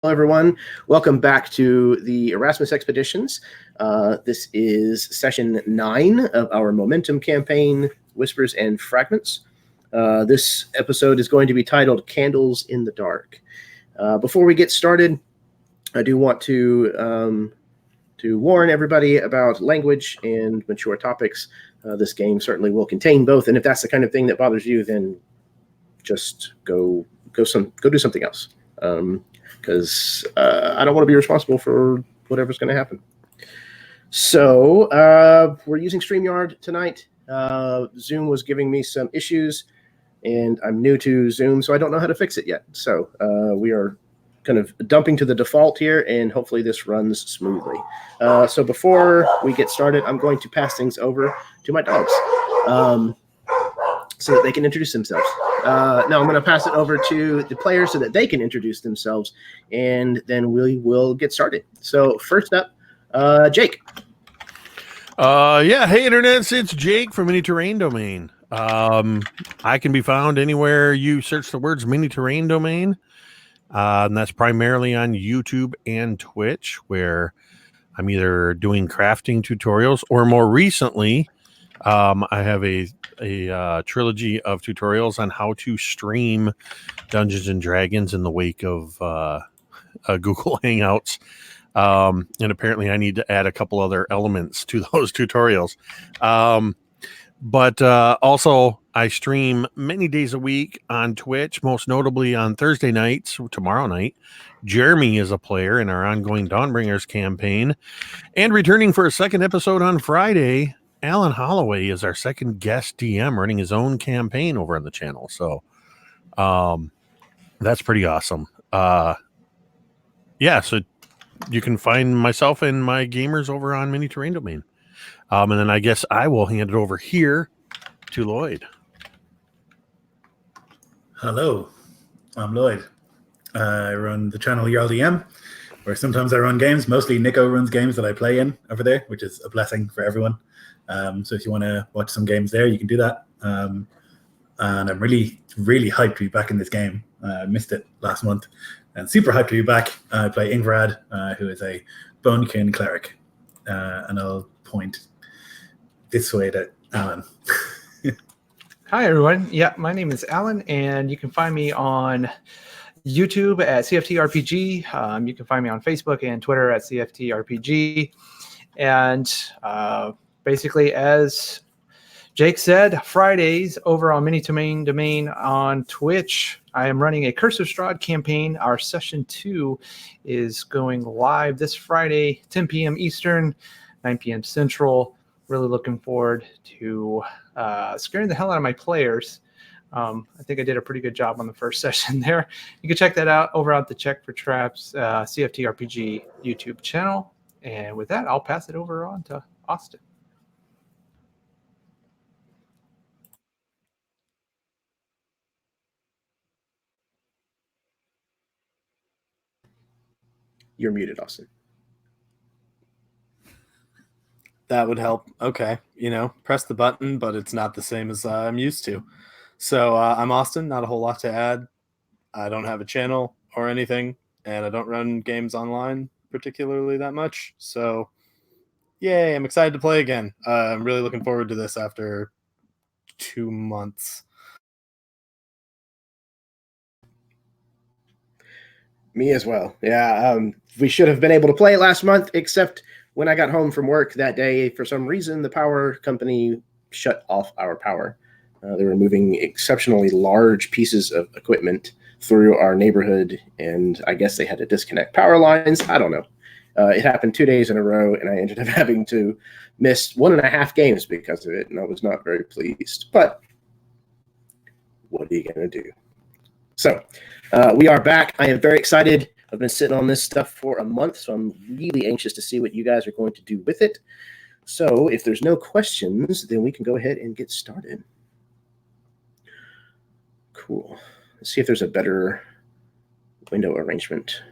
Hello, everyone. Welcome back to the Erasmus Expeditions. This is session 9 of our Momentum campaign, Whispers and Fragments. This episode is going to be titled Candles in the Dark. Before we get started, I do want to warn everybody about language and mature topics. This game certainly will contain both, and if that's the kind of thing that bothers you, then just go do something else. Because I don't want to be responsible for whatever's going to happen. So we're using StreamYard tonight. Zoom was giving me some issues, and I'm new to Zoom, so I don't know how to fix it yet. So we are kind of dumping to the default here, and hopefully this runs smoothly. So before we get started, I'm going to pass things over to my dogs so that they can introduce themselves. Now I'm going to pass it over to the players so that they can introduce themselves, and then we will get started. So first up, Jake. Hey, internets, it's Jake from Mini Terrain Domain. I can be found anywhere you search the words Mini Terrain Domain, and that's primarily on YouTube and Twitch, where I'm either doing crafting tutorials or more recently, I have a trilogy of tutorials on how to stream Dungeons and Dragons in the wake of Google Hangouts. And apparently I need to add a couple other elements to those tutorials. But also I stream many days a week on Twitch, most notably on Thursday nights, tomorrow night. Jeremy is a player in our ongoing Dawnbringers campaign. And returning for a second episode on Friday, Alan Holloway is our second guest DM running his own campaign over on the channel. So that's pretty awesome. So you can find myself and my gamers over on Mini Terrain Domain. And then I guess I will hand it over here to Lloyd. Hello, I'm Lloyd. I run the channel YarlDM, where sometimes I run games. Mostly Nico runs games that I play in over there, which is a blessing for everyone. So if you want to watch some games there, you can do that. And I'm really, really hyped to be back in this game. I missed it last month, and super hyped to be back. I play Ingvarad, who is a Bonekin cleric. And I'll point this way to Alan. Hi, everyone. Yeah, my name is Alan, and you can find me on YouTube at CFTRPG. You can find me on Facebook and Twitter at CFTRPG. And basically, as Jake said, Fridays over on Mini Terrain Domain on Twitch, I am running a Curse of Strahd campaign. Our session 2 is going live this Friday, 10 p.m. Eastern, 9 p.m. Central. Really looking forward to scaring the hell out of my players. I think I did a pretty good job on the first session there. You can check that out over at the Check for Traps CFTRPG YouTube channel. And with that, I'll pass it over on to Austin. You're muted, Austin. That would help. Okay. Press the button, but it's not the same as I'm used to. So I'm Austin. Not a whole lot to add. I don't have a channel or anything, and I don't run games online particularly that much. So, yay, I'm excited to play again. I'm really looking forward to this after 2 months. Me as well. Yeah, we should have been able to play it last month, except when I got home from work that day, for some reason, the power company shut off our power. They were moving exceptionally large pieces of equipment through our neighborhood, and I guess they had to disconnect power lines. I don't know. It happened 2 days in a row, and I ended up having to miss 1.5 games because of it, and I was not very pleased. But what are you going to do? So we are back. I am very excited. I've been sitting on this stuff for a month, so I'm really anxious to see what you guys are going to do with it. So if there's no questions, then we can go ahead and get started. Cool. Let's see if there's a better window arrangement.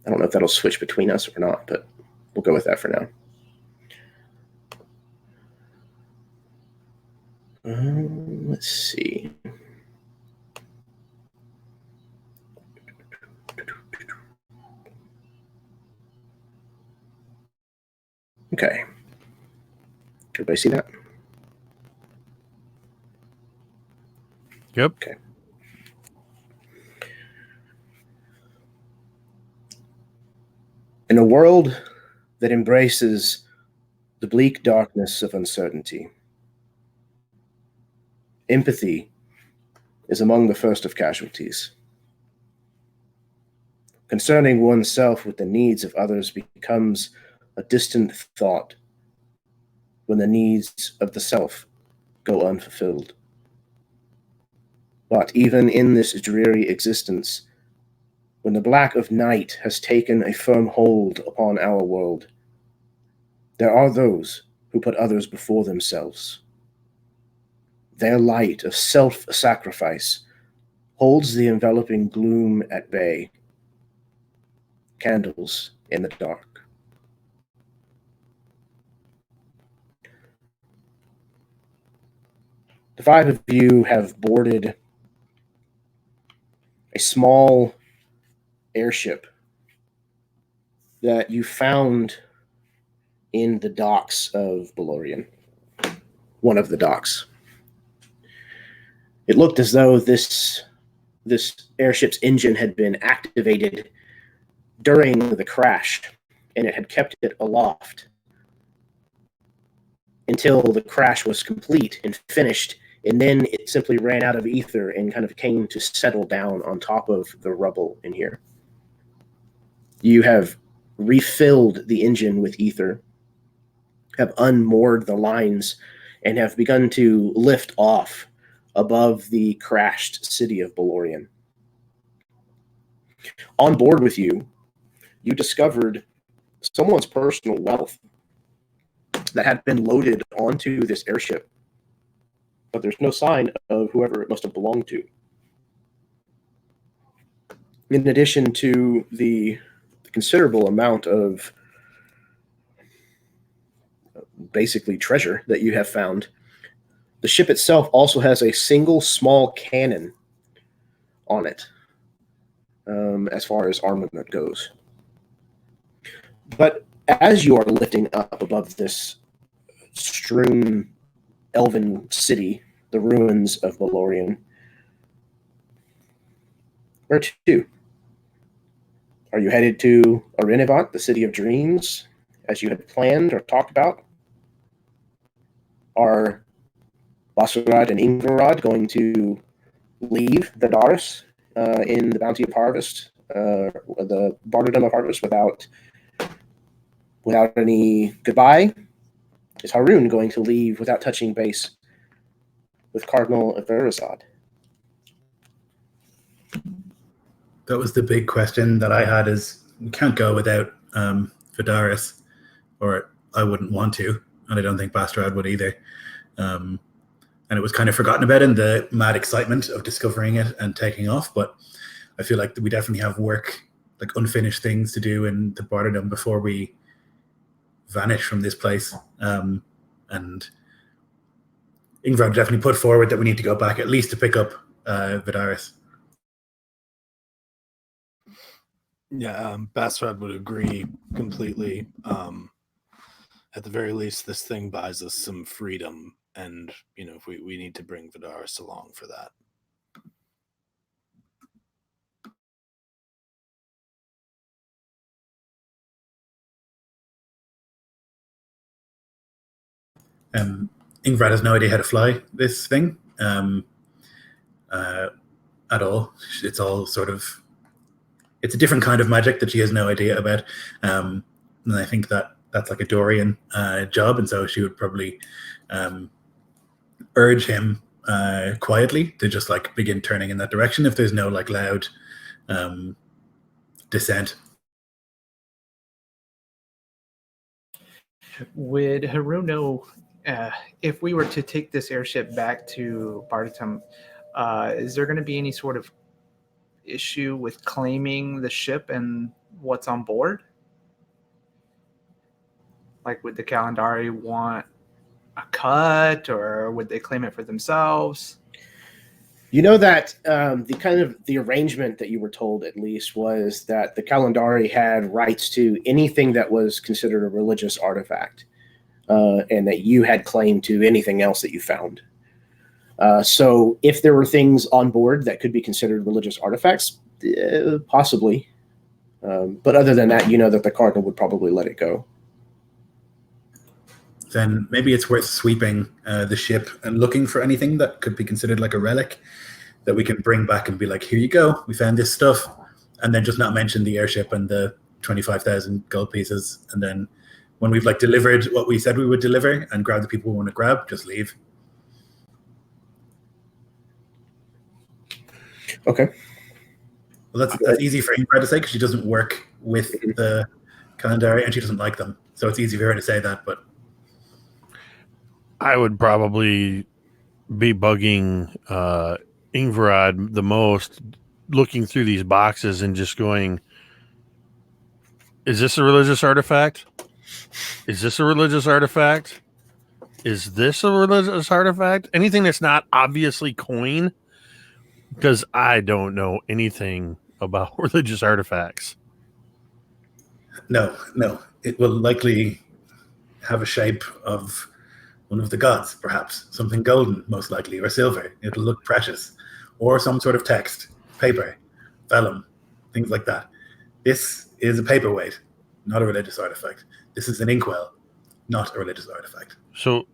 I don't know if that'll switch between us or not, but we'll go with that for now. Let's see. Okay. Everybody see that? Yep. Okay. In a world that embraces the bleak darkness of uncertainty, empathy is among the first of casualties. Concerning oneself with the needs of others becomes a distant thought when the needs of the self go unfulfilled. But even in this dreary existence, when the black of night has taken a firm hold upon our world, there are those who put others before themselves. Their light of self-sacrifice holds the enveloping gloom at bay, candles in the dark. The five of you have boarded a small airship that you found in the docks of Belorion, one of the docks. It looked as though this airship's engine had been activated during the crash, and it had kept it aloft until the crash was complete and finished, and then it simply ran out of ether and kind of came to settle down on top of the rubble in here. You have refilled the engine with ether, have unmoored the lines, and have begun to lift off above the crashed city of Belorion. On board with you, you discovered someone's personal wealth that had been loaded onto this airship, but there's no sign of whoever it must have belonged to. In addition to the considerable amount of basically treasure that you have found, the ship itself also has a single small cannon on it, as far as armament goes. But as you are lifting up above this strewn elven city, the ruins of Belorion, where to? Are you headed to Arenivant, the city of dreams, as you had planned or talked about? Are Basarad and Ingvarad going to leave the Daris in the Bounty of Harvest, the Barterdom of Harvest, without any goodbye? Is Haroon going to leave without touching base with Cardinal Irashara? That was the big question that I had, is we can't go without Vidaris, or I wouldn't want to, and I don't think Bastrad would either. And it was kind of forgotten about in the mad excitement of discovering it and taking off, but I feel like we definitely have work, like unfinished things to do in the Barterdom before we vanish from this place. And Ingvar definitely put forward that we need to go back at least to pick up Vidaris. Yeah, Bastrad would agree completely. At the very least, this thing buys us some freedom, and if we need to bring Vidaris along for that. Ingvar has no idea how to fly this thing at all. It's all sort of, it's a different kind of magic that she has no idea about. And I think that's like a Dorian job, and so she would probably urge him quietly to just like begin turning in that direction if there's no like loud descent. Would Haroon know if we were to take this airship back to Barterdom, is there going to be any sort of issue with claiming the ship and what's on board? Like, would the Calendari want a cut, or would they claim it for themselves? You know that the arrangement that you were told, at least, was that the Calendari had rights to anything that was considered a religious artifact, and that you had claim to anything else that you found. So if there were things on board that could be considered religious artifacts, possibly. But other than that, you know that the Cardinal would probably let it go. Then maybe it's worth sweeping the ship and looking for anything that could be considered like a relic that we can bring back and be like, here you go, we found this stuff. And then just not mention the airship and the 25,000 gold pieces. And then when we've like delivered what we said we would deliver and grab the people we want to grab, just leave. Okay. Well, that's easy for Ingrid to say because she doesn't work with the Calendari and she doesn't like them. So it's easy for her to say that, but I would probably be bugging Ingvarad the most, looking through these boxes and just going, is this a religious artifact? Is this a religious artifact? Is this a religious artifact? Anything that's not obviously coin, because I don't know anything about religious artifacts. No. It will likely have a shape of one of the gods, perhaps. Something golden, most likely, or silver. It'll look precious. Or some sort of text, paper, vellum, things like that. This is a paperweight, not a religious artifact. This is an inkwell, not a religious artifact. So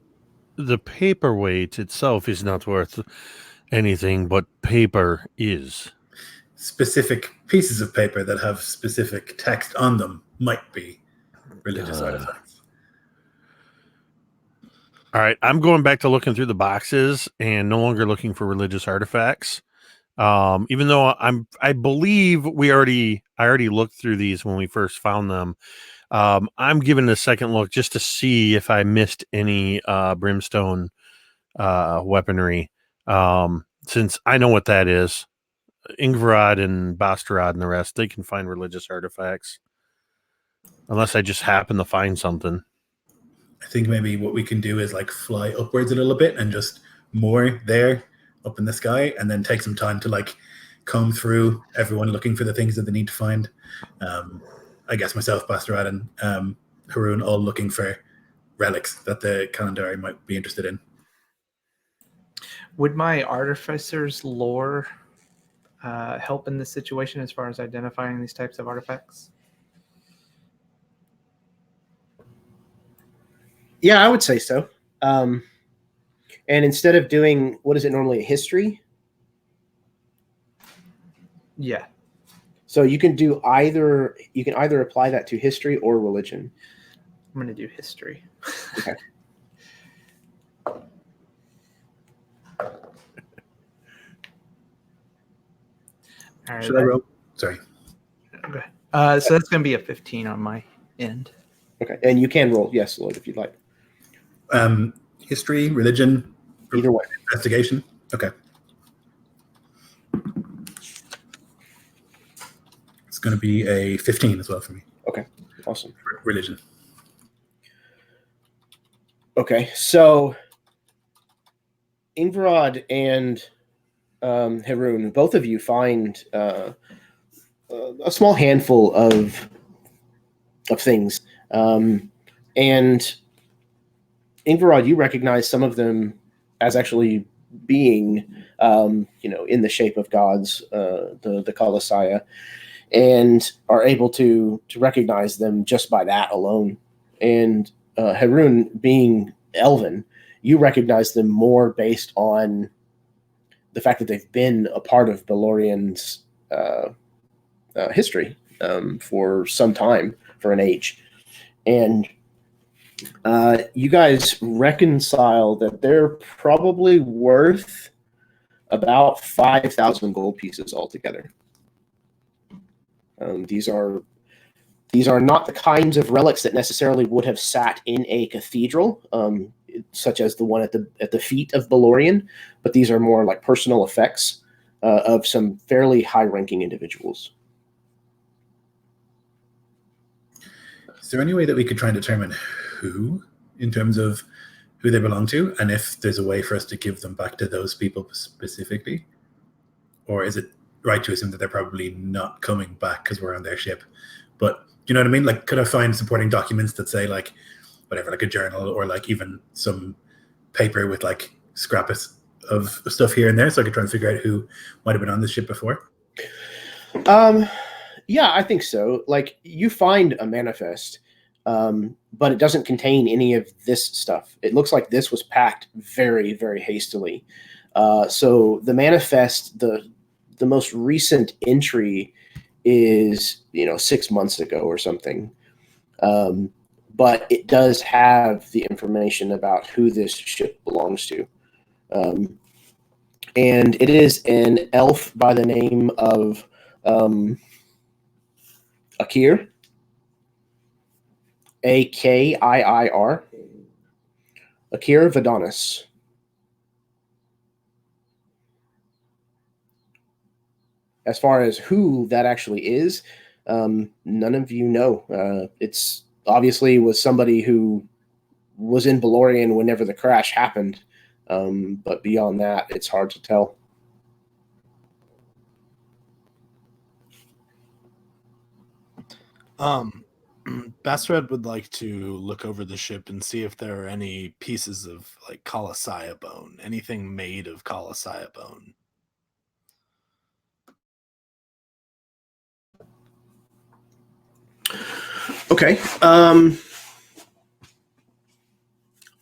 the paperweight itself is not worth anything, but paper is. Specific pieces of paper that have specific text on them might be religious artifacts. All right, I'm going back to looking through the boxes and no longer looking for religious artifacts. Even though I believe I already looked through these when we first found them. I'm giving it a second look just to see if I missed any brimstone weaponry. Since I know what that is, Ingvarad and Bastarad and the rest, they can find religious artifacts. Unless I just happen to find something. I think maybe what we can do is like fly upwards a little bit and just moor there up in the sky and then take some time to like comb through everyone looking for the things that they need to find. I guess myself, Bastarad, and Haroon all looking for relics that the Calendari might be interested in. Would my artificer's lore help in this situation as far as identifying these types of artifacts? Yeah, I would say so. And instead of doing, what is it normally, a history? Yeah. So you can do either. You can either apply that to history or religion. I'm going to do history. Okay. All right. Should I roll? Sorry. Okay. So that's going to be a 15 on my end. Okay, and you can roll, yes, Lloyd, if you'd like. History, religion, Either way. investigation. Okay. It's going to be a 15 as well for me. Okay, awesome. Religion. Okay, so Ingvarad and Haroon, both of you find a small handful of things. And Ingvarad, you recognize some of them as actually being, in the shape of gods, the Colossiah, and are able to recognize them just by that alone. And Haroon, being Elven, you recognize them more based on the fact that they've been a part of Belorion's history for some time, for an age. And you guys reconcile that they're probably worth about 5,000 gold pieces altogether. These are not the kinds of relics that necessarily would have sat in a cathedral, such as the one at the feet of Belorion, but these are more like personal effects of some fairly high-ranking individuals. Is there any way that we could try and determine who, in terms of who they belong to, and if there's a way for us to give them back to those people specifically? or is it right to assume that they're probably not coming back because we're on their ship? But do you know what I mean? Like, could I find supporting documents that say like whatever, like a journal or like even some paper with like scraps of stuff here and there, so I could try and figure out who might have been on this ship before? Yeah, I think so. Like, you find a manifest, but it doesn't contain any of this stuff. It looks like this was packed very, very hastily. So the manifest, the most recent entry is 6 months ago or something. But it does have the information about who this ship belongs to. And it is an elf by the name of Akir, Akiir, Akir Vadonis. As far as who that actually is, none of you know. It's obviously was somebody who was in Belorion whenever the crash happened. But beyond that, it's hard to tell. Bastard would like to look over the ship and see if there are any pieces of like Colossiah bone, anything made of Colossiah bone. Okay. I'm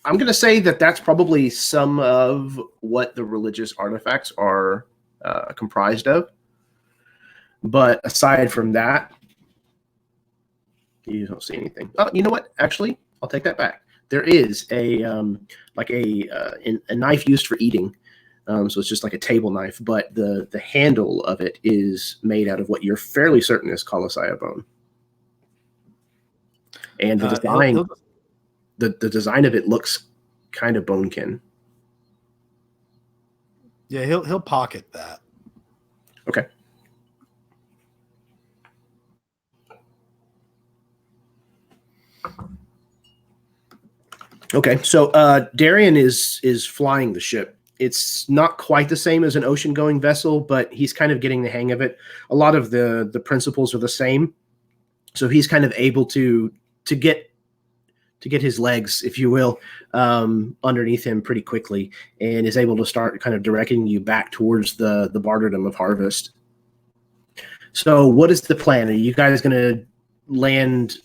going to say that that's probably some of what the religious artifacts are comprised of. But aside from that, you don't see anything. Oh, you know what? Actually, I'll take that back. There is a knife used for eating. So it's just like a table knife, but the handle of it is made out of what you're fairly certain is Colossiah bone. And the design, the design of it looks kind of bonekin. Yeah, he'll pocket that. Okay. Okay, so Darian is flying the ship. It's not quite the same as an ocean-going vessel, but he's kind of getting the hang of it. A lot of the principles are the same, so he's kind of able to get his legs, if you will, underneath him pretty quickly, and is able to start kind of directing you back towards the martyrdom of harvest. So, what is the plan? Are you guys going to land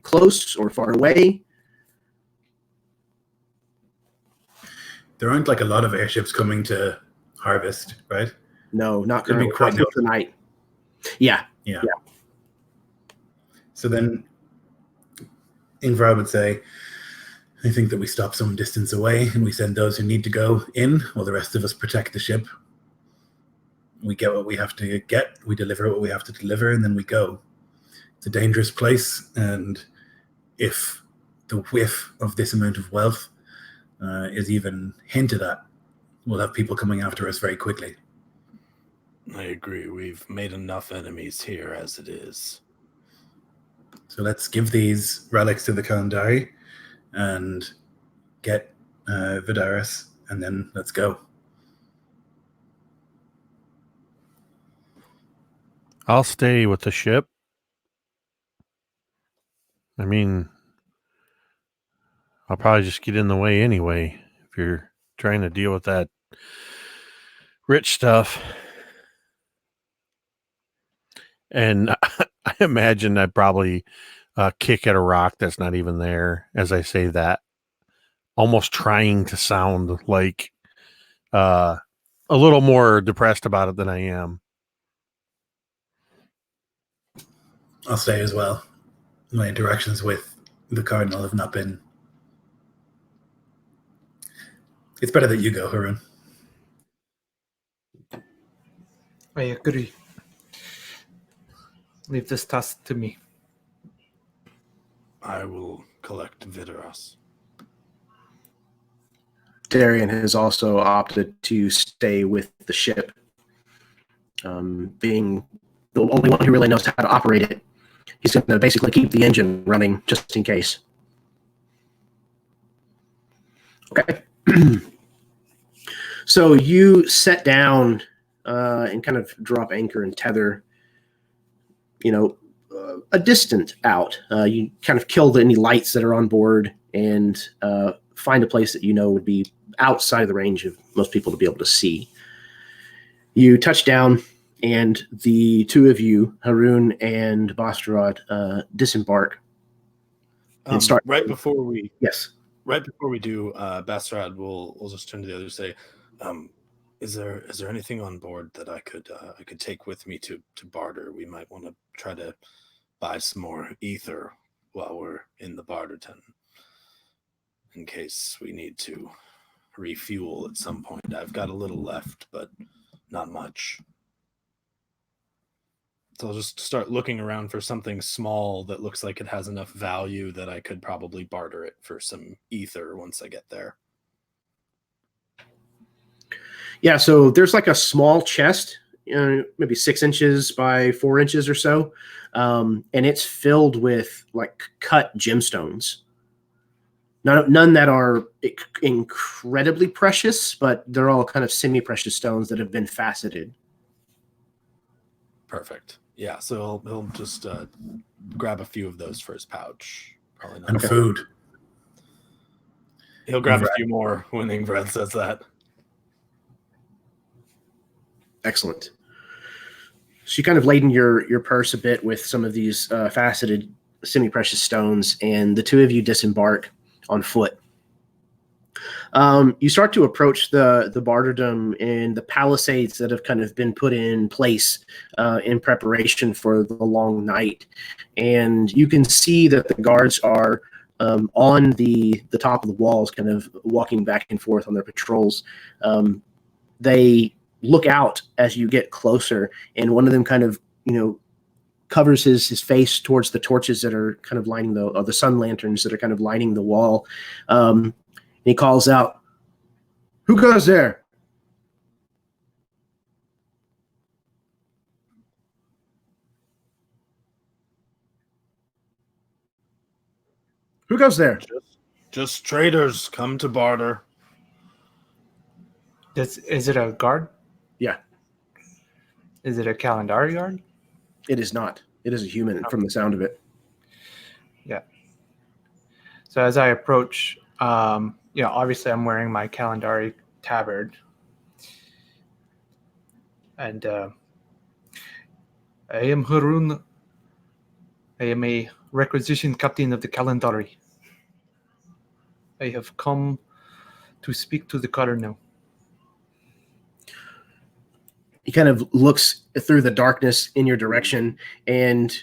close or far away? There aren't like a lot of airships coming to harvest, right? No, not It'd be currently. quite Not tonight. Yeah. So then Ingvar would say, I think that we stop some distance away and we send those who need to go in while the rest of us protect the ship. We get what we have to get, we deliver what we have to deliver, and then we go. It's a dangerous place, and if the whiff of this amount of wealth is even hinted at, we'll have people coming after us very quickly. I agree. We've made enough enemies here as it is. So let's give these relics to the Kalandari and get Vidaris, and then let's go. I'll stay with the ship. I mean, I'll probably just get in the way anyway if you're trying to deal with that rich stuff. And I imagine I'd probably kick at a rock that's not even there as I say that, almost trying to sound like a little more depressed about it than I am. I'll stay as well. My interactions with the Cardinal have not been... It's better that you go, Harun. I agree. Leave this task to me. I will collect Vidaris. Darian has also opted to stay with the ship, being the only one who really knows how to operate it. He's going to basically keep the engine running just in case. Okay. So you set down and kind of drop anchor and tether, a distant out. You kind of kill any lights that are on board and find a place that would be outside of the range of most people to be able to see. You touch down, and the two of you, Haroon and Bastarad, disembark and start. Right before we do, Bastarad will just turn to the others and say, is there anything on board that I could take with me to barter? We might want to try to buy some more ether while we're in the barter tent, in case we need to refuel at some point. I've got a little left, but not much. So I'll just start looking around for something small that looks like it has enough value that I could probably barter it for some ether once I get there. Yeah, so there's like a small chest, maybe 6 inches by 4 inches or so, and it's filled with like cut gemstones. None that are incredibly precious, but they're all kind of semi-precious stones that have been faceted. Perfect. Yeah, so he'll just grab a few of those for his pouch. Probably not. And food. He'll grab a few more when Ingrid says that. Excellent. So you kind of laden your purse a bit with some of these faceted semi-precious stones, and the two of you disembark on foot. You start to approach the barterdom and the palisades that have kind of been put in place in preparation for the long night. And you can see that the guards are on the top of the walls, kind of walking back and forth on their patrols. They look out as you get closer, and one of them kind of, covers his face towards the torches that are kind of lining the sun lanterns that are kind of lining the wall. And he calls out, "Who goes there?" Who goes there? Just traders come to barter. Is it a guard? Yeah. Is it a Calendar guard? It is not. It is a human from the sound of it. Yeah. So as I approach, obviously I'm wearing my Calendari tabard. And I am Haroon. I am a requisition captain of the Calendari. I have come to speak to the cardinal. He kind of looks through the darkness in your direction, and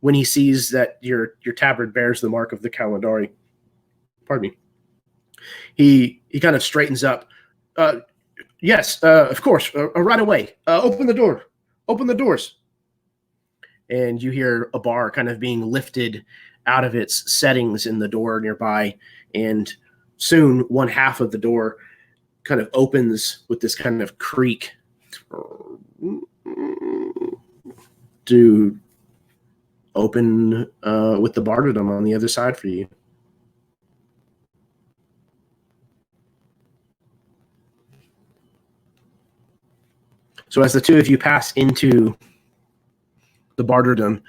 when he sees that your tabard bears the mark of the Calendari, pardon me, he kind of straightens up. Yes, of course, right away. Open the door. Open the doors. And you hear a bar kind of being lifted out of its settings in the door nearby, and soon one half of the door kind of opens with this kind of creak to open with the barterdom on the other side for you. So as the two of you pass into the barterdom,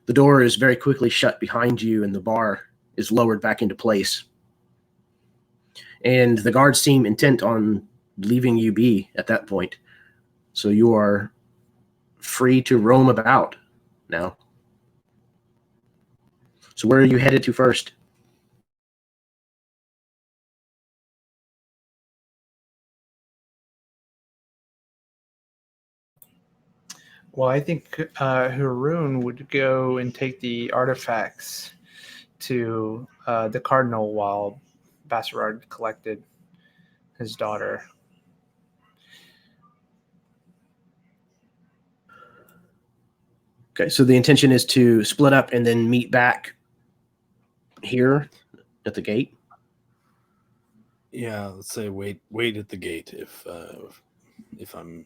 the door is very quickly shut behind you, and the bar is lowered back into place. And the guards seem intent on leaving you be at that point. So you are free to roam about now. So where are you headed to first? Well, I think Haroon would go and take the artifacts to the cardinal while Bastarad collected his daughter. Okay, so the intention is to split up and then meet back here at the gate? Yeah, let's say wait at the gate. If I'm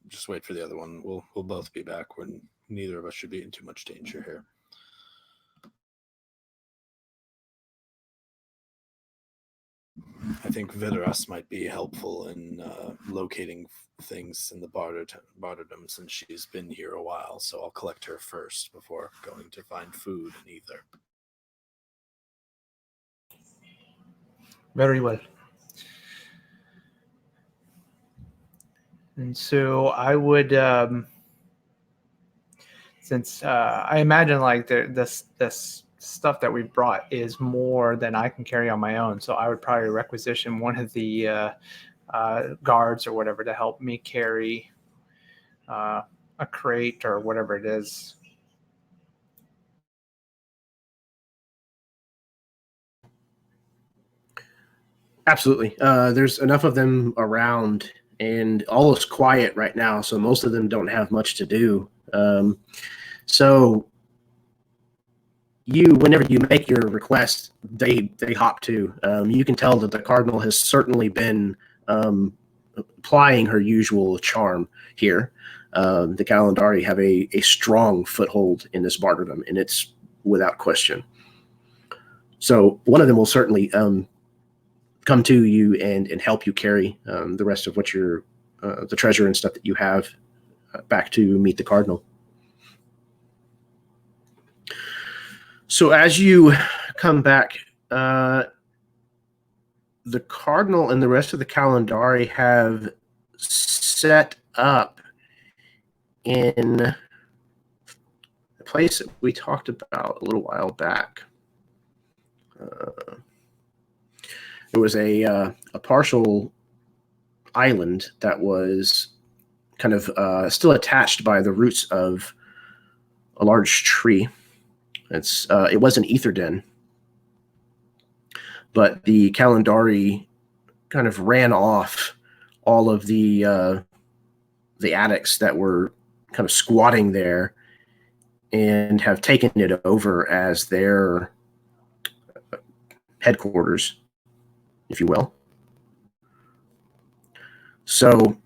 just wait for the other one. We'll both be back when neither of us should be in too much danger here. I think Vidaras might be helpful in locating things in the barterdom since she's been here a while. So I'll collect her first before going to find food in either. Very well. And so I would, since I imagine like this stuff that we brought is more than I can carry on my own, so I would probably requisition one of the guards or whatever to help me carry a crate or whatever it is. Absolutely. There's enough of them around, and all is quiet right now, so most of them don't have much to do. So whenever you make your request, they hop to. You can tell that the cardinal has certainly been applying her usual charm here. The Calendari have a strong foothold in this martyrdom, and it's without question. So one of them will certainly come to you and help you carry the rest of what you're, the treasure and stuff that you have back to meet the cardinal. So as you come back, the cardinal and the rest of the Calendari have set up in a place that we talked about a little while back. There was a partial island that was kind of still attached by the roots of a large tree. It was an ether den, but the Calendari kind of ran off all of the addicts that were kind of squatting there and have taken it over as their headquarters, if you will. So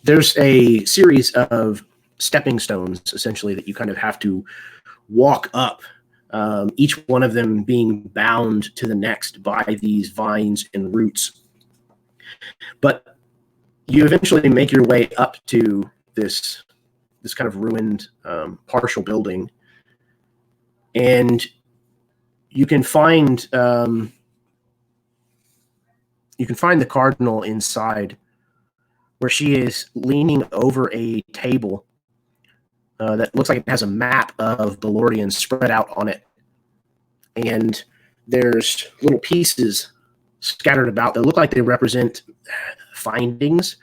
there's a series of stepping stones, essentially, that you kind of have to walk up, each one of them being bound to the next by these vines and roots. But you eventually make your way up to this kind of ruined partial building, and you can find the cardinal inside, where she is leaning over a table that looks like it has a map of Belorion spread out on it. And there's little pieces scattered about that look like they represent findings.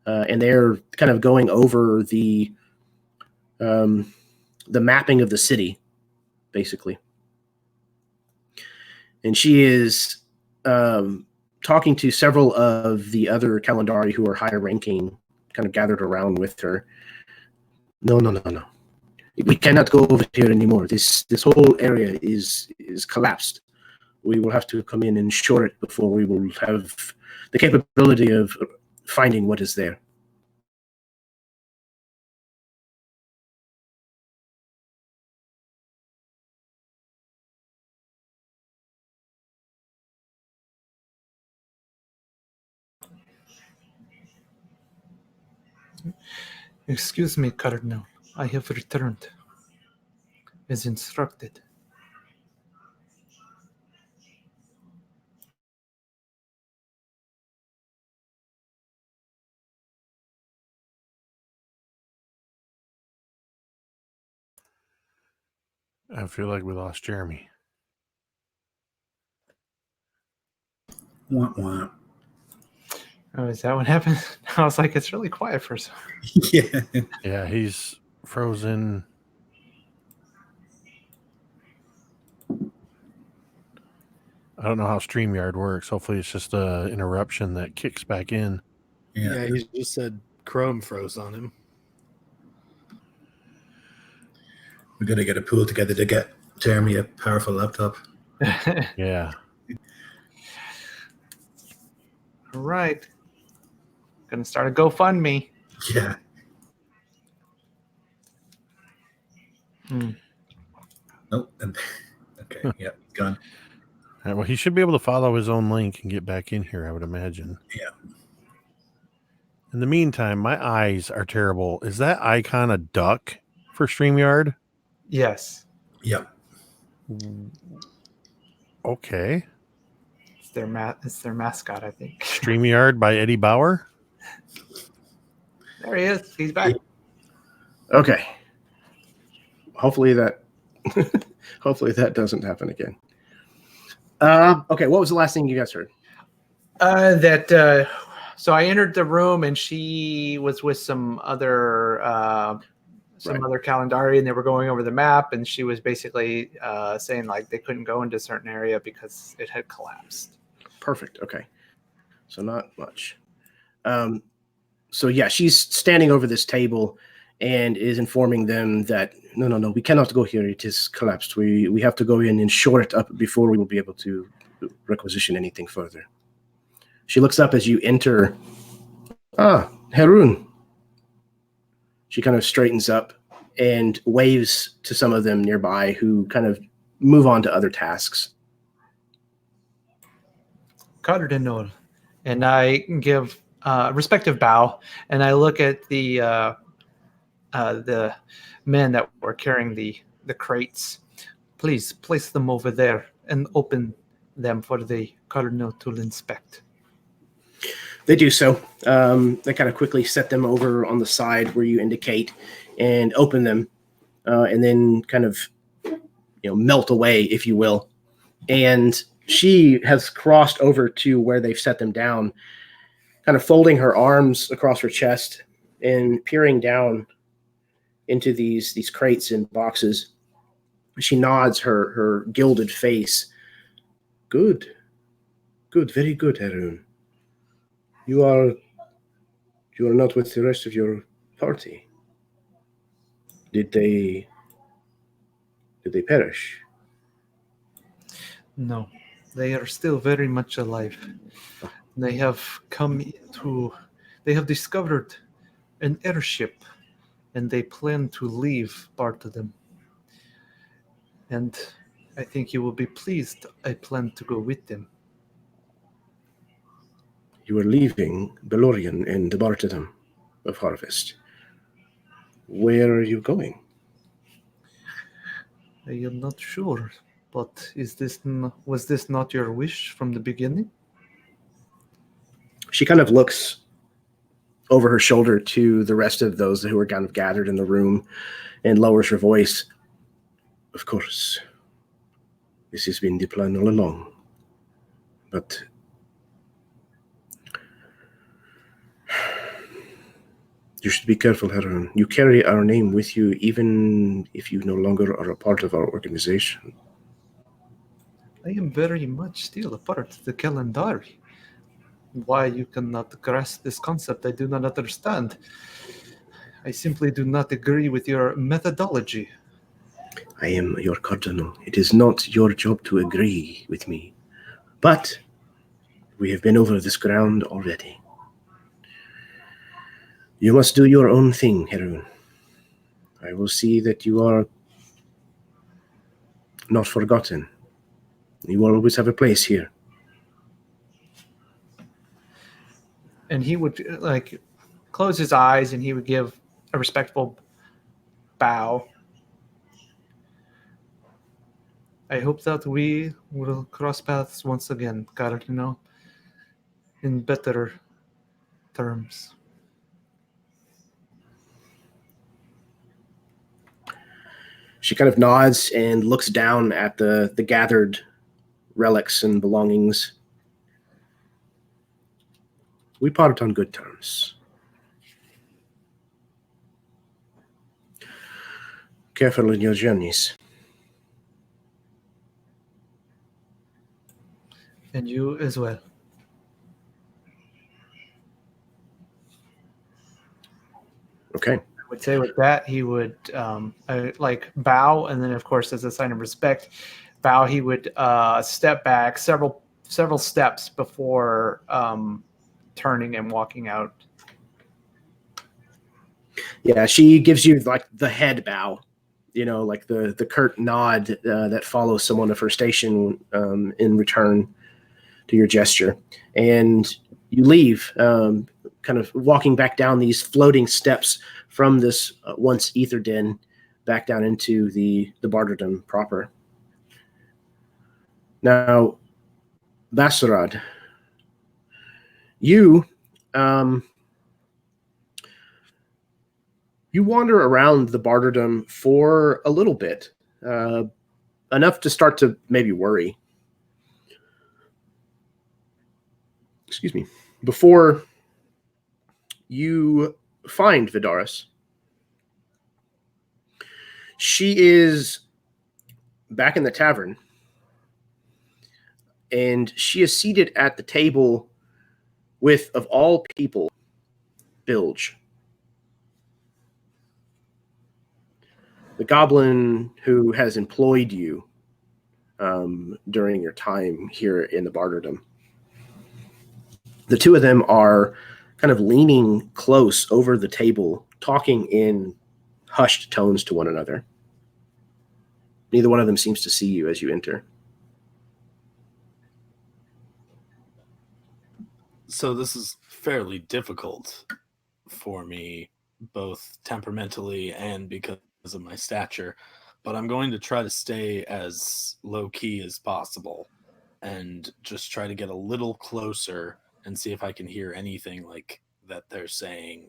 And they're kind of going over the mapping of the city, basically. And she is talking to several of the other Calendari who are higher ranking, kind of gathered around with her. No. We cannot go over here anymore. This whole area is collapsed. We will have to come in and shore it before we will have the capability of finding what is there. Excuse me, Cardinal. I have returned, as instructed. I feel like we lost Jeremy. Wah, wah. Oh, is that what happened? I was like, it's really quiet for a second. Yeah. Yeah, he's frozen. I don't know how StreamYard works. Hopefully it's just an interruption that kicks back in. Yeah, he just said Chrome froze on him. We got to get a pool together to get Jeremy a powerful laptop. Yeah. All right. Gonna start a GoFundMe. Yeah. Oh, and okay, yeah, gone. Well, he should be able to follow his own link and get back in here, I would imagine. Yeah. In the meantime, my eyes are terrible. Is that icon a duck for StreamYard? Yes, Yep. Okay. it's their mascot, I think. StreamYard by Eddie Bauer. There he is. He's back. Okay. Hopefully that doesn't happen again. Okay, what was the last thing you guys heard? So I entered the room and she was with some other other Calendari, and they were going over the map, and she was basically saying like they couldn't go into a certain area because it had collapsed. Perfect. Okay. So not much. So yeah, she's standing over this table and is informing them that no, we cannot go here. It is collapsed. We have to go in and shore it up before we will be able to requisition anything further. She looks up as you enter. Harun. She kind of straightens up and waves to some of them nearby who kind of move on to other tasks. Cardinal. And I give a respective bow, and I look at the men that were carrying the crates. Please place them over there and open them for the Cardinal to inspect. They do so. They kind of quickly set them over on the side where you indicate and open them, and then kind of melt away, if you will. And she has crossed over to where they've set them down, kind of folding her arms across her chest and peering down into these crates and boxes. She nods her gilded face. Good, very good, Harun. You are not with the rest of your party. Did they perish? No, they are still very much alive. They have discovered an airship, and they plan to leave part of them. And I think you will be pleased I plan to go with them. You are leaving Belorion and the martyrdom of harvest. Where are you going? I am not sure, but was this not your wish from the beginning? She kind of looks over her shoulder to the rest of those who are kind of gathered in the room and lowers her voice. Of course, this has been the plan all along. But you should be careful, Harun. You carry our name with you even if you no longer are a part of our organization. I am very much still a part of the Calendari. Why you cannot grasp this concept, I do not understand. I simply do not agree with your methodology. I am your cardinal. It is not your job to agree with me. But we have been over this ground already. You must do your own thing, Harun. I will see that you are not forgotten. You will always have a place here. And he would close his eyes and he would give a respectful bow. I hope that we will cross paths once again, Cardinal, in better terms. She kind of nods and looks down at the gathered relics and belongings. We part on good terms. Careful in your journeys. And you as well. Okay. I would say with that, he would bow, and then, of course, as a sign of respect, bow. He would step back several steps before turning and walking out. Yeah, she gives you like the head bow like the curt nod that follows someone of her station in return to your gesture. And you leave, kind of walking back down these floating steps from this once ether den back down into the barterdom proper. Now, Basarad, you wander around the barterdom for a little bit, enough to start to maybe worry. Excuse me. Before you find Vidaris, she is back in the tavern, and she is seated at the table with, of all people, Bilge, the goblin who has employed you during your time here in the barterdom. The two of them are kind of leaning close over the table, talking in hushed tones to one another. Neither one of them seems to see you as you enter. So this is fairly difficult for me, both temperamentally and because of my stature, but I'm going to try to stay as low-key as possible and just try to get a little closer and see if I can hear anything like that they're saying,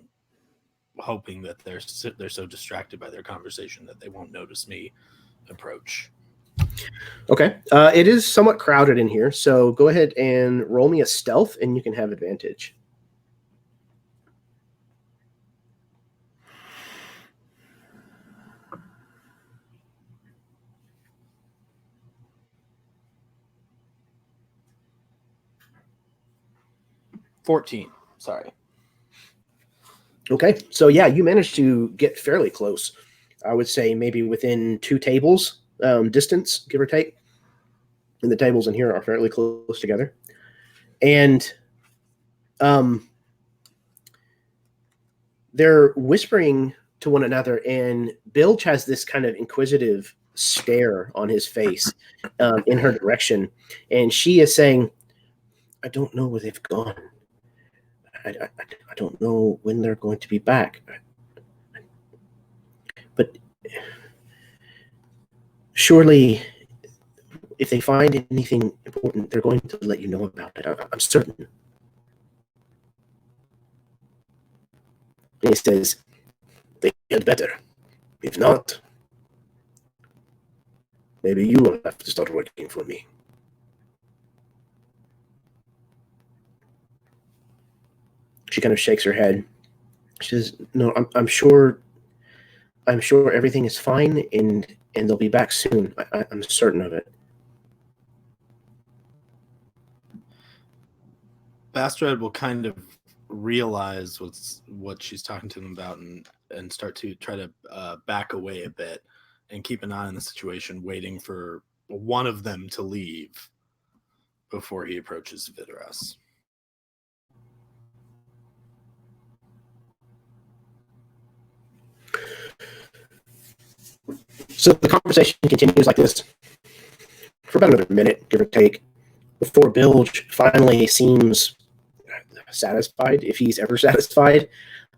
hoping that they're so distracted by their conversation that they won't notice me approach. Okay. It is somewhat crowded in here, so go ahead and roll me a stealth, and you can have advantage. Sorry. Okay. So, yeah, you managed to get fairly close. I would say maybe within 2 tables distance, give or take. And the tables in here are fairly close together. And they're whispering to one another, and Bilge has this kind of inquisitive stare on his face in her direction. And she is saying, I don't know where they've gone. I don't know when they're going to be back. But surely, if they find anything important, they're going to let you know about it. I'm certain. And he says, they had better. If not, maybe you will have to start working for me. She kind of shakes her head. She says, no, I'm sure everything is fine, and they'll be back soon. I'm certain of it. Bastard will kind of realize what she's talking to them about and start to try to back away a bit and keep an eye on the situation, waiting for one of them to leave before he approaches Vidaris. So the conversation continues like this for about another minute, give or take, before Bilge finally seems satisfied, if he's ever satisfied.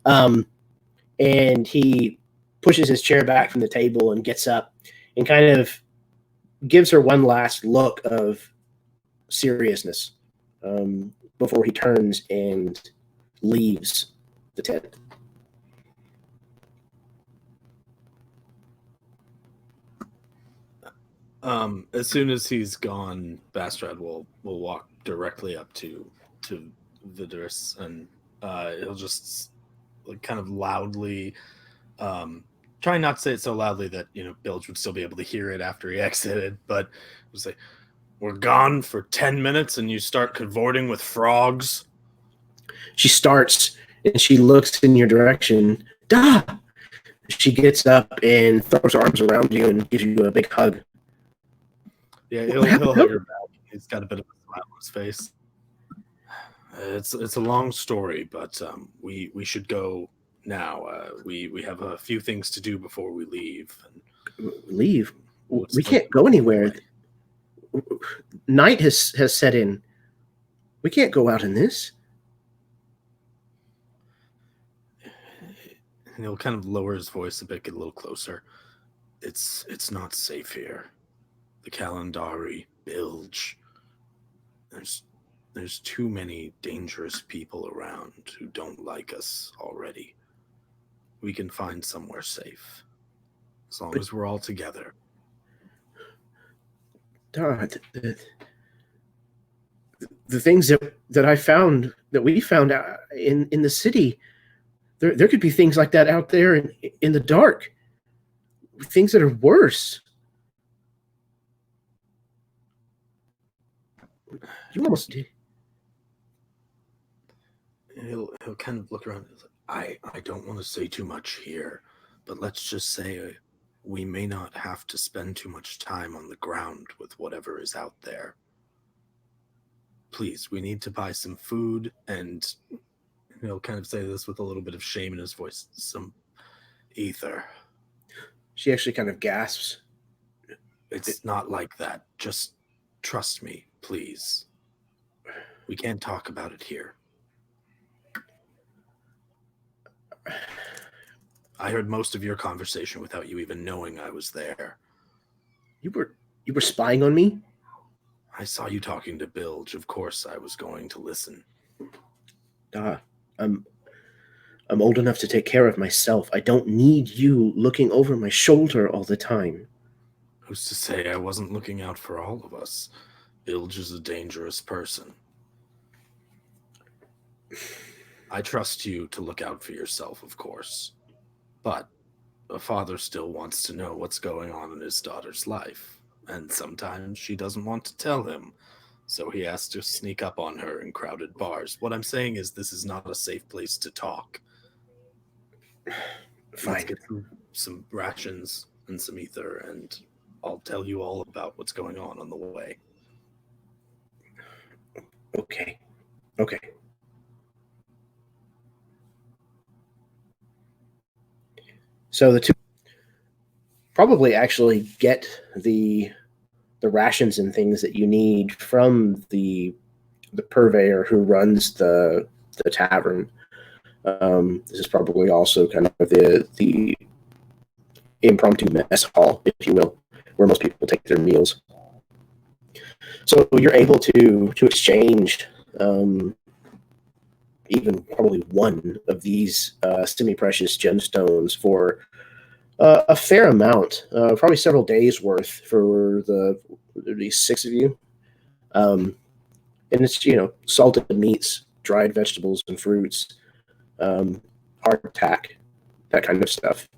And he pushes his chair back from the table and gets up and kind of gives her one last look of seriousness before he turns and leaves the tent. As soon as he's gone, Bastrad will walk directly up to Vidaris, and he'll just kind of loudly, trying not to say it so loudly that Bilge would still be able to hear it after he exited, but he'll say, "We're gone for 10 minutes, and you start cavorting with frogs." She starts and she looks in your direction. Da! She gets up and throws her arms around you and gives you a big hug. Yeah, he'll hug her back. He's got a bit of a smile on his face. It's a long story, but we should go now. We have a few things to do before we leave. Leave? Looks We like can't go anywhere. Night has set in. We can't go out in this. And he'll kind of lower his voice a bit, get a little closer. It's not safe here. The Kalandari bilge. There's too many dangerous people around who don't like us already. We can find somewhere safe. As long as we're all together. God, the things that I found, that we found out in the city, there could be things like that out there in the dark. Things that are worse. You almost did. He'll kind of look around. I don't want to say too much here, but let's just say we may not have to spend too much time on the ground with whatever is out there. Please, we need to buy some food, and he'll kind of say this with a little bit of shame in his voice, some ether. She actually kind of gasps. It's not like that. Just trust me, please. We can't talk about it here. I heard most of your conversation without you even knowing I was there. You were spying on me? I saw you talking to Bilge. Of course I was going to listen. I'm old enough to take care of myself. I don't need you looking over my shoulder all the time. Who's to say I wasn't looking out for all of us? Bilge is a dangerous person. I trust you to look out for yourself, of course. But a father still wants to know what's going on in his daughter's life. And sometimes she doesn't want to tell him. So he has to sneak up on her in crowded bars. What I'm saying is this is not a safe place to talk. Fine. Let's get some rations and some ether, and I'll tell you all about what's going on the way. Okay. So the two probably actually get the rations and things that you need from the purveyor who runs the tavern. This is probably also kind of the impromptu mess hall, if you will, where most people take their meals. So you're able to exchange even probably one of these semi-precious gemstones for a fair amount, probably several days worth for the 6 of you. And it's, salted meats, dried vegetables and fruits, hardtack, that kind of stuff,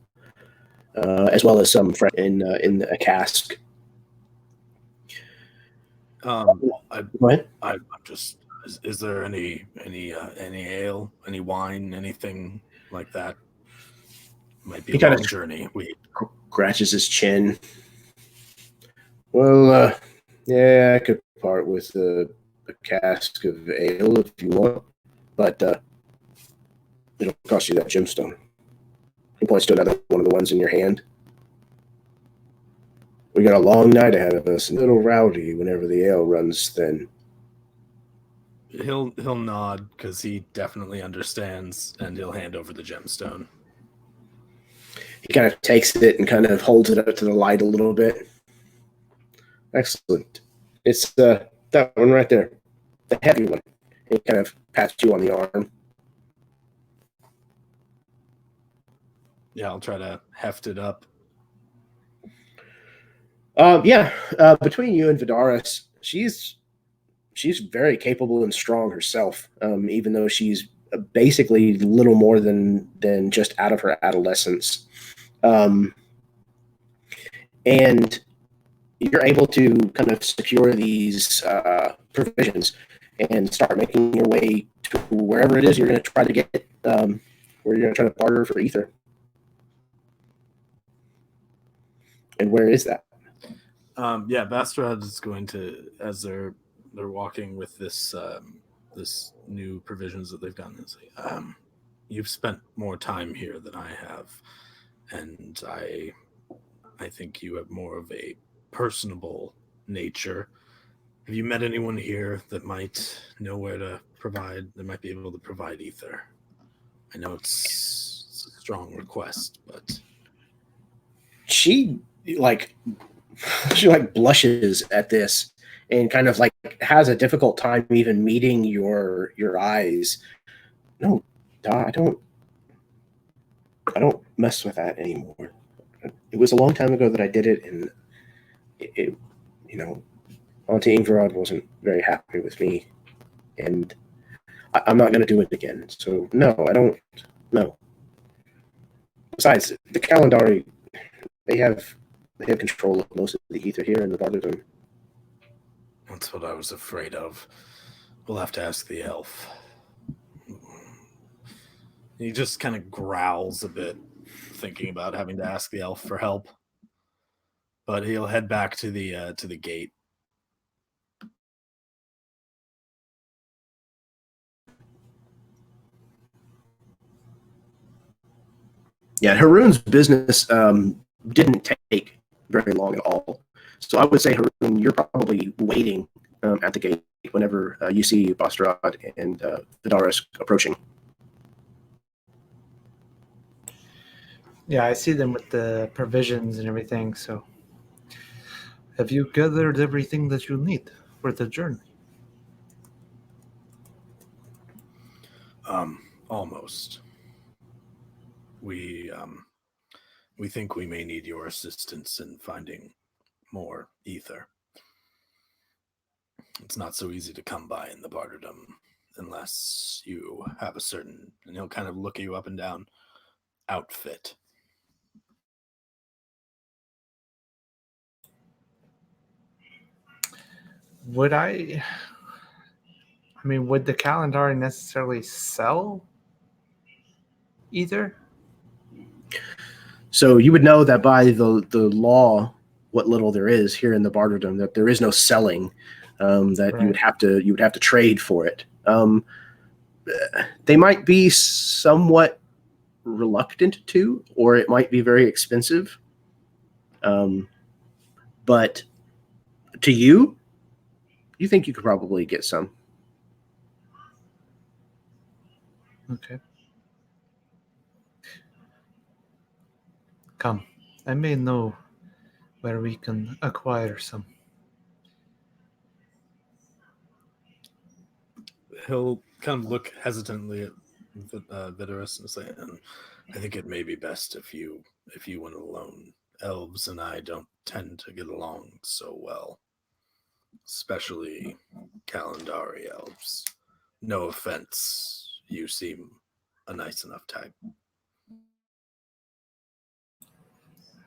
as well as some fresh in a cask. Go ahead. I'm just. Is there any ale, any wine, anything like that? Might be a long journey. We scratches his chin. Well, yeah, I could part with a cask of ale if you want, but it'll cost you that gemstone. He points to another one of the ones in your hand. We got a long night ahead of us, and a little rowdy whenever the ale runs thin. He'll nod because he definitely understands, and he'll hand over the gemstone. He kind of takes it and kind of holds it up to the light a little bit. Excellent. It's that one right there, the heavy one. He kind of pats you on the arm. Yeah, I'll try to heft it up. Between you and Vidaris, she's very capable and strong herself, even though she's basically little more than just out of her adolescence. And you're able to kind of secure these provisions and start making your way to wherever it is you're going to try to get, where you're going to try to barter for ether. And where is that? Bastrad is going to, as they're walking with this this new provisions that they've gotten, say, you've spent more time here than I have, and I think you have more of a personable nature. Have you met anyone here that might know where to provide, that might be able to provide ether? I know it's a strong request, but She like blushes at this and kind of like has a difficult time even meeting your eyes. No, I don't mess with that anymore. It was a long time ago that I did it, and it Auntie Ingvarad wasn't very happy with me, and I'm not going to do it again. So no, I don't. No. Besides, the Calendari, they have control of most of the ether here in the Barterdom. that's what I was afraid of. We'll have to ask the elf. He just kind of growls a bit, thinking about having to ask the elf for help. But he'll head back to the gate. Yeah, Haroon's business didn't take very long at all. So I would say, Haroon, you're probably waiting at the gate whenever you see Bastrad and Vidaris approaching. Yeah, I see them with the provisions and everything. So, have you gathered everything that you need for the journey? Almost. We think we may need your assistance in finding more ether. It's not so easy to come by in the Barterdom unless you have a certain, and he'll kind of look you up and down, outfit. Would would the calendar necessarily sell either? So you would know that by the law, what little there is here in the Barterdom, that there is no selling. That Right. you would have to trade for it. They might be somewhat reluctant to, or it might be very expensive. But to you think you could probably get some. Okay. Come, I may know where we can acquire some. He'll kind of look hesitantly at Vidaris and say, I think it may be best if you went alone. Elves and I don't tend to get along so well, especially Calendari elves. No offense, you seem a nice enough type.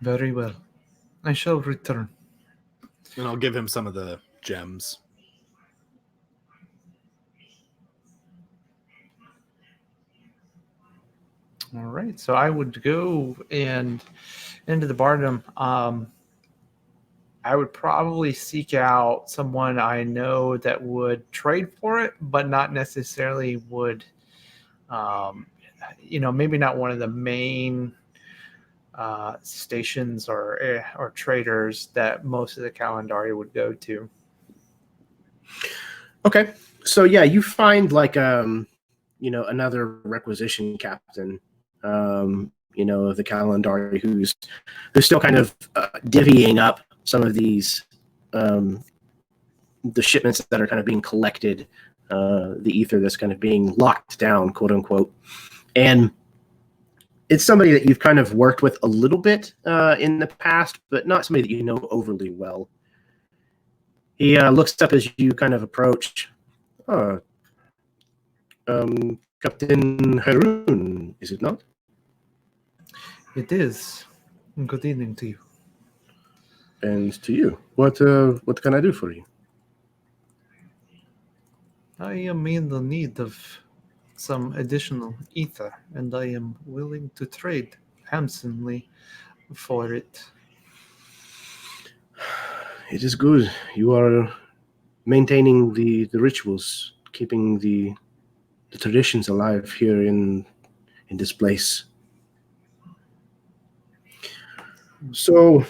Very well. I shall return. And I'll give him some of the gems. All right. So I would go and into the Barnum. I would probably seek out someone I know that would trade for it, but not necessarily would, maybe not one of the main stations or traders that most of the Calendari would go to. Okay, so yeah, you find like another requisition captain, of the Calendari who's still kind of divvying up some of these the shipments that are kind of being collected, the ether that's kind of being locked down, quote unquote, and it's somebody that you've kind of worked with a little bit in the past, but not somebody that you know overly well. He looks up as you kind of approach. Captain Haroon, is it not? It is. Good evening to you. And to you. What can I do for you? I am in the need of some additional ether, and I am willing to trade handsomely for it. It is good. You are maintaining the rituals, keeping the traditions alive here in this place. So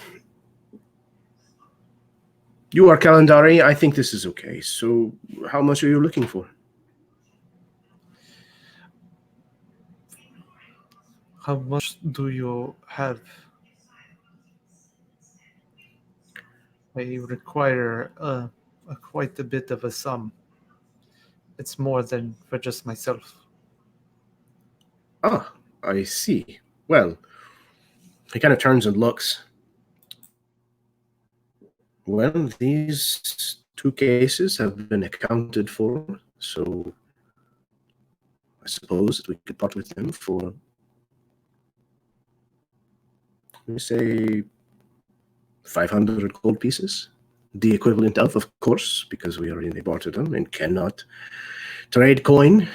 you are Calendari. I think this is okay. So how much are you looking for? How much do you have? I require quite a bit of a sum. It's more than for just myself. Ah, I see. Well, he kind of turns and looks. Well, these 2 cases have been accounted for, so I suppose that we could part with them for, let me say, 500 gold pieces. The equivalent of course, because we are in a barterdom and cannot trade coin.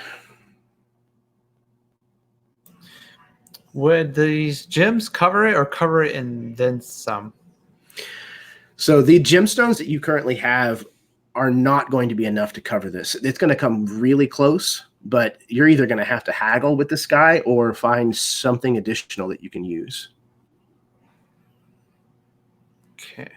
Would these gems cover it or cover it and then some? So the gemstones that you currently have are not going to be enough to cover this. It's going to come really close, but you're either going to have to haggle with this guy or find something additional that you can use. Okay.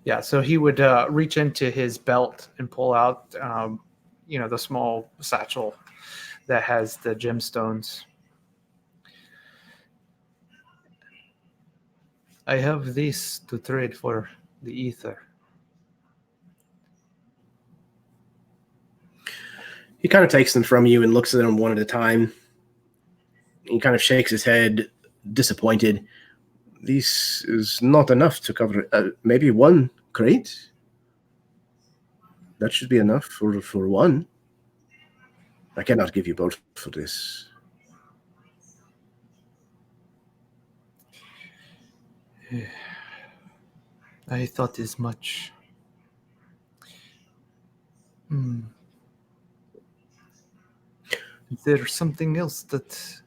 Yeah, so he would reach into his belt and pull out, the small satchel that has the gemstones. I have these to trade for the ether. He kind of takes them from you and looks at them one at a time. He kind of shakes his head, disappointed. This is not enough to cover maybe 1 crate. That should be enough for 1. I cannot give you both for this. I thought as much. Is there something else that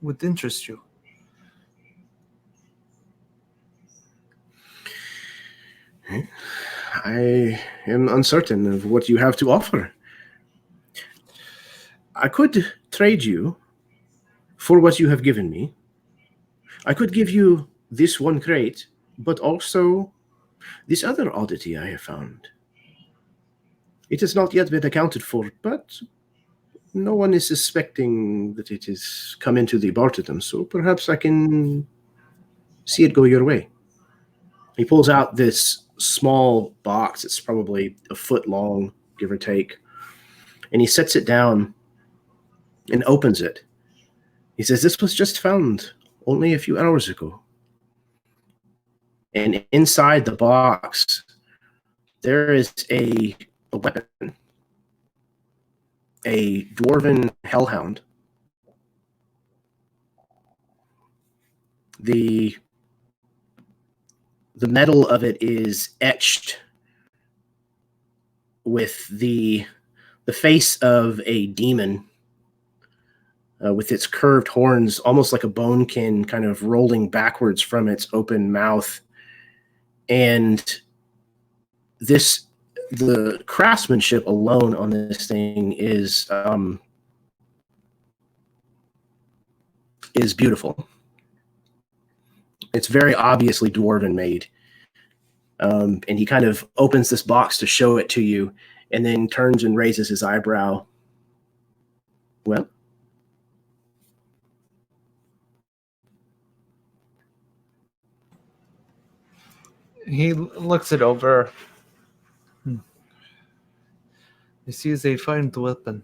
would interest you? I am uncertain of what you have to offer. I could trade you for what you have given me. I could give you this 1 crate, but also this other oddity I have found. It has not yet been accounted for, but no one is suspecting that it has come into the barterdom, so perhaps I can see it go your way. He pulls out this small box. It's probably a foot long, give or take, and he sets it down and opens it. He says, "This was just found only a few hours ago." And inside the box, there is a weapon, a dwarven hellhound. The metal of it is etched with the face of a demon, with its curved horns, almost like a bonekin, kind of rolling backwards from its open mouth. And the craftsmanship alone on this thing is beautiful. It's very obviously dwarven made. And he kind of opens this box to show it to you, and then turns and raises his eyebrow. Well, He looks it over. This is a fine weapon.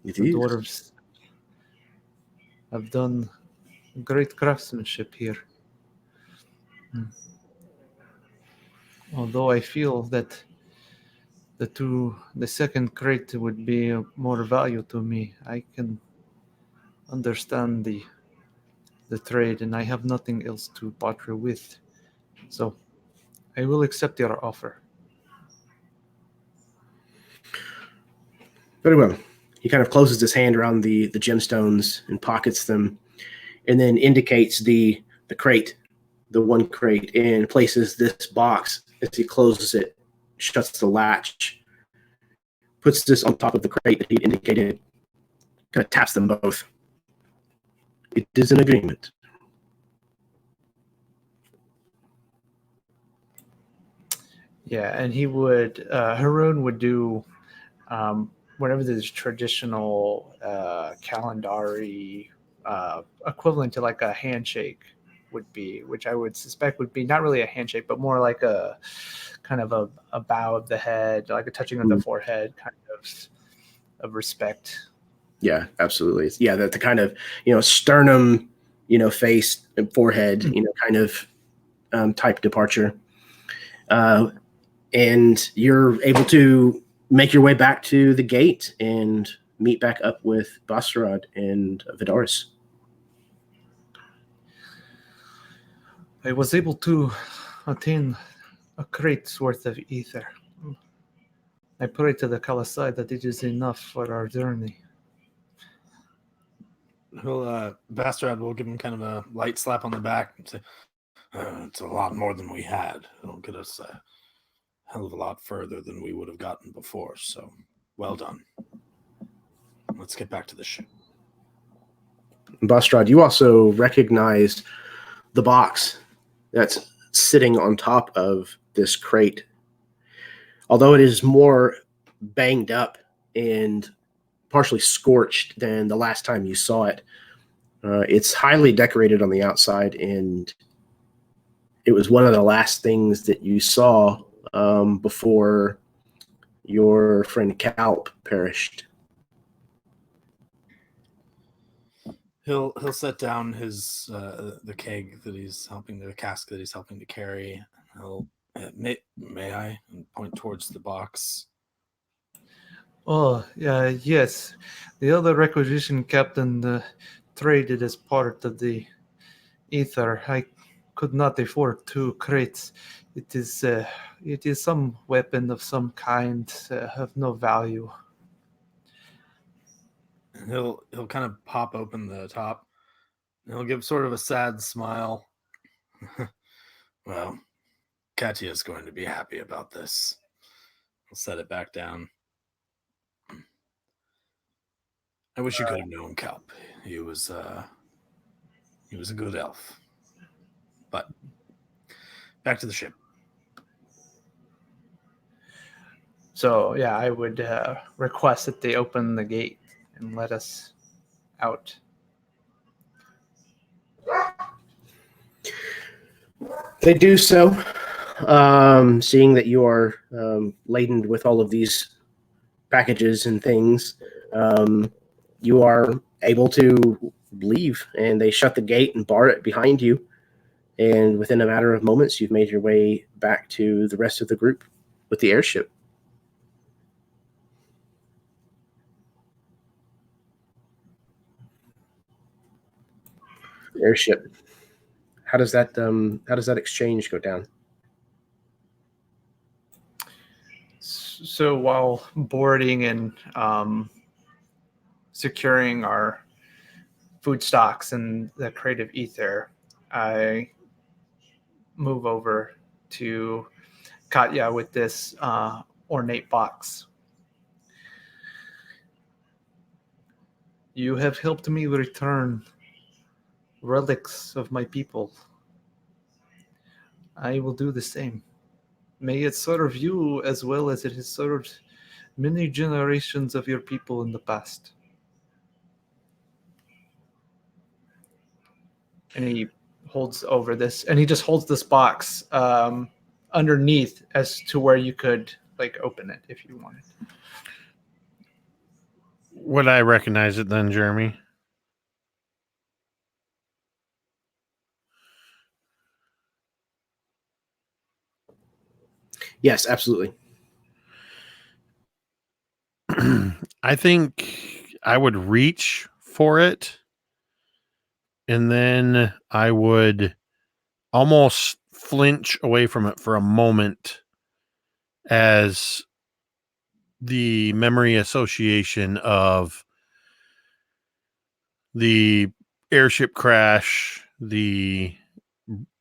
it The is. dwarves have done great craftsmanship here. Although I feel that the second crate would be of more value to me. I can understand the trade, and I have nothing else to barter with. So I will accept your offer. Very well. He kind of closes his hand around the gemstones and pockets them, and then indicates the crate, the 1 crate, and places this box as he closes it, shuts the latch, puts this on top of the crate that he indicated, Kind of taps them both. It is an agreement. Yeah, and he would, Haroon would do whatever this traditional calendary equivalent to like a handshake would be, which I would suspect would be not really a handshake, but more like a kind of a bow of the head, like a touching of the forehead, kind of respect. Yeah, absolutely. Yeah, the kind of, sternum, face and forehead, kind of type departure. And you're able to make your way back to the gate and meet back up with Bastarad and Vidaris. I was able to attain a crate's worth of ether. I pray to the Colossiah that it is enough for our journey. Bastard will give him kind of a light slap on the back and say, it's a lot more than we had. It'll get us a hell of a lot further than we would have gotten before. So, well done. Let's get back to the ship. Bastrad, you also recognize the box that's sitting on top of this crate. Although it is more banged up and partially scorched than the last time you saw it, it's highly decorated on the outside, and it was one of the last things that you saw before your friend Calp perished. He'll set down his the keg that he's helping, the cask that he's helping to carry. He'll may I, and point towards the box. Oh, yes. The other requisition captain traded as part of the ether. I could not afford 2 crates. It is some weapon of some kind of no value. And he'll kind of pop open the top. And he'll give sort of a sad smile. Well, Katya's going to be happy about this. I'll set it back down. I wish you could have known Kelp. He was a good elf. But back to the ship. So, yeah, I would request that they open the gate and let us out. They do so, seeing that you are laden with all of these packages and things. You are able to leave, and they shut the gate and bar it behind you. And within a matter of moments, you've made your way back to the rest of the group with the airship. Airship. How does that exchange go down? So while boarding and securing our food stocks and the crate of ether, I move over to Katya with this ornate box. You have helped me return relics of my people. I will do the same. May it serve you as well as it has served many generations of your people in the past. And he holds over this, and he just holds this box underneath as to where you could open it if you wanted. Would I recognize it then, Jeremy? Yes, absolutely. I think I would reach for it, and then I would almost flinch away from it for a moment as the memory association of the airship crash, the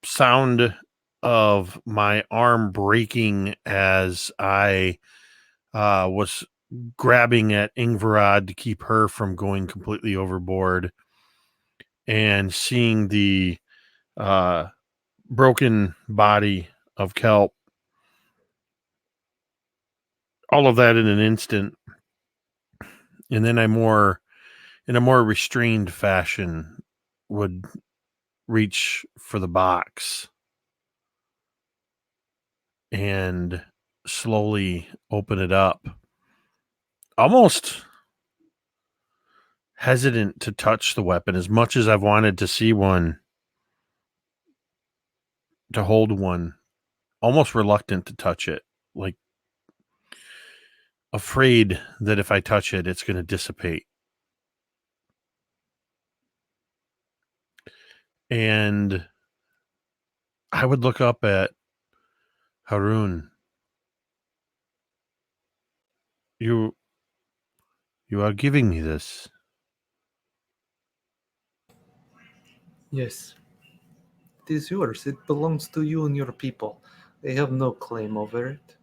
sound of my arm breaking as I was grabbing at Ingvarad to keep her from going completely overboard, and seeing the broken body of Kelp. All of that in an instant. And then in a more restrained fashion, would reach for the box and slowly open it up, almost hesitant to touch the weapon, as much as I've wanted to see one, to hold one, almost reluctant to touch it, like afraid that if I touch it, it's going to dissipate. And I would look up at Harun. You are giving me this. Yes. It is yours. It belongs to you and your people. They have no claim over it.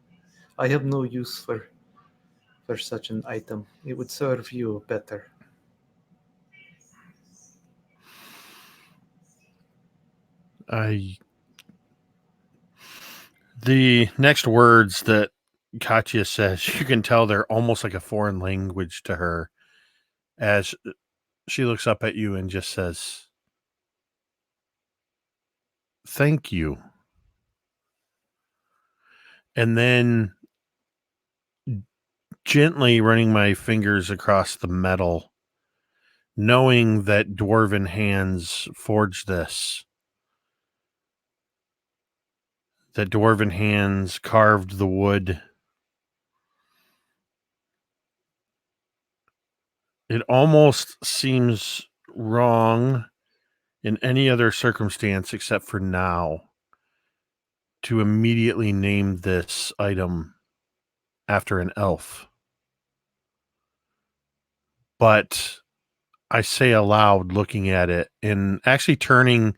I have no use for such an item. It would serve you better. The next words that Katya says, you can tell they're almost like a foreign language to her, as she looks up at you and just says, "Thank you." And then gently running my fingers across the metal, knowing that dwarven hands forged this, that dwarven hands carved the wood. It almost seems wrong in any other circumstance except for now to immediately name this item after an elf. But I say aloud, looking at it, and actually turning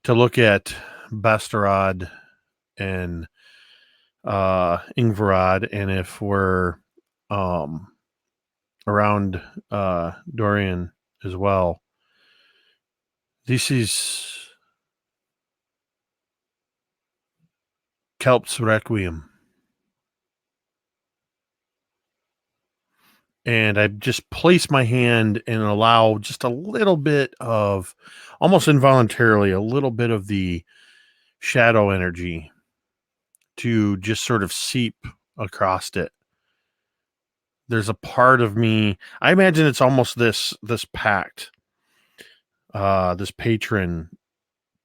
to look at Bastarad and Ingvarad, and if we're around Dorian as well. This is Kelp's Requiem. And I just place my hand and allow just a little bit of, almost involuntarily, a little bit of the shadow energy to just sort of seep across it. There's a part of me, I imagine it's almost this pact, this patron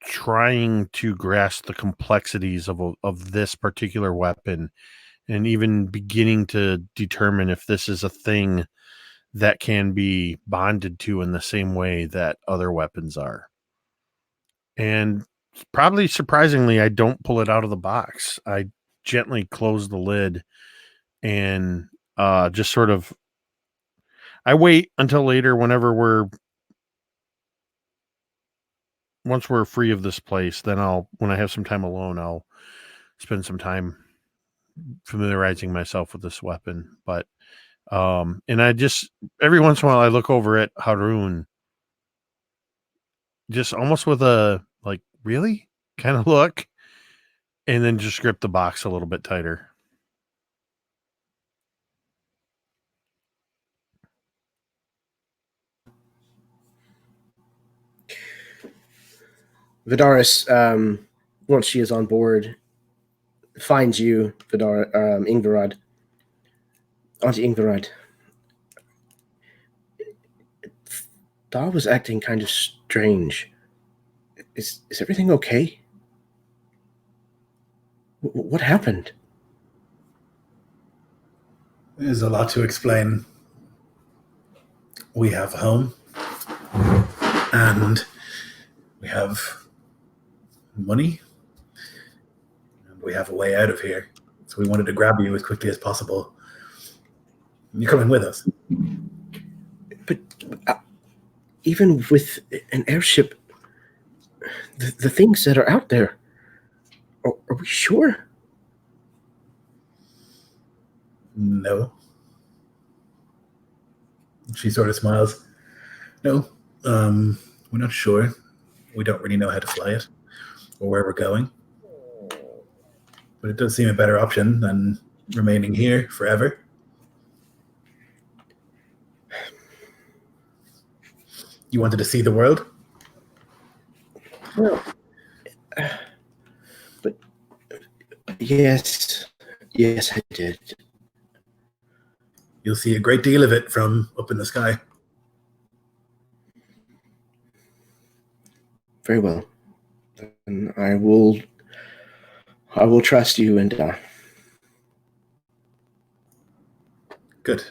trying to grasp the complexities of this particular weapon, and even beginning to determine if this is a thing that can be bonded to in the same way that other weapons are. And probably surprisingly, I don't pull it out of the box. I gently close the lid and just sort of, I wait until later once we're free of this place, then when I have some time alone, I'll spend some time familiarizing myself with this weapon. But and I just, every once in a while, I look over at Harun, just almost with a like, really kind of look, and then just grip the box a little bit tighter. Vidaris, once she is on board, finds you, Ingvarad. Auntie Ingvarad. Dahl was acting kind of strange. Is everything okay? What happened? There's a lot to explain. We have a home, and we have money, and we have a way out of here. So we wanted to grab you as quickly as possible. You're coming with us. But even with an airship, the things that are out there, are we sure? No. She sort of smiles. No, we're not sure. We don't really know how to fly it or where we're going. But it does seem a better option than remaining here forever. You wanted to see the world? Well, but yes, I did. You'll see a great deal of it from up in the sky. Very well. And I will trust you, and Good.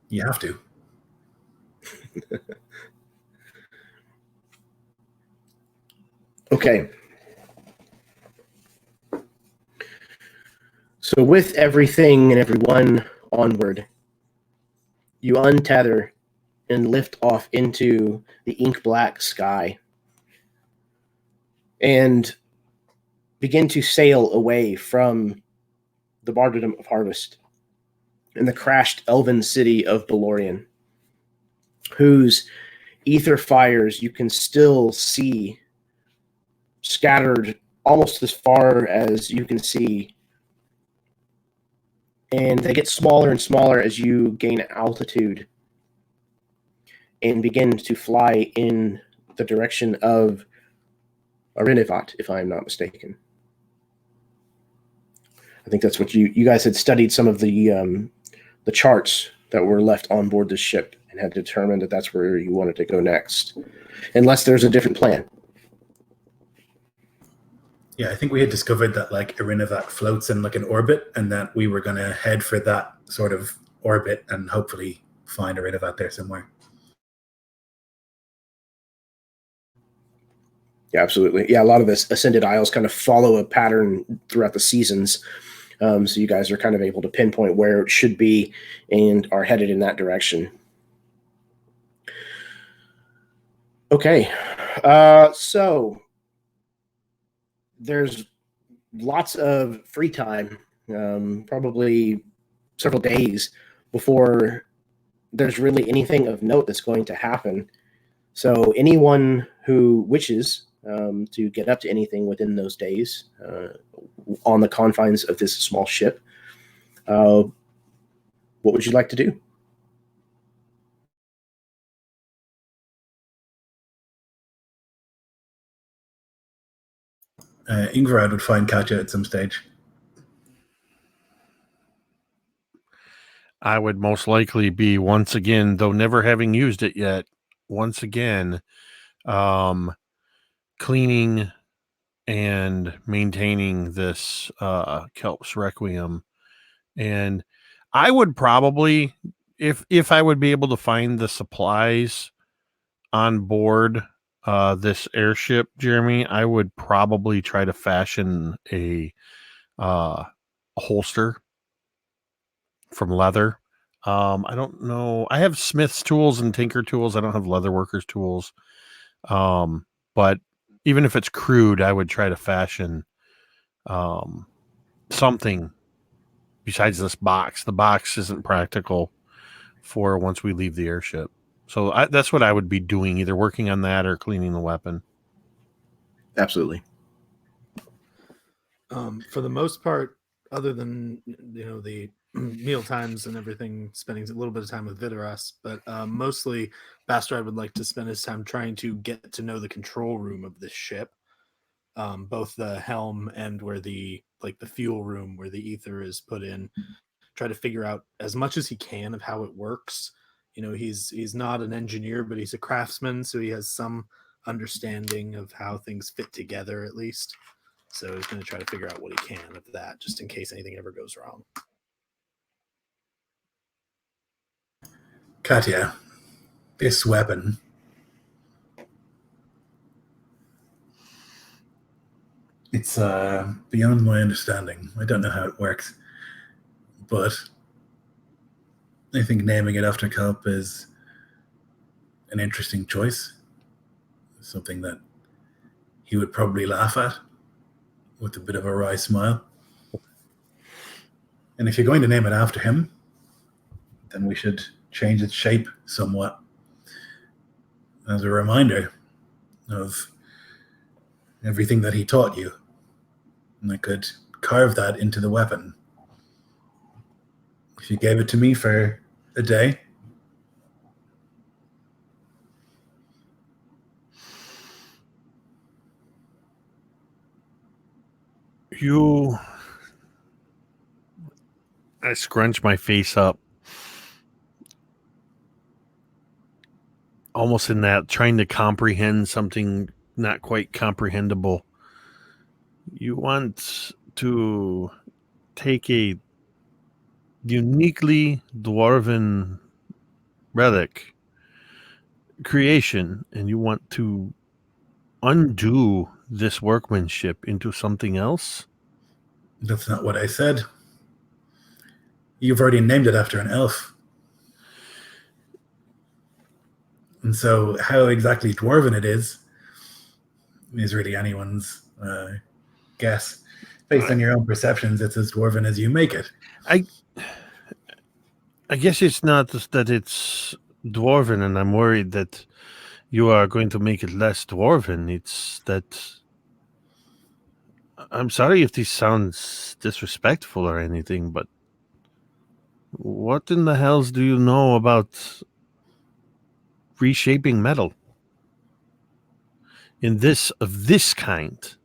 You have to. okay. So with everything and everyone onward, you untether and lift off into the ink black sky and begin to sail away from the martyrdom of harvest in the crashed elven city of Belorion, whose ether fires you can still see scattered almost as far as you can see, and they get smaller and smaller as you gain altitude and begin to fly in the direction of Arinivat, if I'm not mistaken. I think that's what you guys had studied some of the charts that were left on board this ship and had determined that that's where you wanted to go next, unless there's a different plan. Yeah, I think we had discovered that like Irinavat floats in like an orbit, and that we were going to head for that sort of orbit and hopefully find Irinavat there somewhere. Yeah, absolutely. Yeah, a lot of this Ascended Isles kind of follow a pattern throughout the seasons. So you guys are kind of able to pinpoint where it should be and are headed in that direction. Okay. So there's lots of free time, probably several days before there's really anything of note that's going to happen. So anyone who wishes to get up to anything within those days on the confines of this small ship, what would you like to do? Ingvarad would find Katya at some stage. I would most likely be once again, though never having used it yet, once again, cleaning and maintaining this Kelp's Requiem. And I would probably, if I would be able to find the supplies on board this airship, Jeremy, I would probably try to fashion a holster from leather. I don't know. I have smith's tools and tinker tools. I don't have leather workers tools. But even if it's crude, I would try to fashion something besides this box. The box isn't practical for once we leave the airship. So that's what I would be doing, either working on that or cleaning the weapon. Absolutely. For the most part, other than the meal times and everything, spending a little bit of time with Vidaras, but mostly Bastard would like to spend his time trying to get to know the control room of this ship, both the helm and where the fuel room where the ether is put in. Try to figure out as much as he can of how it works. He's not an engineer, but he's a craftsman, so he has some understanding of how things fit together at least. So he's going to try to figure out what he can of that, just in case anything ever goes wrong. Katya, this weapon, it's beyond my understanding. I don't know how it works, but I think naming it after Kelp is an interesting choice. Something that he would probably laugh at with a bit of a wry smile. And if you're going to name it after him, then we should change its shape somewhat as a reminder of everything that he taught you. And I could carve that into the weapon. If you gave it to me for a day, I scrunch my face up, almost in that trying to comprehend something not quite comprehensible. You want to take a uniquely dwarven relic creation and you want to undo this workmanship into something else? that's not what I said. You've already named it after an elf. And so how exactly dwarven it is really anyone's guess. Based on your own perceptions, it's as dwarven as you make it. I guess it's not that it's dwarven and I'm worried that you are going to make it less dwarven. It's that I'm sorry if this sounds disrespectful or anything, but what in the hells do you know about reshaping metal in this kind?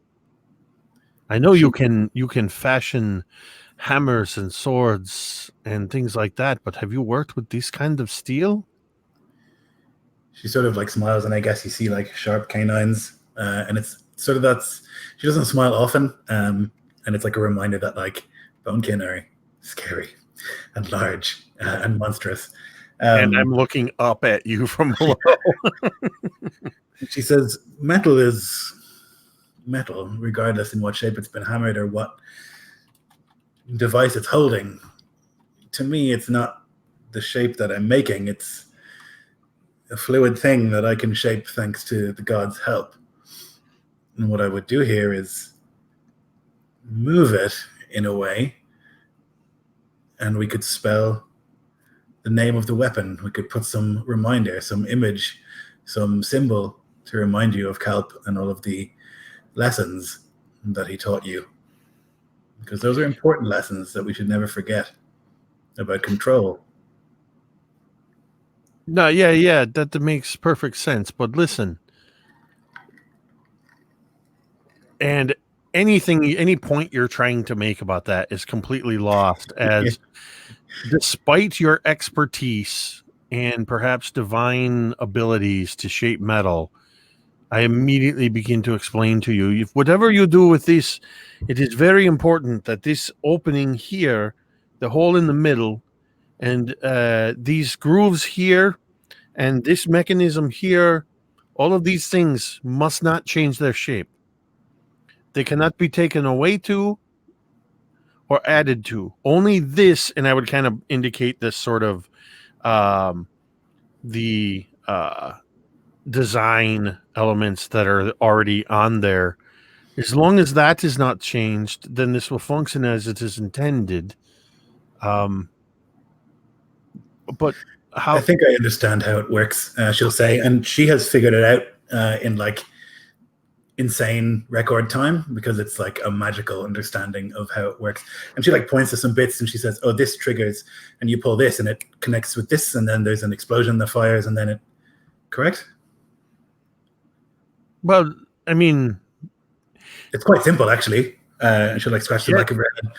I know you can fashion hammers and swords and things like that, but have you worked with this kind of steel? She sort of like smiles, and I guess you see like sharp canines, and it's sort of that's. She doesn't smile often, and it's like a reminder that like bonekin are scary and large and monstrous. And I'm looking up at you from below. She says, "Metal is metal, regardless in what shape it's been hammered or what device it's holding. To me, it's not the shape that I'm making. It's a fluid thing that I can shape thanks to the gods' help. And what I would do here is move it in a way, and we could spell the name of the weapon. We could put some reminder, some image, some symbol to remind you of Kalp and all of the lessons that he taught you. Because those are important lessons that we should never forget about control." No, yeah, that makes perfect sense. But listen, and any point you're trying to make about that is completely lost, as despite your expertise and perhaps divine abilities to shape metal, I immediately begin to explain to you, if whatever you do with this, it is very important that this opening here, the hole in the middle, and these grooves here, and this mechanism here, all of these things must not change their shape. They cannot be taken away to or added to. Only this, and I would kind of indicate this sort of the design elements that are already on there. As long as that is not changed, then this will function as it is intended. But how? I think I understand how it works, she'll say. And she has figured it out in like insane record time, because it's like a magical understanding of how it works. And she like points to some bits and she says, "Oh, this triggers, and you pull this and it connects with this, and then there's an explosion that fires, and then it..." Correct? Well, I mean, it's quite simple actually. And she'll like scratch the back of her head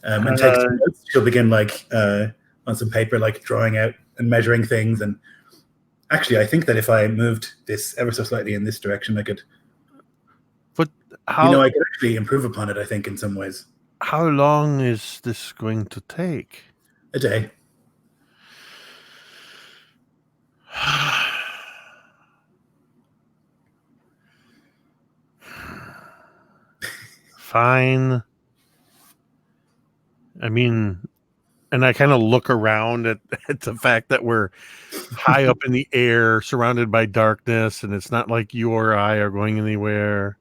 and take some notes. She'll begin like on some paper, like drawing out and measuring things. And actually, I think that if I moved this ever so slightly in this direction, I could. But how? I could actually improve upon it, I think, in some ways. How long is this going to take? A day. Fine. I mean, and I kind of look around at the fact that we're high up in the air, surrounded by darkness, and it's not like you or I are going anywhere.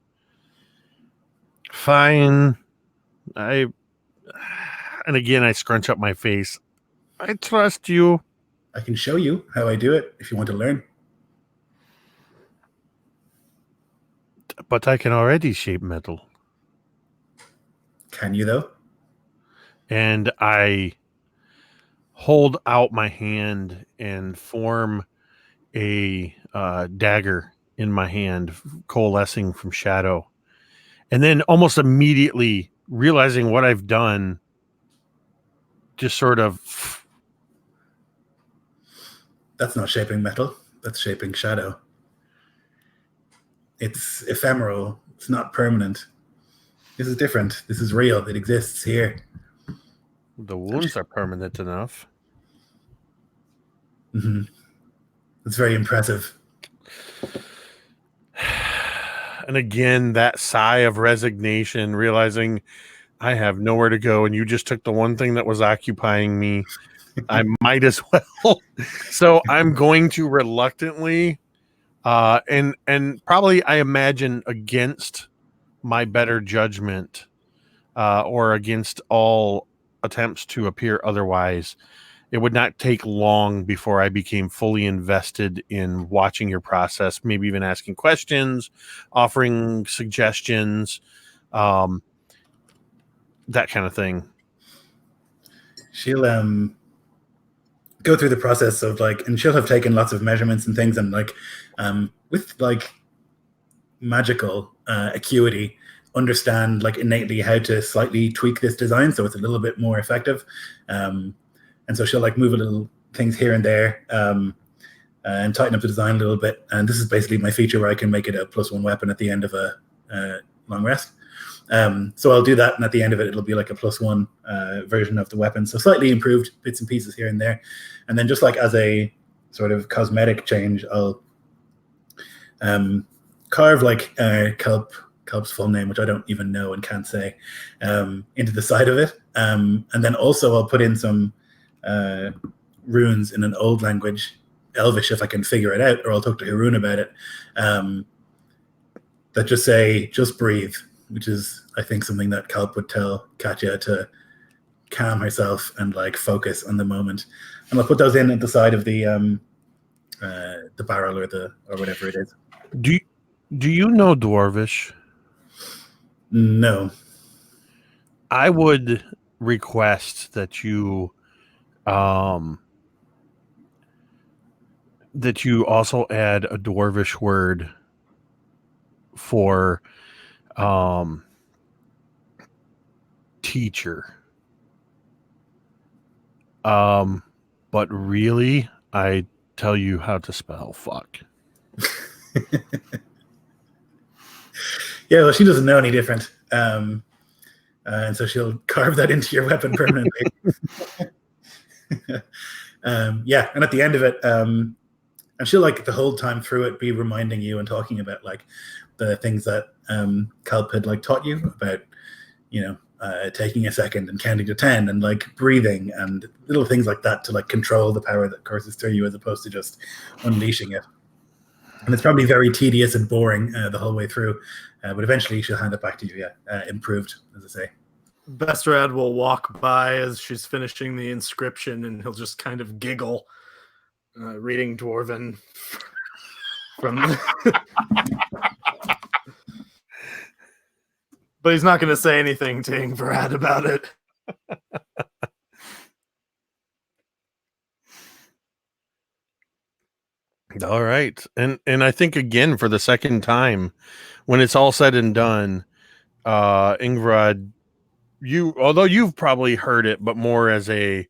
Fine. And again, I scrunch up my face. I trust you. I can show you how I do it if you want to learn. But I can already shape metal. Can you, though? And I hold out my hand and form a dagger in my hand, coalescing from shadow. And then almost immediately realizing what I've done, just sort of... That's not shaping metal. That's shaping shadow. It's ephemeral. It's not permanent. This is different. This is real. It exists here. The wounds are permanent enough. Mm-hmm. It's very impressive. And again, that sigh of resignation, realizing I have nowhere to go, and you just took the one thing that was occupying me. I might as well. So I'm going to reluctantly, and probably, I imagine, against my better judgment, or against all attempts to appear otherwise, it would not take long before I became fully invested in watching your process, maybe even asking questions, offering suggestions, that kind of thing. She'll go through the process of and she'll have taken lots of measurements and things, and with magical acuity, understand innately how to slightly tweak this design so it's a little bit more effective. And so she'll move a little things here and there, and tighten up the design a little bit. And this is basically my feature where I can make it a +1 weapon at the end of a long rest. So I'll do that, and at the end of it, it'll be a +1 version of the weapon. So slightly improved bits and pieces here and there. And then just as a sort of cosmetic change, I'll carve Kelp's full name, which I don't even know and can't say, into the side of it. And then also I'll put in some runes in an old language, Elvish, if I can figure it out, or I'll talk to Haroon about it, that just say, just breathe, which is, I think, something that Kelp would tell Katya to calm herself and focus on the moment. And I'll put those in at the side of the barrel or whatever it is. Do you know Dwarvish? No. I would request that you also add a Dwarvish word for teacher. But really, I tell you how to spell fuck. Yeah, well, she doesn't know any different. And so she'll carve that into your weapon permanently. Yeah, and at the end of it, and she'll the whole time through it be reminding you and talking about the things that Kelp had taught you about, taking a second and counting to 10 and breathing and little things like that to control the power that courses through you, as opposed to just unleashing it. And it's probably very tedious and boring the whole way through, but eventually she'll hand it back to you. Yeah, improved, as I say. Bestrad will walk by as she's finishing the inscription, and he'll just kind of giggle, reading Dwarven from. But he's not going to say anything to Ingvarad about it. All right. And I think, again, for the second time, when it's all said and done, Ingvarad, although you've probably heard it, but more as a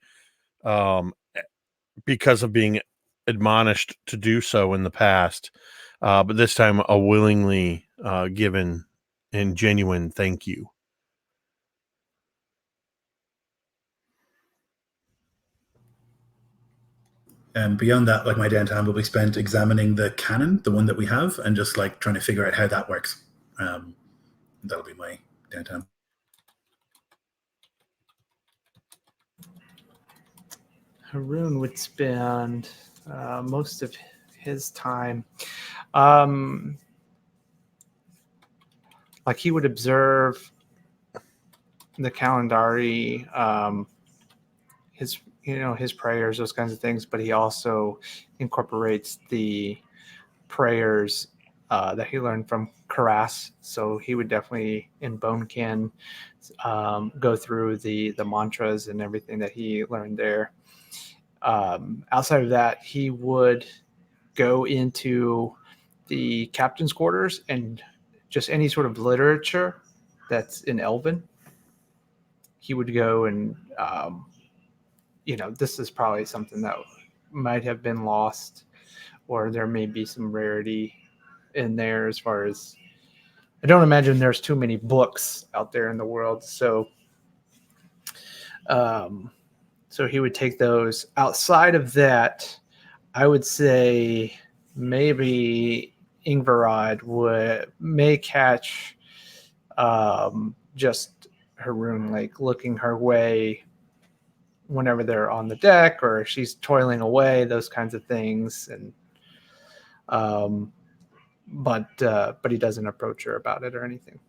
because of being admonished to do so in the past, but this time a willingly given and genuine thank you. And beyond that, my downtime will be spent examining the canon, the one that we have, and just trying to figure out how that works. That'll be my downtime. Haroon would spend most of his time, he would observe the Calendari, his his prayers, those kinds of things, but he also incorporates the prayers that he learned from Karas. So he would definitely in Bonekin go through the mantras and everything that he learned there. Outside of that, he would go into the captain's quarters and just any sort of literature that's in Elven. He would go and this is probably something that might have been lost, or there may be some rarity in there as far as I don't imagine there's too many books out there in the world. So so he would take those. Outside of that, I would say maybe Ingvarad may catch just Haroon like looking her way whenever they're on the deck or she's toiling away, those kinds of things. And but he doesn't approach her about it or anything.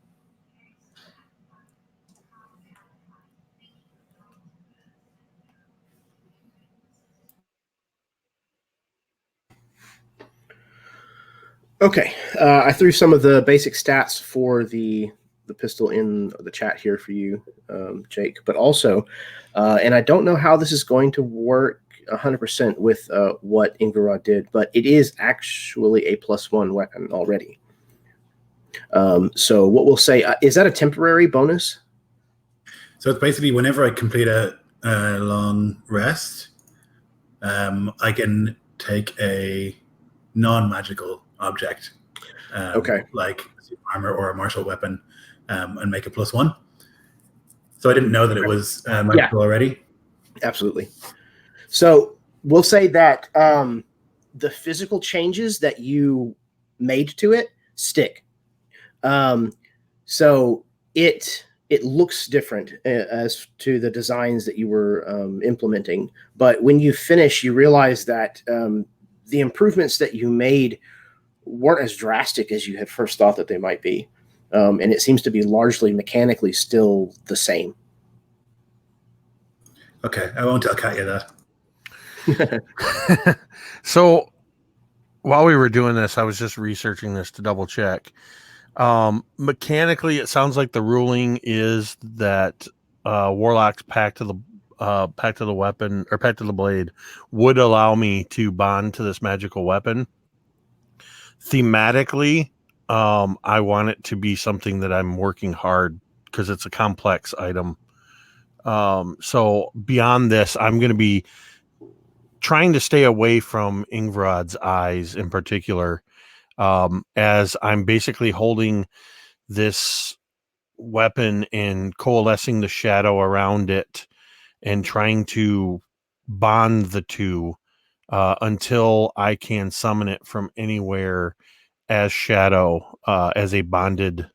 Okay, I threw some of the basic stats for the pistol in the chat here for you, Jake, but also, and I don't know how this is going to work 100% with what Ingvarad did, but it is actually a +1 weapon already. So what we'll say, is that a temporary bonus? So it's basically whenever I complete a long rest, I can take a non-magical object, like armor or a martial weapon, and make a +1. So I didn't know that it was magical already. Absolutely. So we'll say that the physical changes that you made to it stick. So it looks different as to the designs that you were implementing. But when you finish, you realize that the improvements that you made weren't as drastic as you had first thought that they might be. And it seems to be largely mechanically still the same. Okay, I won't tell Katya that. So while we were doing this, I was just researching this to double check. Mechanically, it sounds like the ruling is that Warlock's pact to the weapon or pact to the blade would allow me to bond to this magical weapon. Thematically, I want it to be something that I'm working hard because it's a complex item. So beyond this, I'm going to be trying to stay away from Ingvarad's eyes in particular, as I'm basically holding this weapon and coalescing the shadow around it and trying to bond the two until I can summon it from anywhere as shadow, as a bonded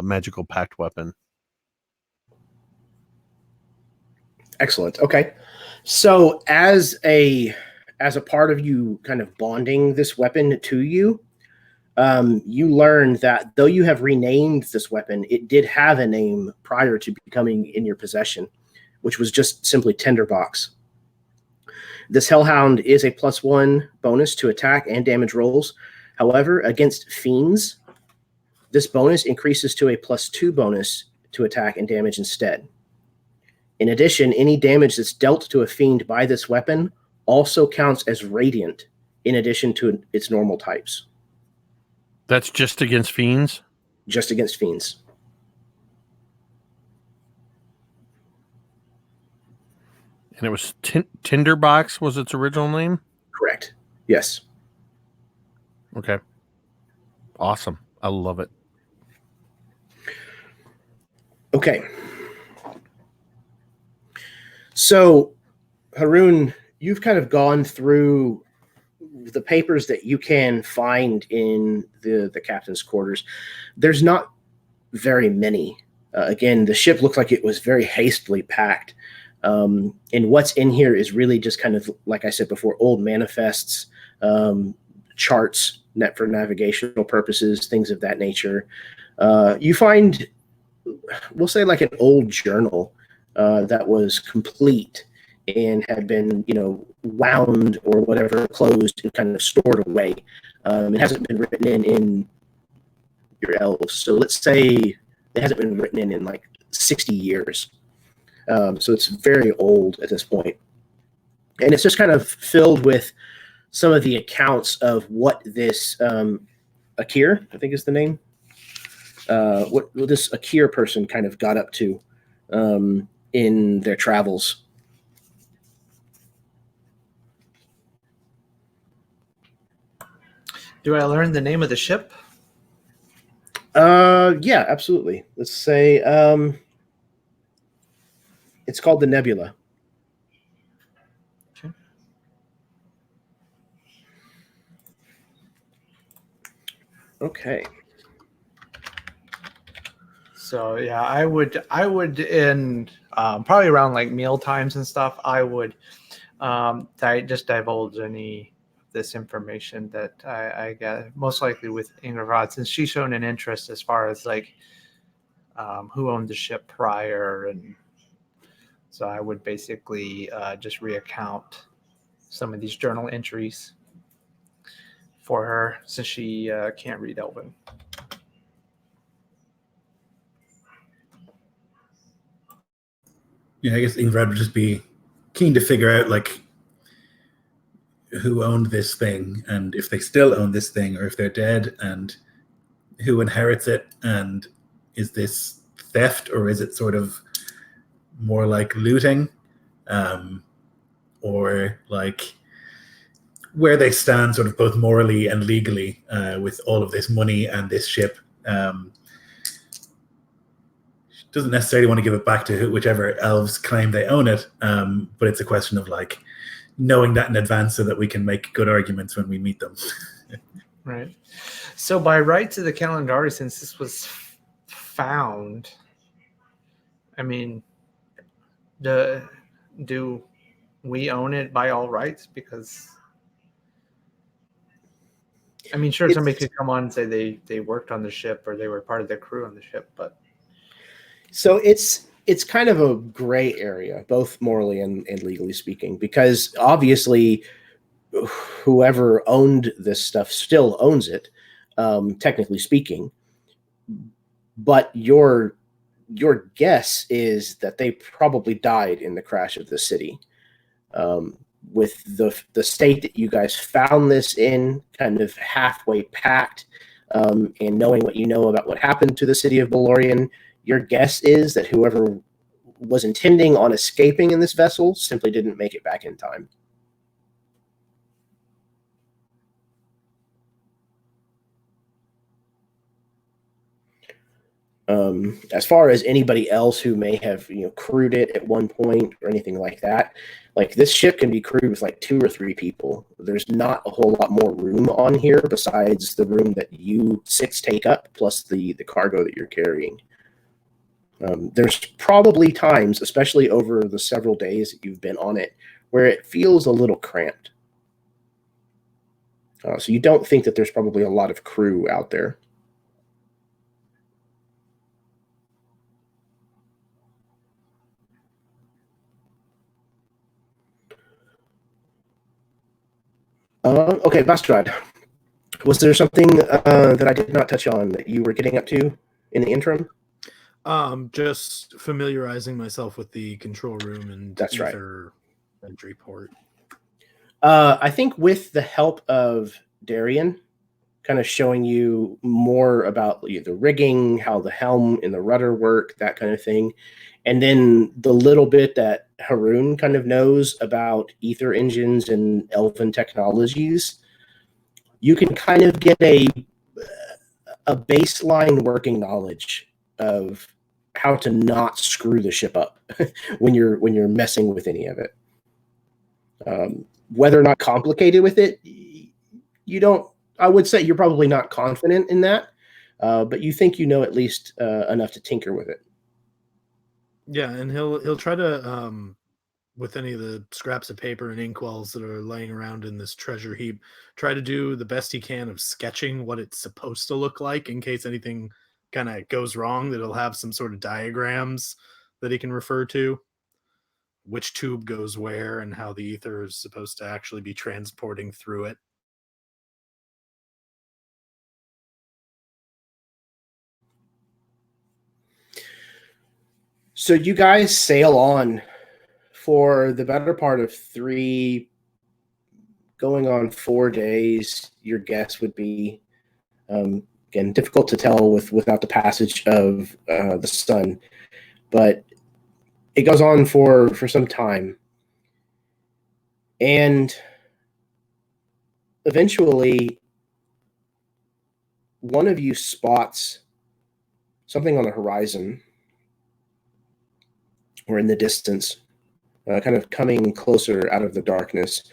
magical pact weapon. Excellent. Okay. So as a part of you kind of bonding this weapon to you, you learn that though you have renamed this weapon, it did have a name prior to becoming in your possession, which was just simply Tinderbox. This Hellhound is a +1 bonus to attack and damage rolls. However, against fiends, this bonus increases to a +2 bonus to attack and damage instead. In addition, any damage that's dealt to a fiend by this weapon also counts as radiant in addition to its normal types. That's just against fiends? Just against fiends. And it was Tinderbox was its original name? Correct. Yes. Okay. Awesome. I love it. Okay. So, Haroon, you've kind of gone through the papers that you can find in the captain's quarters. There's not very many. Again, the ship looked like it was very hastily packed. And what's in here is really just kind of, like I said before, old manifests, charts, for navigational purposes, things of that nature. You find, we'll say, like an old journal that was complete and had been, wound or whatever, closed and kind of stored away. It hasn't been written in your elves. So let's say it hasn't been written in like 60 years. So it's very old at this point. And it's just kind of filled with some of the accounts of what this Akir, I think is the name, what this Akir person kind of got up to in their travels. Do I learn the name of the ship? Yeah, absolutely. Let's say it's called the Nebula. Okay. Okay. So yeah, I would in probably around like meal times and stuff, I would just divulge any of this information that I get, most likely with Ingrid, since she's shown an interest as far as like who owned the ship prior, and so I would basically just reaccount some of these journal entries for her, since she can't read Elven. Yeah, I guess Ingrid would just be keen to figure out like who owned this thing, and if they still own this thing, or if they're dead, and who inherits it, and is this theft, or is it sort of more like looting, or like where they stand sort of both morally and legally with all of this money and this ship. Doesn't necessarily want to give it back to whichever elves claim they own it, but it's a question of like knowing that in advance so that we can make good arguments when we meet them. Right. So by rights of the Calendari, since this was found, I mean, do we own it by all rights? Because I mean, sure, somebody could come on and say they worked on the ship or they were part of the crew on the ship, but so it's kind of a gray area, both morally and legally speaking, because obviously whoever owned this stuff still owns it, technically speaking. But your guess is that they probably died in the crash of the city. With the state that you guys found this in, kind of halfway packed, and knowing what you know about what happened to the city of Belorion, your guess is that whoever was intending on escaping in this vessel simply didn't make it back in time. As far as anybody else who may have crewed it at one point or anything like that, like this ship can be crewed with like 2 or 3 people. There's not a whole lot more room on here besides the room that you 6 take up, plus the cargo that you're carrying. There's probably times, especially over the several days that you've been on it, where it feels a little cramped. So you don't think that there's probably a lot of crew out there. Okay, Bastrad, was there something that I did not touch on that you were getting up to in the interim? Just familiarizing myself with the control room and That's right. Entry port. I think with the help of Darian, kind of showing you more about the rigging, how the helm and the rudder work, that kind of thing. And then the little bit that Haroon kind of knows about ether engines and elven technologies, you can kind of get a baseline working knowledge of how to not screw the ship up when you're messing with any of it. Whether or not complicated with it, you don't. I would say you're probably not confident in that, but you think you know at least enough to tinker with it. Yeah, and he'll try to with any of the scraps of paper and inkwells that are laying around in this treasure heap, try to do the best he can of sketching what it's supposed to look like in case anything kind of goes wrong, that he'll have some sort of diagrams that he can refer to. which tube goes where and how the ether is supposed to actually be transporting through it. So you guys sail on for the better part of 3, going on 4 days. Your guess would be, again, difficult to tell without the passage of the sun, but it goes on for some time. And eventually, one of you spots something on the horizon or in the distance, kind of coming closer out of the darkness.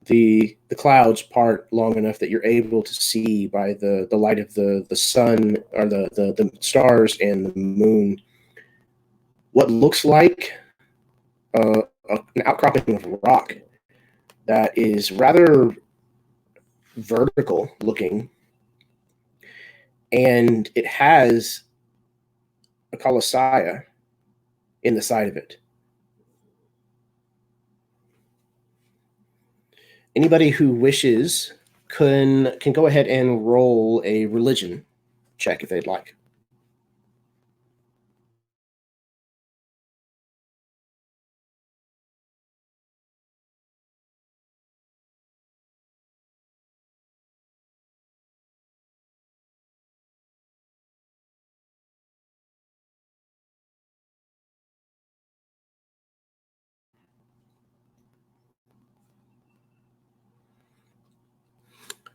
The clouds part long enough that you're able to see by the light of the sun or the stars and the moon what looks like an outcropping of rock that is rather vertical looking, and it has a Colossiah in the side of it. Anybody who wishes can go ahead and roll a religion check if they'd like.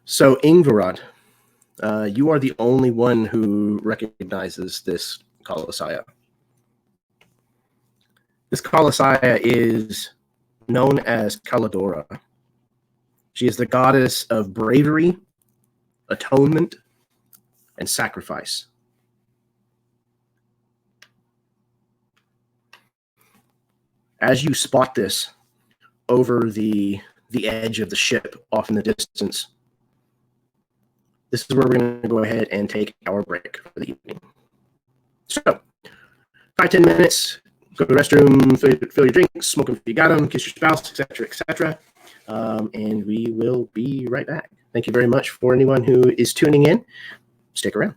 So, Ingvarad, you are the only one who recognizes this Colossiah. This Colossiah is known as Kalidora. She is the goddess of bravery, atonement, and sacrifice. As you spot this over the edge of the ship off in the distance, this is where we're going to go ahead and take our break for the evening. So, 5-10 minutes, go to the restroom, fill your drinks, smoke them if you got them, kiss your spouse, etc., etc. And we will be right back. Thank you very much for anyone who is tuning in. Stick around.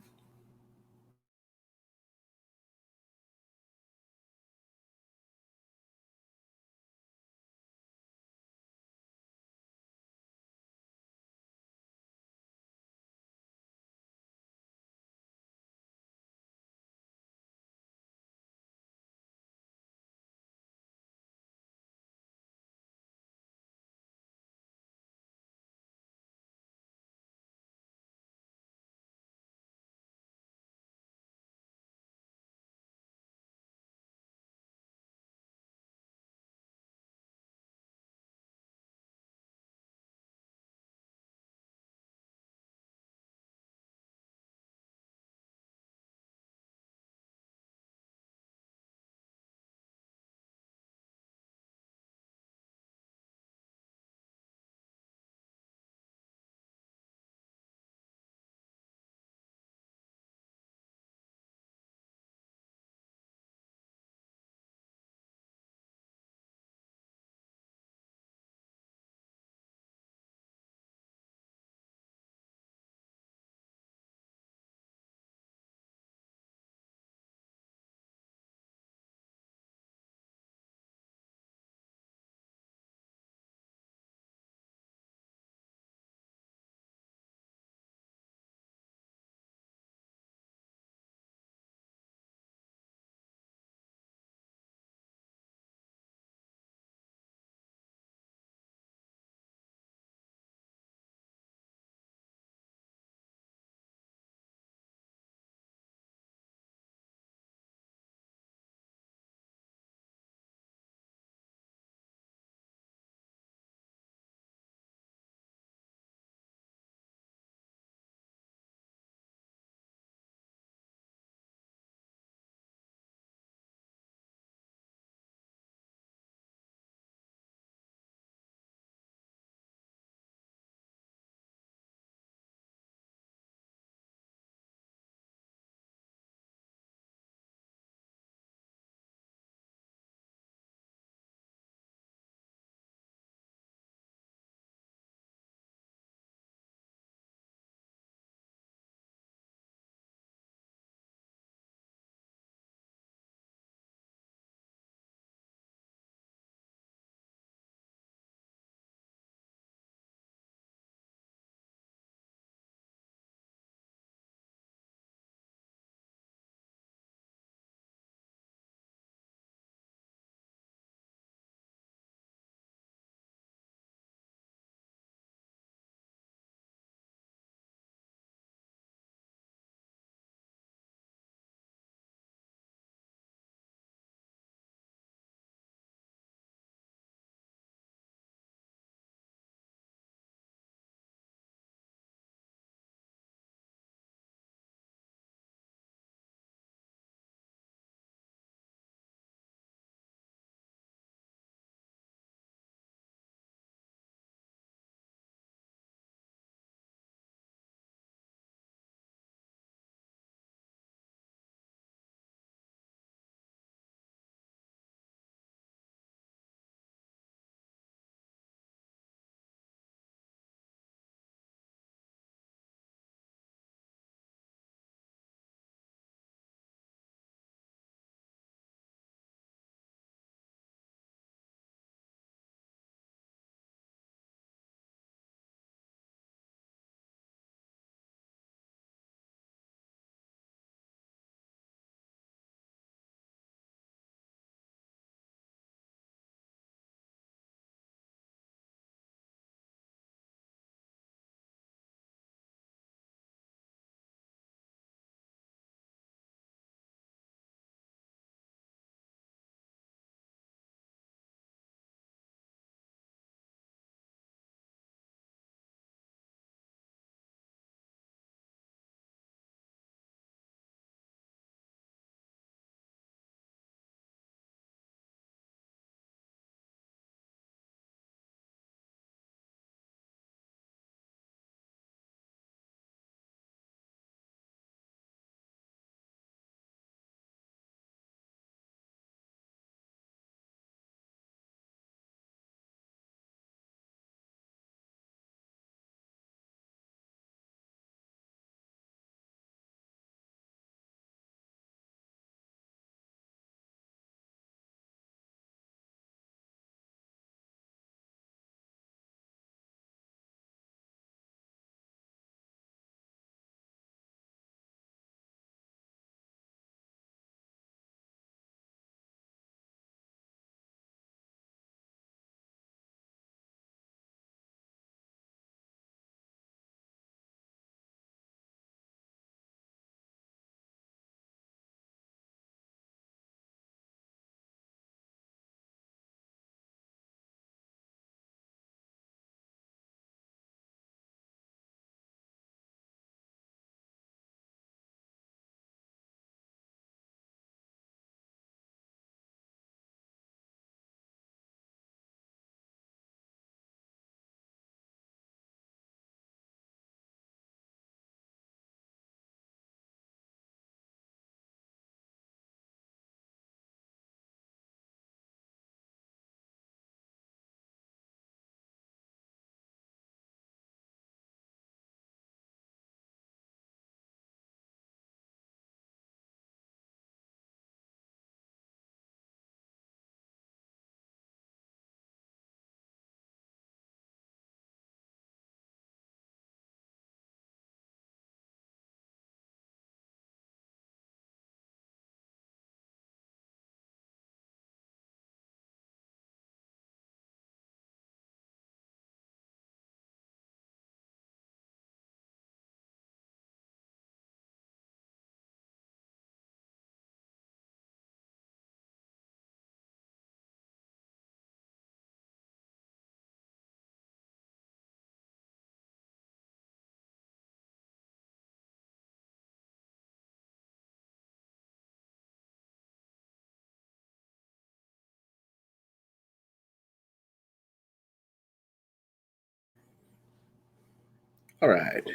All right.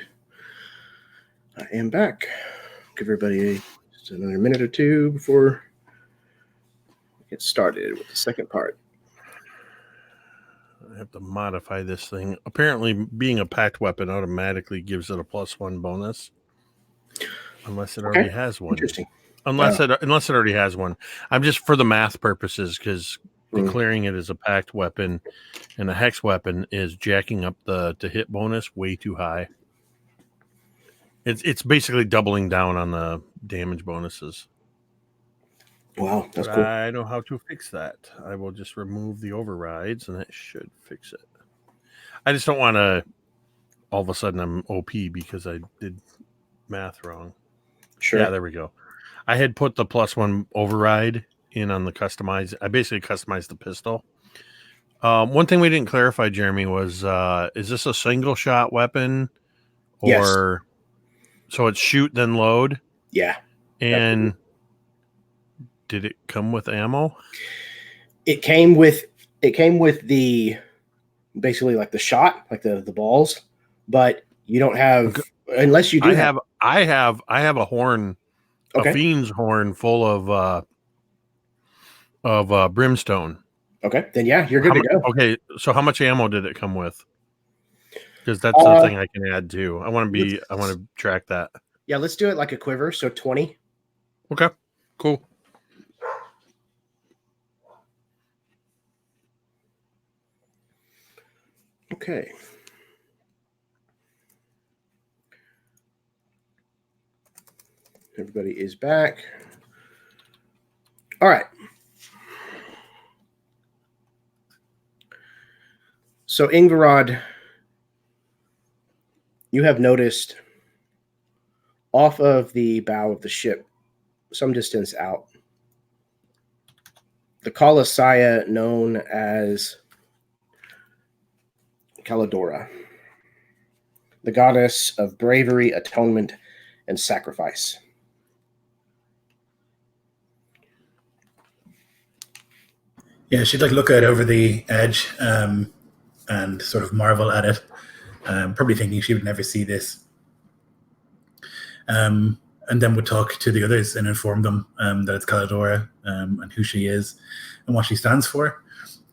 I am back. Give everybody just another minute or two before we get started with the second part. I have to modify this thing. Apparently, being a packed weapon automatically gives it a +1 bonus, unless it already has one. Interesting. Unless it already has one. I'm just for the math purposes, because declaring it as a packed weapon and a hex weapon is jacking up the hit bonus way too high. It's basically doubling down on the damage bonuses. Wow, that's But cool. I know how to fix that. I will just remove the overrides, and that should fix it. I just don't want to all of a sudden I'm OP because I did math wrong. Sure. Yeah, there we go. I had put the +1 override in on the customize. I basically customized the pistol. One thing we didn't clarify, Jeremy, was is this a single shot weapon, or so it's shoot then load? Yeah. And did it come with ammo? It came with the basically like the shot, like the balls, but you don't have unless you do. I have a horn, Okay. a fiend's horn full of brimstone. Okay, then yeah, you're good to go. Okay, so how much ammo did it come with? Because that's the thing I can add too. I want to track that. Yeah, let's do it like a quiver. So 20. Okay, cool. Okay. Everybody is back. All right. So Ingvarad, you have noticed off of the bow of the ship, some distance out, the Colossiah known as Calidora, the goddess of bravery, atonement, and sacrifice. Yeah, she'd like look out over the edge and sort of marvel at it, probably thinking she would never see this. And then would talk to the others and inform them that it's Calidora and who she is and what she stands for,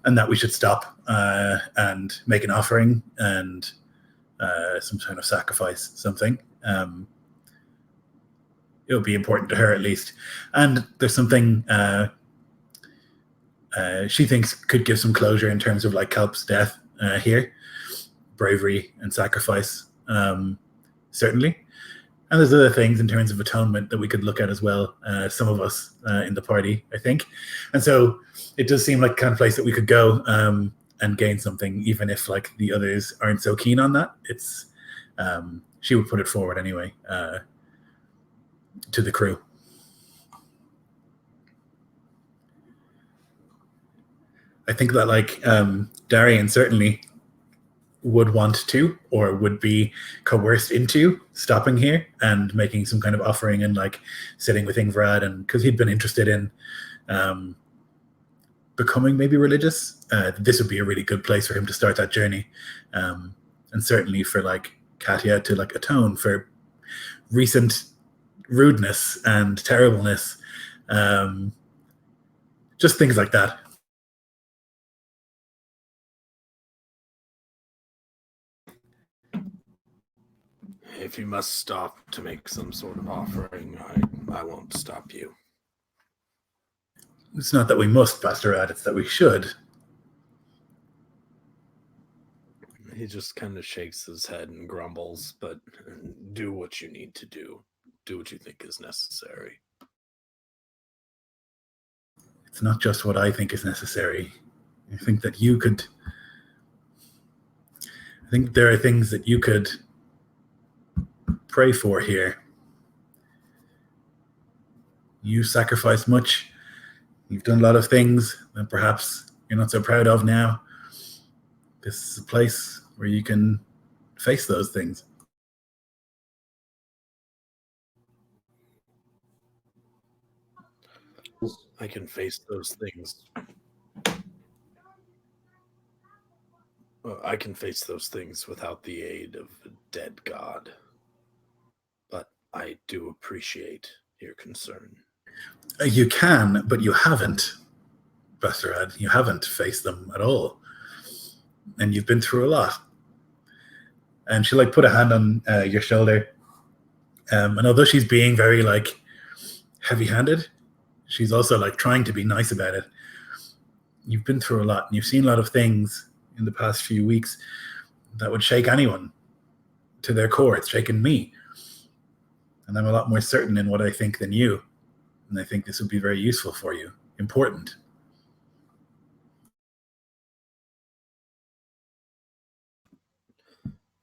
and that we should stop and make an offering and some kind of sacrifice, something. It would be important to her at least. And there's something she thinks could give some closure in terms of like Kelp's death here, bravery and sacrifice, certainly. And there's other things in terms of atonement that we could look at as well, some of us in the party, I think. And so it does seem like the kind of place that we could go and gain something, even if like the others aren't so keen on that. It's she would put it forward anyway to the crew. I think that like Darian certainly would want to, or would be coerced into stopping here and making some kind of offering and like sitting with Ingvarad, and because he'd been interested in becoming maybe religious, this would be a really good place for him to start that journey, and certainly for like Katya to like atone for recent rudeness and terribleness, just things like that. If you must stop to make some sort of offering, I won't stop you. It's not that we must, Pastorad, it's that we should. He just kind of shakes his head and grumbles, but do what you need to do. Do what you think is necessary. It's not just what I think is necessary. I think that you could... I think there are things that you could pray for here. You sacrificed much. You've done a lot of things that perhaps you're not so proud of now. This is a place where you can face those things. I can face those things. I can face those things without the aid of a dead god. But I do appreciate your concern. You can, but you haven't, Bastarad. You haven't faced them at all. And you've been through a lot. And she put a hand on your shoulder. And although she's being very heavy-handed, she's also trying to be nice about it. You've been through a lot, and you've seen a lot of things in the past few weeks that would shake anyone to their core. It's shaken me. And I'm a lot more certain in what I think than you. And I think this would be very useful for you. Important.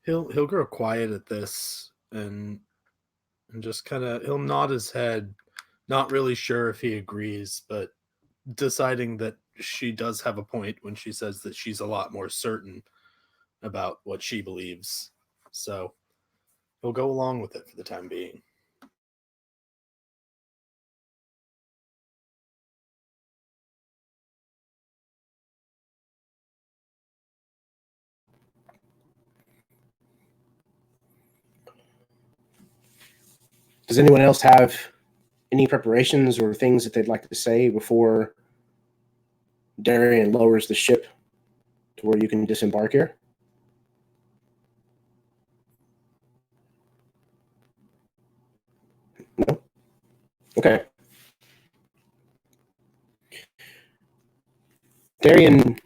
He'll grow quiet at this and just kind of he'll nod his head, not really sure if he agrees, but deciding that she does have a point when she says that she's a lot more certain about what she believes. So he'll go along with it for the time being. Does anyone else have any preparations or things that they'd like to say before Darian lowers the ship to where you can disembark here? No? Okay. Darian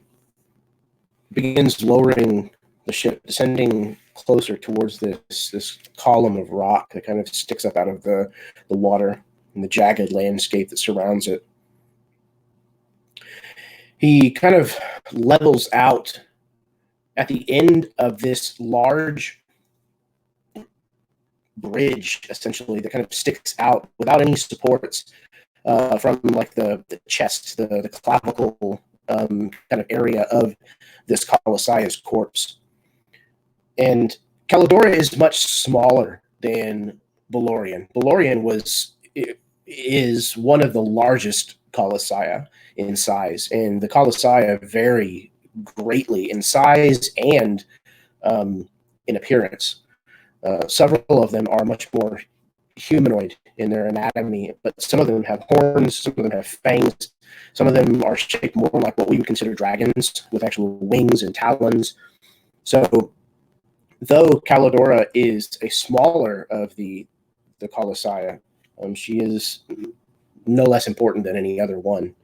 begins lowering the ship, descending closer towards this column of rock that kind of sticks up out of the water and the jagged landscape that surrounds it. He kind of levels out at the end of this large bridge, essentially, that kind of sticks out without any supports from the chest, the clavicle kind of area of this Colossiah's corpse. And Calidora is much smaller than Belorion. Belorion is one of the largest Colossiah in size, and the Colossiah vary greatly in size and in appearance. Several of them are much more humanoid in their anatomy, but some of them have horns, some of them have fangs, some of them are shaped more like what we would consider dragons with actual wings and talons. So though Calidora is a smaller of the Colossiah, she is no less important than any other one.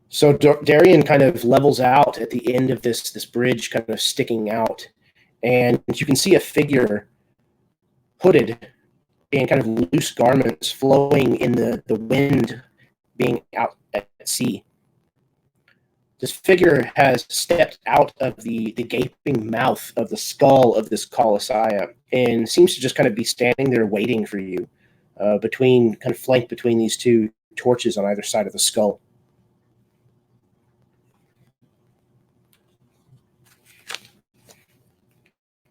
So Darian kind of levels out at the end of this bridge, kind of sticking out, and you can see a figure hooded in kind of loose garments flowing in the wind, being out at sea. This figure has stepped out of the gaping mouth of the skull of this Colossiah and seems to just kind of be standing there waiting for you, flanked between these two torches on either side of the skull.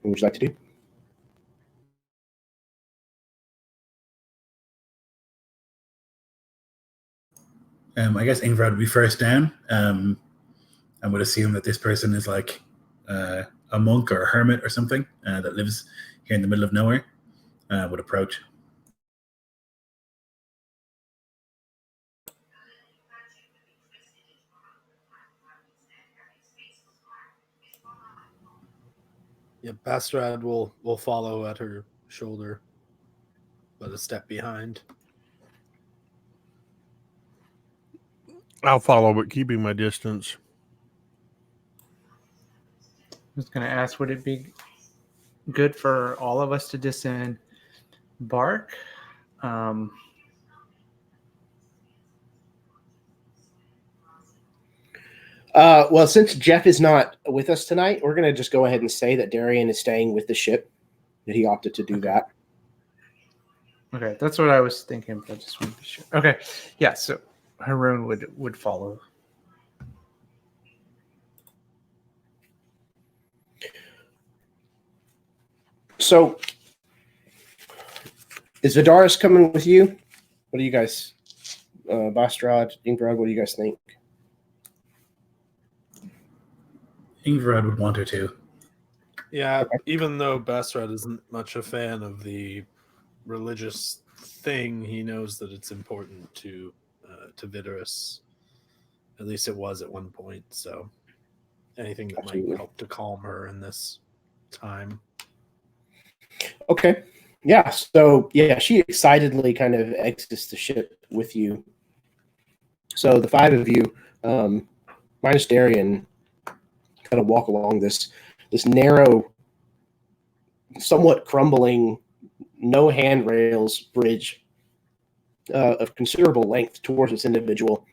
What would you like to do? I guess Ingvar would be first down. I would assume that this person is a monk or a hermit or something that lives here in the middle of nowhere. Would approach. Yeah, Bastrad will follow at her shoulder, but a step behind. I'll follow, but keeping my distance. I was going to ask, would it be good for all of us to disembark? Well, since Jeff is not with us tonight, we're going to just go ahead and say that Darian is staying with the ship, that he opted to do that. Okay, that's what I was thinking, but I just wanted to be sure. Okay, yeah, so Haroon would follow. So, is Vidaris coming with you? What do you guys, Bastrad, Ingbrad, what do you guys think? Ingvarad would want her to. Yeah, even though Basrad isn't much a fan of the religious thing, he knows that it's important to Viderys. At least it was at one point. So anything that Absolutely. might help to calm her in this time. Okay. Yeah. So yeah, she excitedly kind of exits the ship with you. So the five of you, minus Darian, kind of walk along this narrow, somewhat crumbling, no handrails bridge of considerable length towards this individual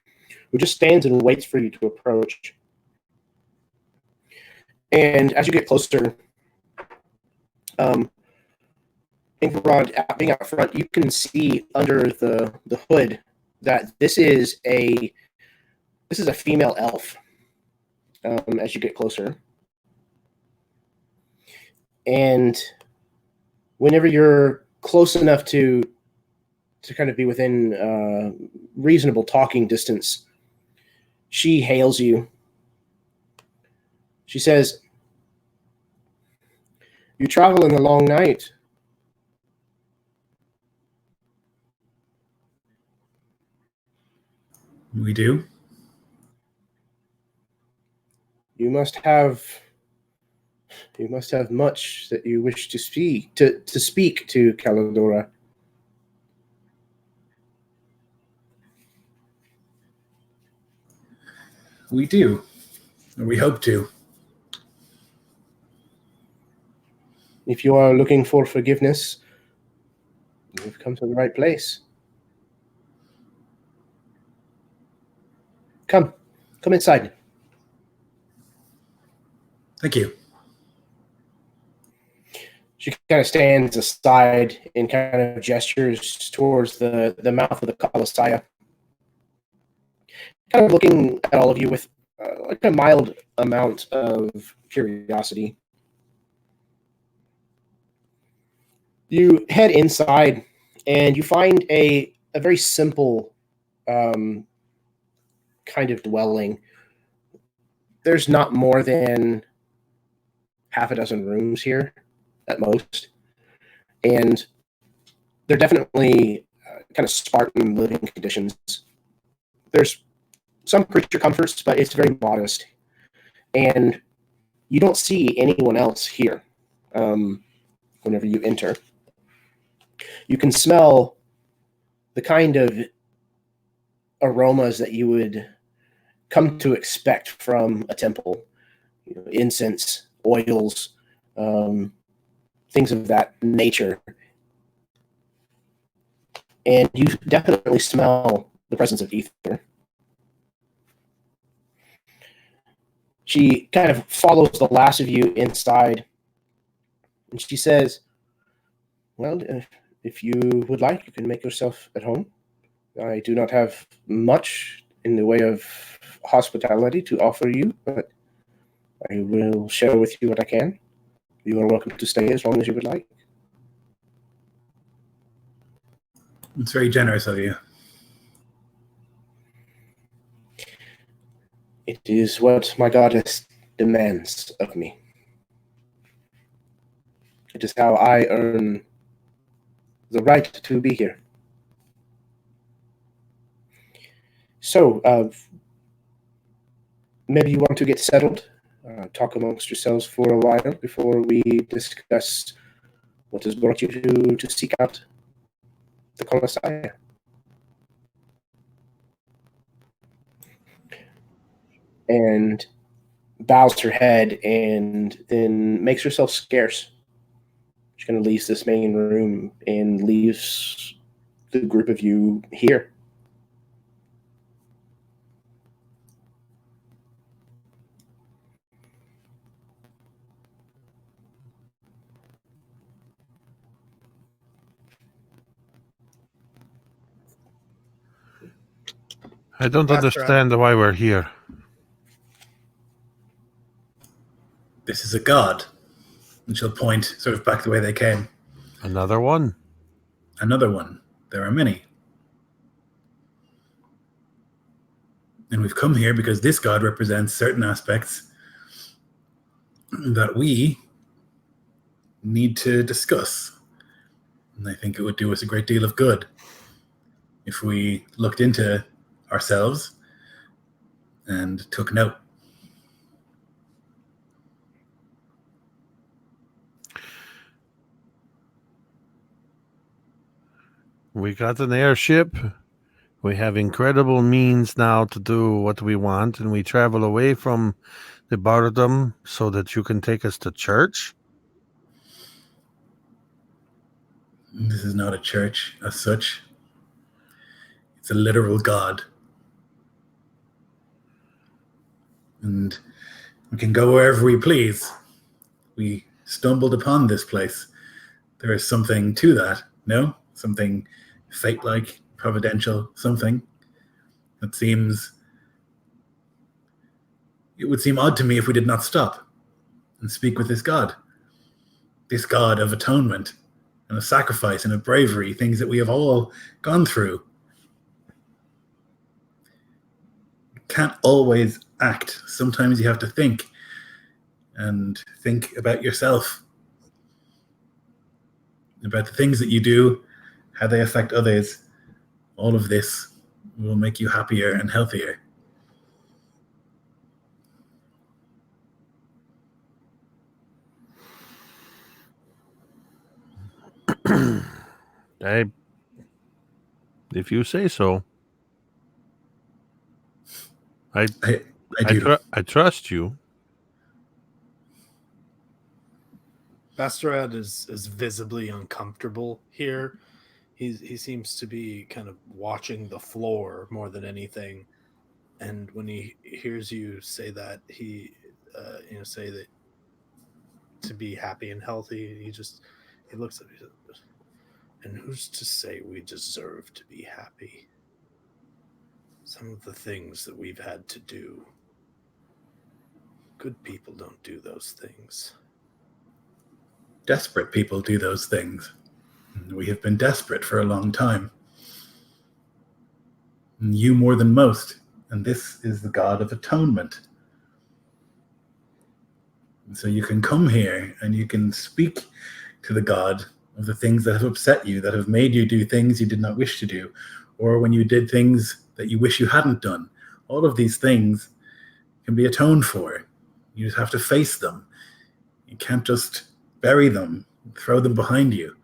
who just stands and waits for you to approach. And as you get closer, Ingvarad, being out front, you can see under the hood that this is a female elf. As you get closer, and whenever you're close enough to kind of be within reasonable talking distance, she hails you. She says, "You travel in the long night. We do. You must have much that you wish to speak to Calidora." We do. Or we hope to. If you are looking for forgiveness, you've come to the right place. Come inside. Thank you. She kind of stands aside and kind of gestures towards the mouth of the Colossiah, kind of looking at all of you with like a mild amount of curiosity. You head inside, and you find a very simple kind of dwelling. There's not more than half a dozen rooms here at most, and they're definitely kind of Spartan living conditions. There's some creature comforts, but it's very modest, and you don't see anyone else here whenever you enter. You can smell the kind of aromas that you would come to expect from a temple. Incense, oils, things of that nature. And you definitely smell the presence of ether. She kind of follows the last of you inside, and she says, "Well, if you would like, you can make yourself at home. I do not have much in the way of hospitality to offer you, but I will share with you what I can. You are welcome to stay as long as you would like." It's very generous of you. It is what my goddess demands of me. It is how I earn the right to be here. So, maybe you want to get settled, talk amongst yourselves for a while before we discuss what has brought you to seek out the Colossiah. And bows her head and then makes herself scarce. She kind of leaves this main room and leaves the group of you here. I don't Basrad. understand why we're here. This is a god. And she'll point sort of back the way they came. Another one? Another one. There are many. And we've come here because this god represents certain aspects that we need to discuss. And I think it would do us a great deal of good if we looked into ourselves and took note. We got an airship. We have incredible means now to do what we want, and we travel away from the boredom so that you can take us to church. This is not a church as such. It's a literal God. And we can go wherever we please. We stumbled upon this place. There is something to that, no? Something fate-like, providential, something that seems... It would seem odd to me if we did not stop and speak with this God of atonement and of sacrifice and of bravery, things that we have all gone through. You can't always act. Sometimes you have to think and think about yourself, about the things that you do, how they affect others. All of this will make you happier and healthier. If you say so. I do. I trust you. Basterad is visibly uncomfortable here. He seems to be kind of watching the floor more than anything. And when he hears you say that, he say that to be happy and healthy, he looks at me. And who's to say we deserve to be happy? Some of the things that we've had to do. Good people don't do those things. Desperate people do those things. We have been desperate for a long time. And you more than most. And this is the God of atonement. And so you can come here and you can speak to the God of the things that have upset you, that have made you do things you did not wish to do, or when you did things that you wish you hadn't done. All of these things can be atoned for. You just have to face them. You can't just bury them, throw them behind you.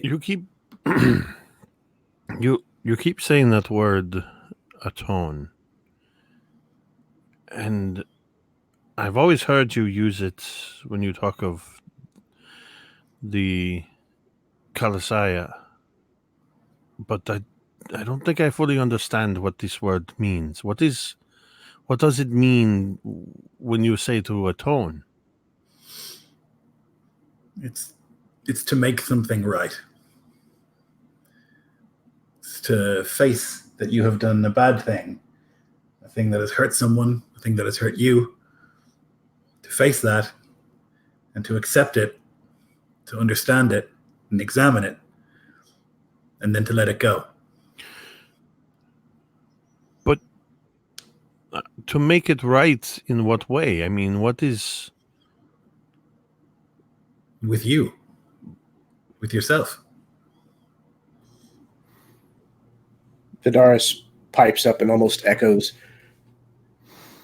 You keep you keep saying that word atone. And I've always heard you use it when you talk of the Colossiah, but I don't think I fully understand what this word means. What does it mean when you say to atone? It's to make something right. It's to face that you have done a bad thing, a thing that has hurt someone, a thing that has hurt you. To face that and to accept it, to understand it and examine it, and then to let it go. But to make it right in what way? I mean, what is... With you. With yourself. Vidaris pipes up and almost echoes.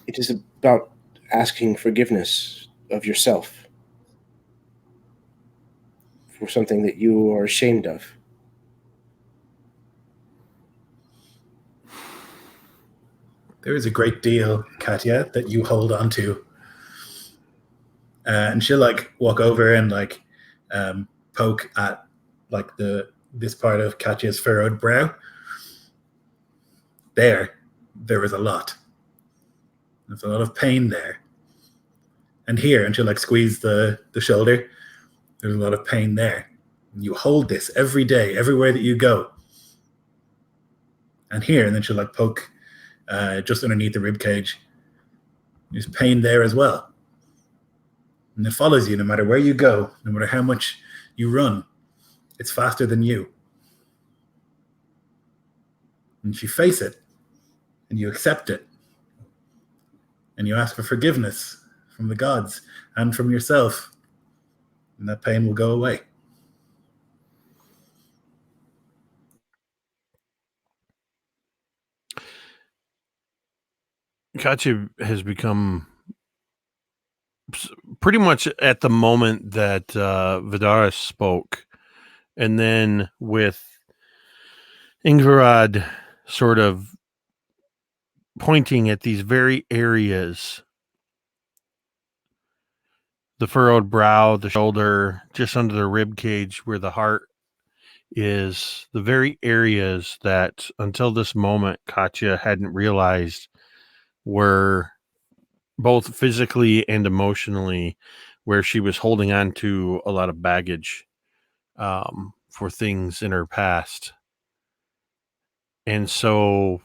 It is about asking forgiveness of yourself for something that you are ashamed of. There is a great deal, Katya, that you hold on to. And she'll walk over and poke at this part of Katya's furrowed brow. There is a lot. There's a lot of pain there. And here, and she'll squeeze the shoulder. There's a lot of pain there. And you hold this every day, everywhere that you go. And here, and then she'll poke just underneath the rib cage. There's pain there as well. And it follows you no matter where you go, no matter how much you run. It's faster than you. And you face it, and you accept it, and you ask for forgiveness from the gods and from yourself, and that pain will go away. Katya has become pretty much at the moment that Vidaris spoke, and then with Ingvarad sort of pointing at these very areas, the furrowed brow, the shoulder, just under the rib cage where the heart is, the very areas that until this moment Katya hadn't realized were both physically and emotionally where she was holding on to a lot of baggage for things in her past. And so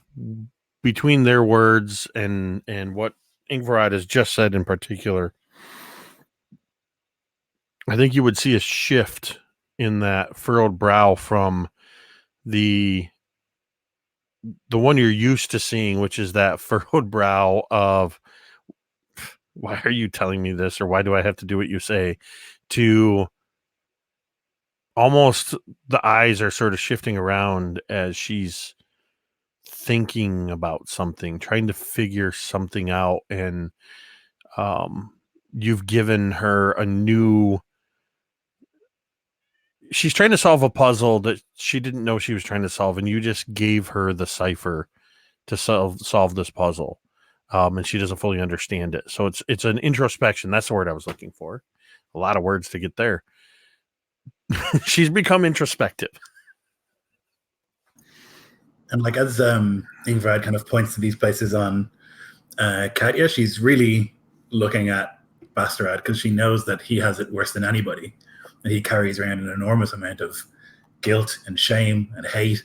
between their words and what Ingvarad has just said in particular, I think you would see a shift in that furrowed brow from the one you're used to seeing, which is that furrowed brow of, why are you telling me this, or why do I have to do what you say, to almost the eyes are sort of shifting around as she's thinking about something, trying to figure something out. And you've given her a new, she's trying to solve a puzzle that she didn't know she was trying to solve, and you just gave her the cipher to solve this puzzle. And she doesn't fully understand it. So it's an introspection. That's the word I was looking for. A lot of words to get there. She's become introspective. And like as Ingvarad kind of points to these places on Katya, she's really looking at Bastarad because she knows that he has it worse than anybody. And he carries around an enormous amount of guilt and shame and hate,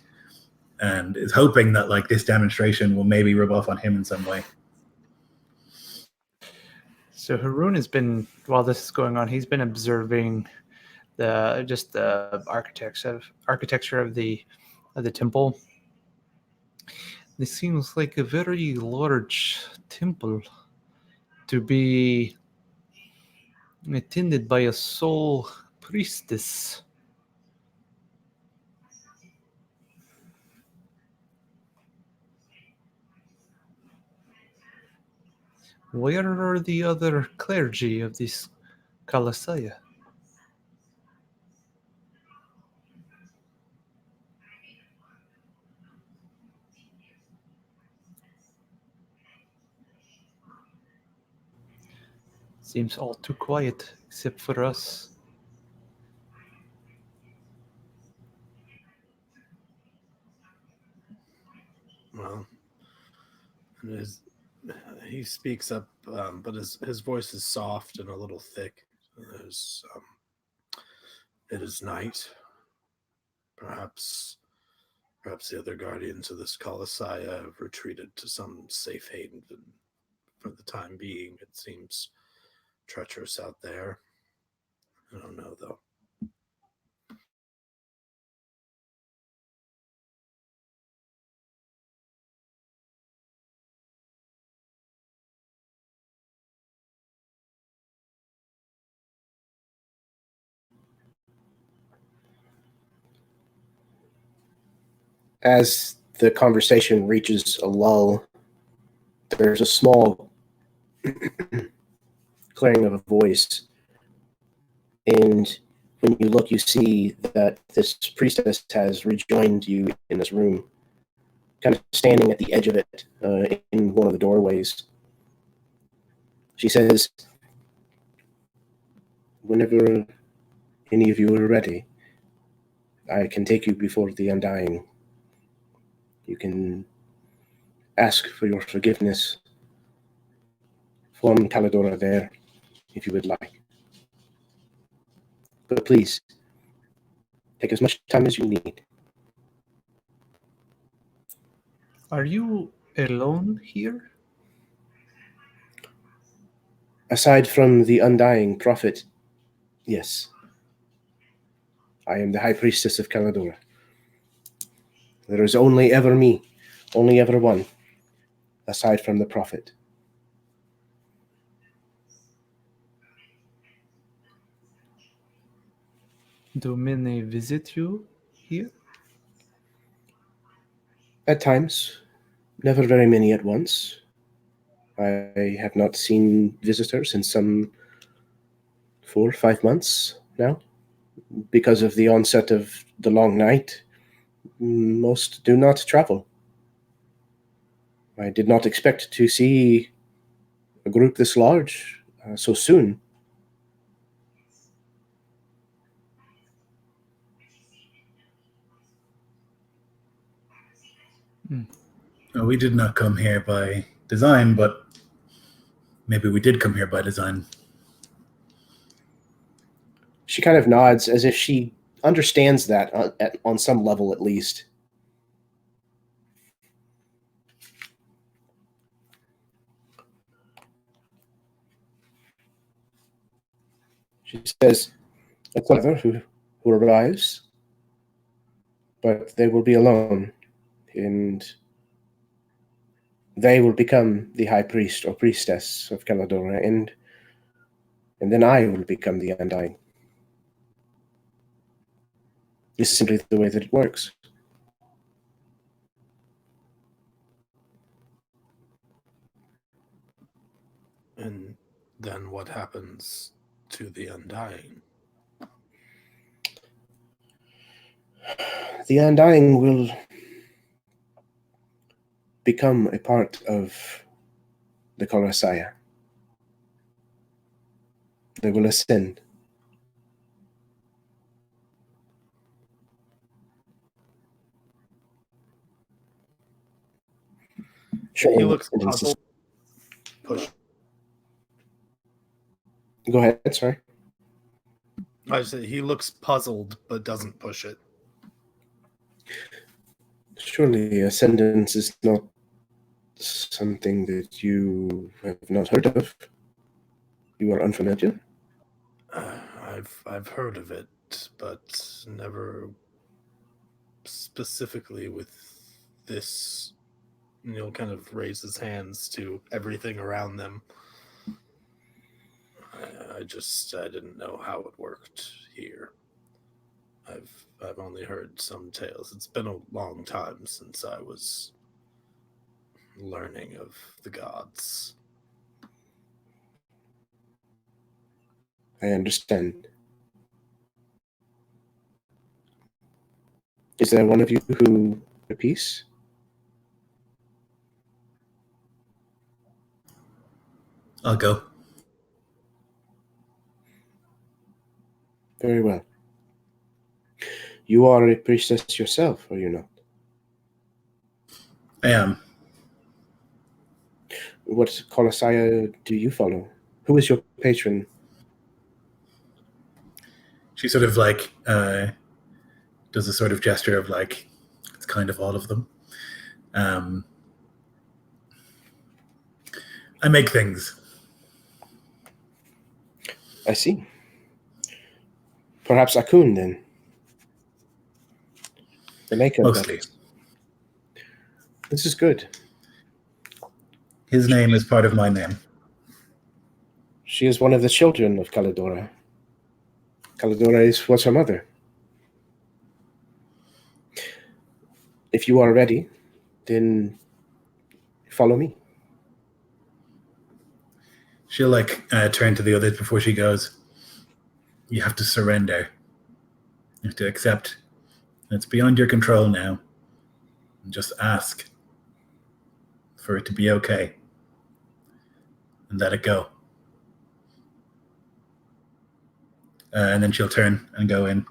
and is hoping that like this demonstration will maybe rub off on him in some way. So Haroon has been, while this is going on, he's been observing the architecture of the temple. This seems like a very large temple to be attended by a sole priestess. Where are the other clergy of this Colossiah? Seems all too quiet, except for us. Well, he speaks up, but his voice is soft and a little thick. It is night. Perhaps the other guardians of this Colossiah have retreated to some safe haven for the time being. It seems treacherous out there. I don't know, though. As the conversation reaches a lull, there's a small clearing of a voice. And when you look, you see that this priestess has rejoined you in this room, kind of standing at the edge of it in one of the doorways. She says, "Whenever any of you are ready, I can take you before the Undying. You can ask for your forgiveness from Caladora there, if you would like. But please, take as much time as you need." Are you alone here? Aside from the Undying Prophet, yes. I am the High Priestess of Caladora. There is only ever me, only ever one, aside from the Prophet. Do many visit you here? At times, never very many at once. I have not seen visitors in some 4 or 5 months now. Because of the onset of the long night, most do not travel. I did not expect to see a group this large so soon. We did not come here by design, but maybe we did come here by design. She kind of nods as if she understands that on some level at least. She says, "It's another who arrives, but they will be alone, and they will become the high priest or priestess of Caladora, and then I will become the Undying. This is simply the way that it works." And then what happens to the Undying? The Undying will become a part of the Colossiah. They will ascend. He looks puzzled. Push. Go ahead, sorry. I say he looks puzzled, but doesn't push it. Surely ascendance is not something that you have not heard of. You are unfamiliar? I've heard of it, but never specifically with this. Neil kind of raise his hands to everything around them. I didn't know how it worked here. I've only heard some tales. It's been a long time since I was learning of the gods. I understand. Is there one of you who a piece? I'll go. Very well. You are a priestess yourself, are you not? I am. What Colossiah do you follow? Who is your patron? She sort of like does a sort of gesture of like, it's kind of all of them. I make things. I see. Perhaps Akun, then. The maker of Mostly. that. This is good. His name is part of my name. She is one of the children of Caladora. Caladora was her mother. If you are ready, then follow me. She'll like turn to the others before she goes. You have to surrender. You have to accept. It's beyond your control now. And just ask for it to be okay. And let it go. And then she'll turn and go in.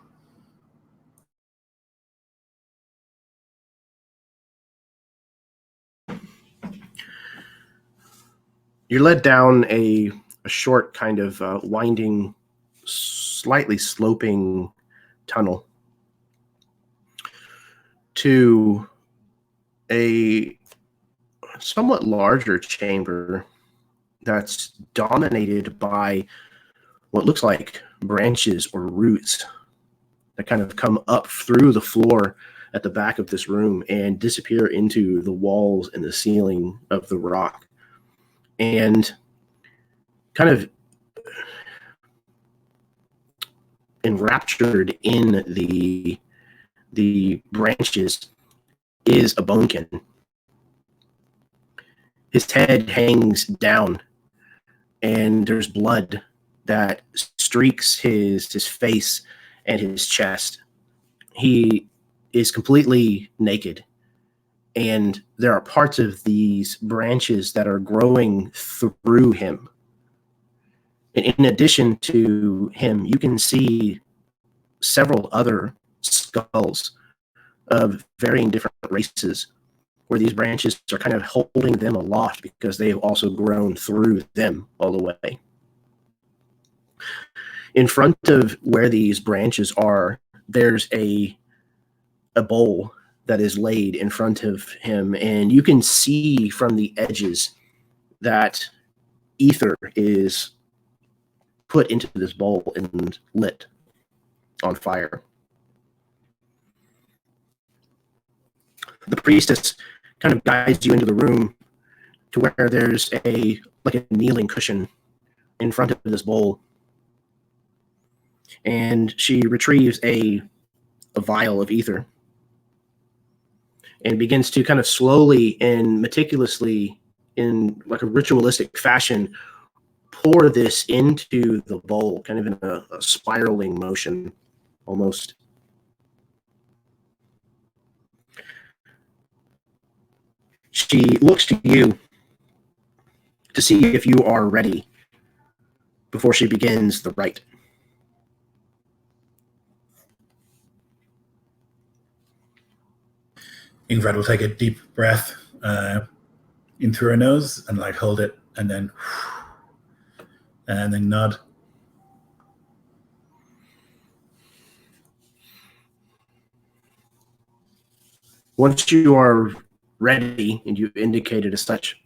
You're led down a short kind of winding, slightly sloping tunnel to a somewhat larger chamber that's dominated by what looks like branches or roots that kind of come up through the floor at the back of this room and disappear into the walls and the ceiling of the rock. And kind of enraptured in the branches is a bonekin. His head hangs down, and there's blood that streaks his face and his chest. He is completely naked, and there are parts of these branches that are growing through him. And in addition to him, you can see several other skulls of varying different races, where these branches are kind of holding them aloft because they have also grown through them all the way. In front of where these branches are, there's a bowl that is laid in front of him, and you can see from the edges that ether is put into this bowl and lit on fire. The priestess kind of guides you into the room to where there's a kneeling cushion in front of this bowl, and she retrieves a vial of ether and begins to kind of slowly and meticulously, in like a ritualistic fashion, pour this into the bowl, kind of in a spiraling motion almost. She looks to you to see if you are ready before she begins the rite. Ingrid will take a deep breath in through her nose and like hold it, and then nod. Once you are ready and you indicated as such,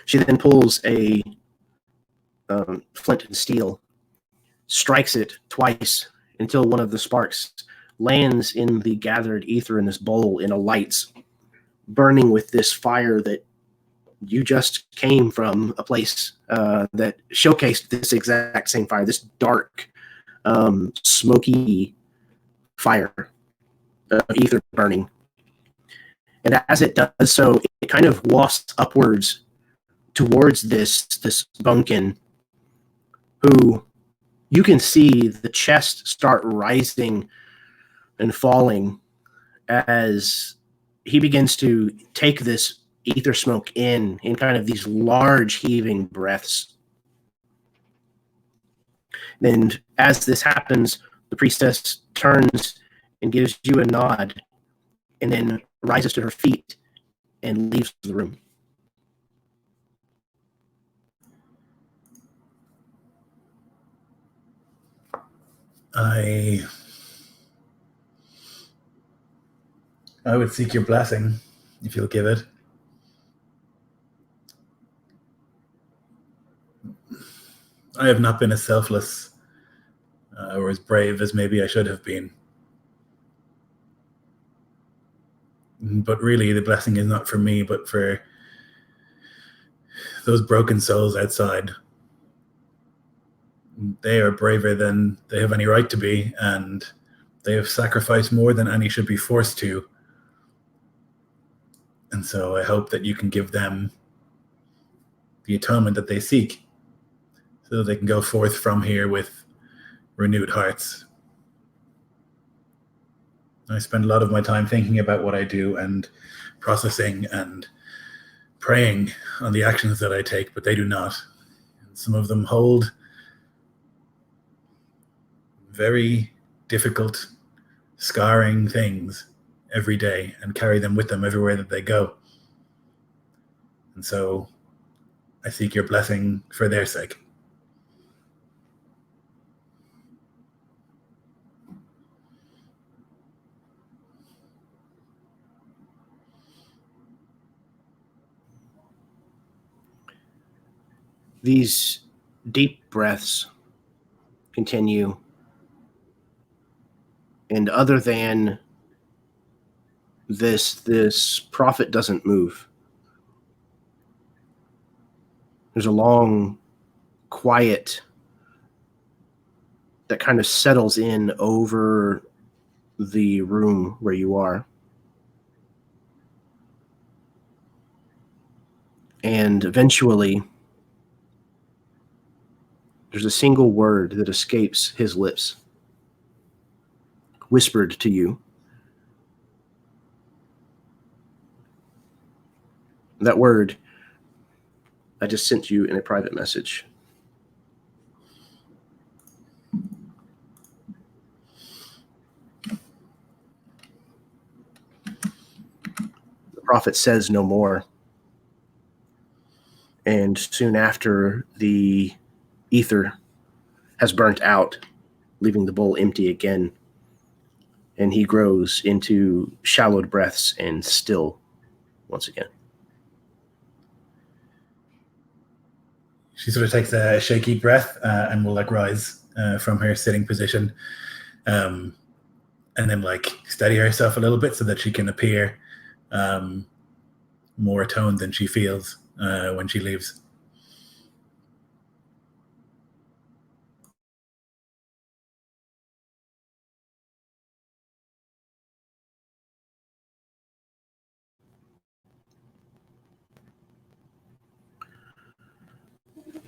she then pulls a flint and steel, strikes it twice until one of the sparks lands in the gathered ether in this bowl and alights, burning with this fire that you just came from a place that showcased this exact same fire, this dark, smoky fire of ether burning. And as it does so, it kind of wafts upwards towards this bunkin, who you can see the chest start rising and falling as he begins to take this ether smoke in kind of these large heaving breaths. And as this happens, the priestess turns and gives you a nod, and then rises to her feet and leaves the room. I would seek your blessing if you'll give it. I have not been as selfless or as brave as maybe I should have been. But really, the blessing is not for me, but for those broken souls outside. They are braver than they have any right to be, and they have sacrificed more than any should be forced to. And so I hope that you can give them the atonement that they seek, so that they can go forth from here with renewed hearts. I spend a lot of my time thinking about what I do and processing and praying on the actions that I take, but they do not. Some of them hold very difficult, scarring things every day and carry them with them everywhere that they go. And so I seek your blessing for their sake. These deep breaths continue, and other than this prophet doesn't move. There's a long, quiet that kind of settles in over the room where you are. And eventually, there's a single word that escapes his lips, whispered to you. That word I just sent you in a private message. The prophet says no more. And soon after, the ether has burnt out, leaving the bowl empty again. And he grows into shallowed breaths and still once again. She sort of takes a shaky breath and will like rise from her sitting position, and then like steady herself a little bit so that she can appear more atoned than she feels when she leaves.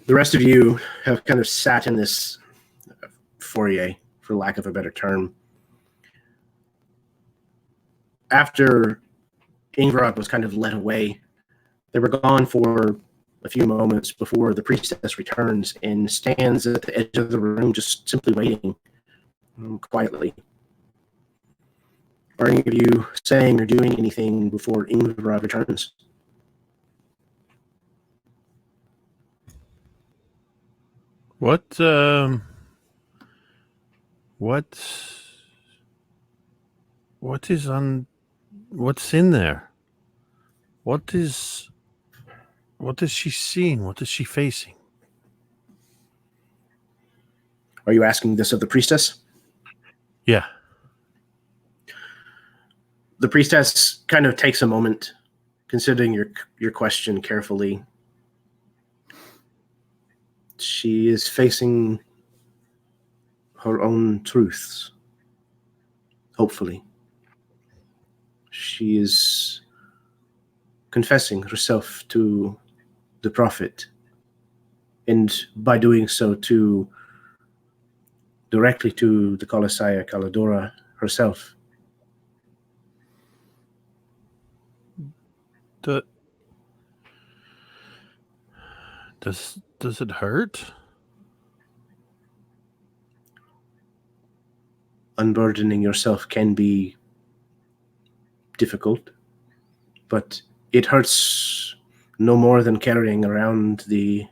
The rest of you have kind of sat in this foyer, for lack of a better term. After Ingvarad was kind of led away, they were gone for a few moments before the priestess returns and stands at the edge of the room, just simply waiting quietly. Are any of you saying or doing anything before Ingvarad returns? What's in there? What is she seeing? What is she facing? Are you asking this of the priestess? Yeah. The priestess kind of takes a moment, considering your question carefully. She is facing her own truths, hopefully. She is confessing herself to the prophet, and by doing so directly to the Colossiah Kalidora herself. Does it hurt? Unburdening yourself can be difficult, but it hurts no more than carrying around the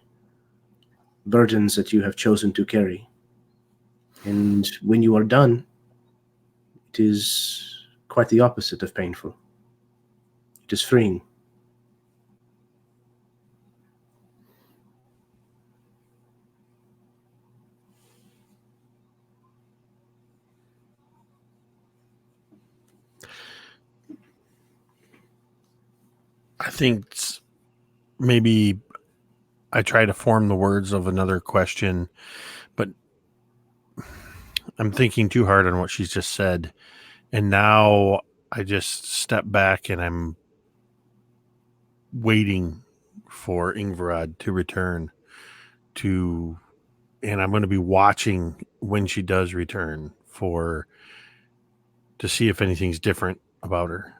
burdens that you have chosen to carry. And when you are done, it is quite the opposite of painful. It is freeing. I think maybe I try to form the words of another question, but I'm thinking too hard on what she's just said. And now I just step back and I'm waiting for Ingvarad to return and I'm going to be watching when she does return to see if anything's different about her.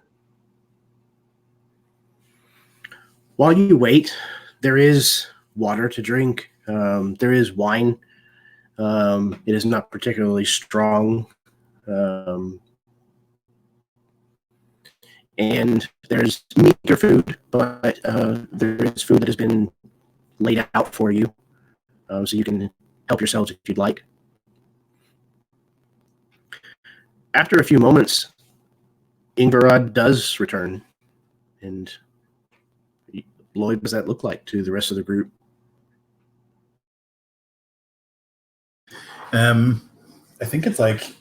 While you wait, there is water to drink. There is wine. It is not particularly strong. And there's meat or food, but there is food that has been laid out for you, so you can help yourselves if you'd like. After a few moments, Ingvarad does return. And Lloyd, what does that look like to the rest of the group? I think it's like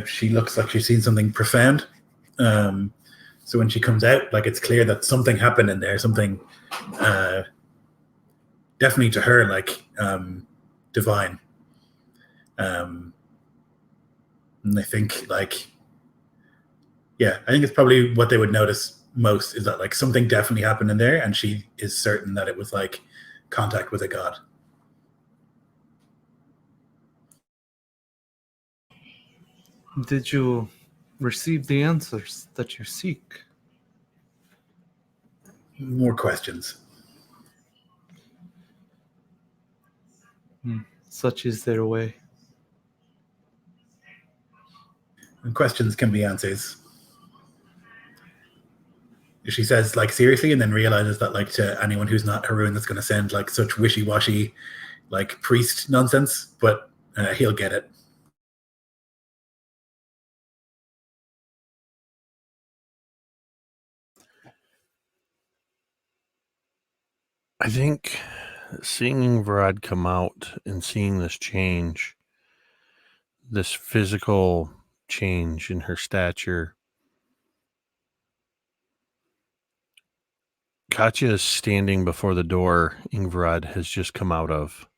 she looks like she's seen something profound. So when she comes out, like it's clear that something happened in there, something definitely to her like divine. And I think I think it's probably what they would notice most is that something definitely happened in there, and she is certain that it was contact with a god. Did you receive the answers that you seek? More questions. Such is their way. And questions can be answers. She says seriously, and then realizes that to anyone who's not Haroon, that's going to sound such wishy-washy priest nonsense, but he'll get it. I think seeing Ingvarad come out and seeing this change, this physical change in her stature, Katya is standing before the door Ingvarad has just come out of.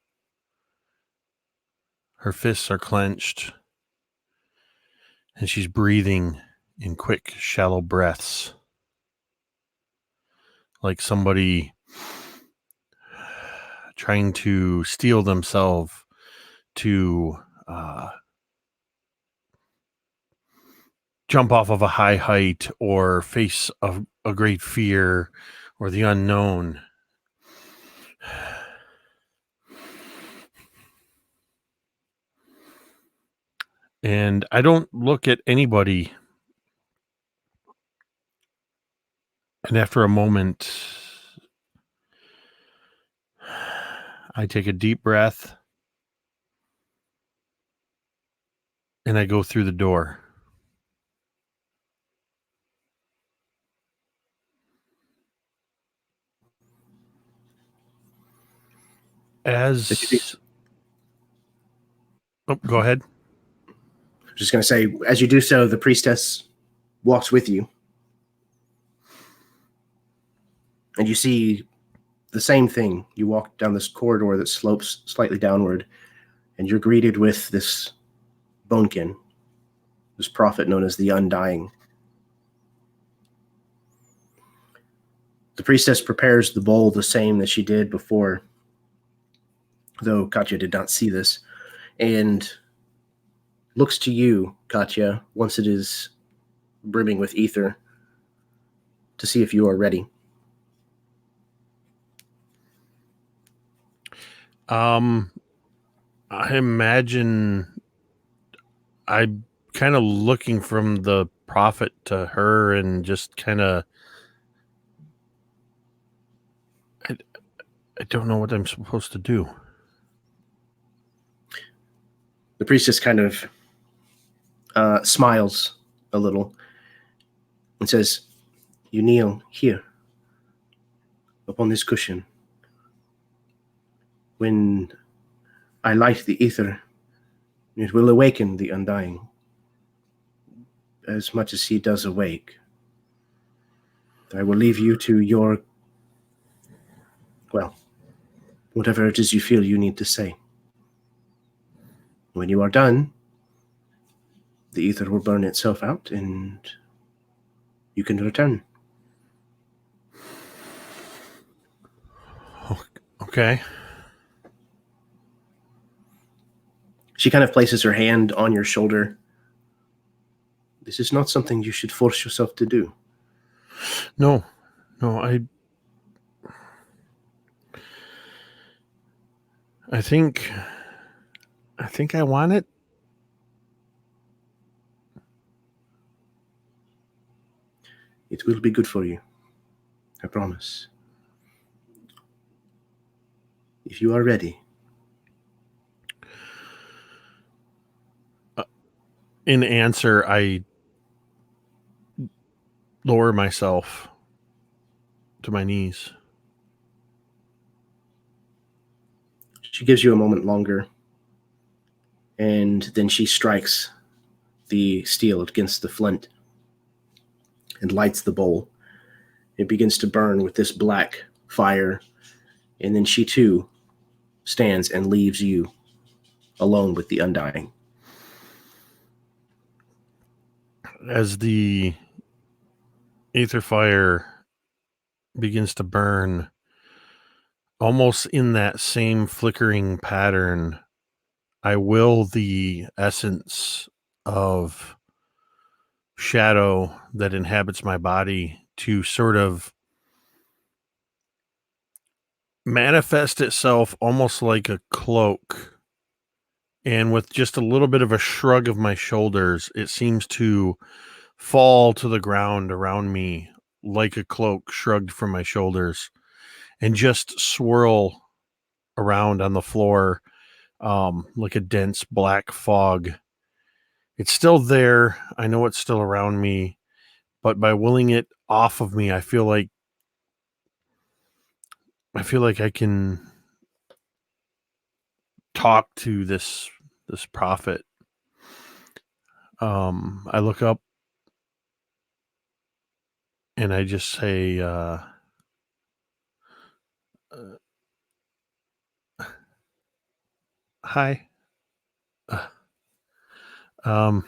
Her fists are clenched, and she's breathing in quick, shallow breaths, like somebody trying to steel themselves to jump off of a high height or face a great fear or the unknown. And I don't look at anybody. And after a moment, I take a deep breath and I go through the door. Go ahead. I was just going to say, as you do so, the priestess walks with you. And you see the same thing. You walk down this corridor that slopes slightly downward, and you're greeted with this bonekin, this prophet known as the Undying. The priestess prepares the bowl the same that she did before, though Katya did not see this, and looks to you, Katya, once it is brimming with ether, to see if you are ready. I imagine I'm kind of looking from the prophet to her and just kind of I don't know what I'm supposed to do. The priestess kind of smiles a little and says, "You kneel here, upon this cushion. When I light the ether, it will awaken the Undying, as much as he does awake. I will leave you to your, whatever it is you feel you need to say. When you are done, the ether will burn itself out, and you can return." Okay. She kind of places her hand on your shoulder. "This is not something you should force yourself to do." No, I think I want it. It will be good for you. I promise. If you are ready. In answer, I lower myself to my knees. She gives you a moment longer, and then she strikes the steel against the flint and lights the bowl. It begins to burn with this black fire, and then she too stands and leaves you alone with the Undying. as the aether fire begins to burn, almost in that same flickering pattern, I will the essence of shadow that inhabits my body to sort of manifest itself almost like a cloak. And with just a little bit of a shrug of my shoulders, it seems to fall to the ground around me like a cloak shrugged from my shoulders and just swirl around on the floor like a dense black fog. It's still there. I know it's still around me, but by willing it off of me, I feel like I can talk to this prophet. I look up and I just say, hi. I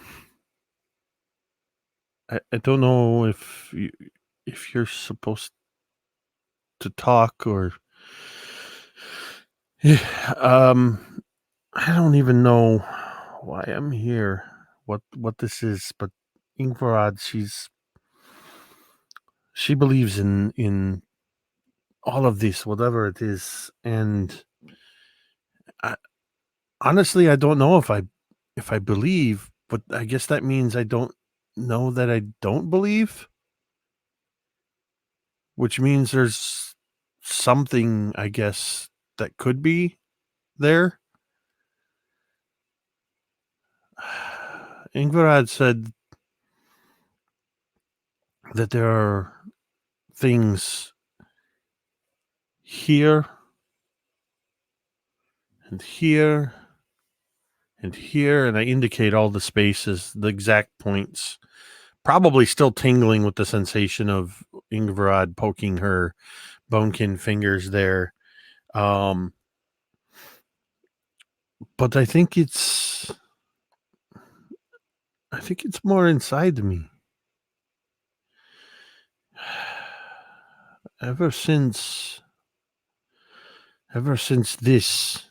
don't know if you're supposed to talk or I don't even know why I'm here, what this is, but Ingvarad, she believes in all of this, whatever it is, and honestly, I don't know if I believe, but I guess that means I don't know that I don't believe, which means there's something, I guess, that could be there. Ingvarad said that there are things here and here and here, and I indicate all the spaces, the exact points, probably still tingling with the sensation of Ingvarad poking her bonekin fingers there. But I think it's more inside me. Ever since this,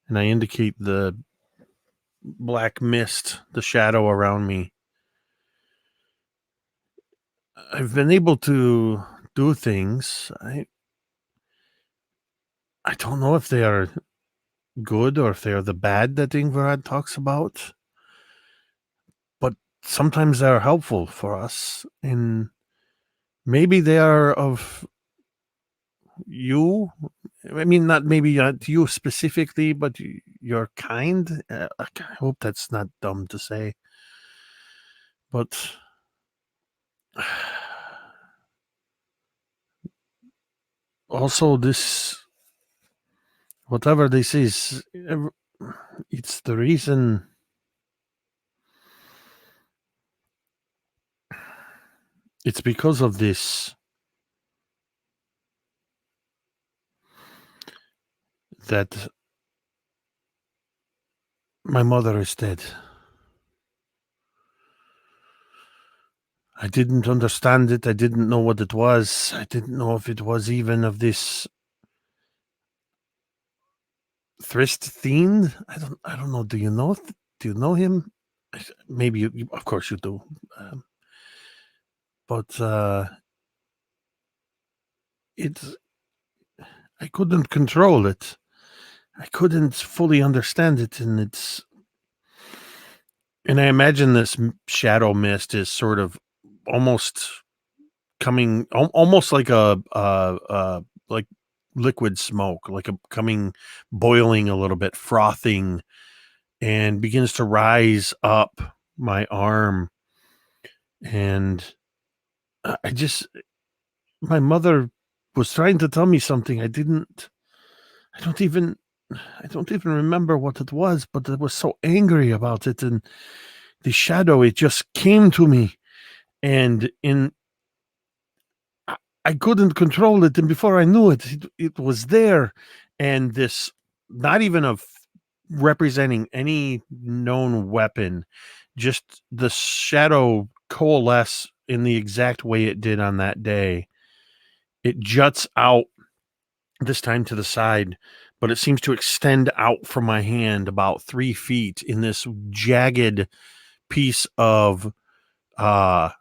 and I indicate the black mist, the shadow around me, I've been able to do things. I don't know if they are good or if they are the bad that Ingvarad talks about, but sometimes they are helpful for us, and maybe they are of you. I mean, not you specifically, but your kind. I hope that's not dumb to say, but also this, whatever this is, it's the reason. It's because of this that my mother is dead. I didn't understand it. I didn't know what it was. I didn't know if it was even of this Thrist Fiend. I don't know. Do you know him? Maybe you of course you do. But it's, I couldn't control it. I couldn't fully understand it, and I imagine this shadow mist is sort of almost coming, almost like like liquid smoke, like boiling a little bit, frothing, and begins to rise up my arm. And my mother was trying to tell me something. I don't even remember what it was, but I was so angry about it, and the shadow, it just came to me, and I couldn't control it, and before I knew it was there, and this, not even of representing any known weapon, just the shadow coalesce in the exact way it did on that day. It juts out, this time to the side, but it seems to extend out from my hand about 3 feet in this jagged piece of, well,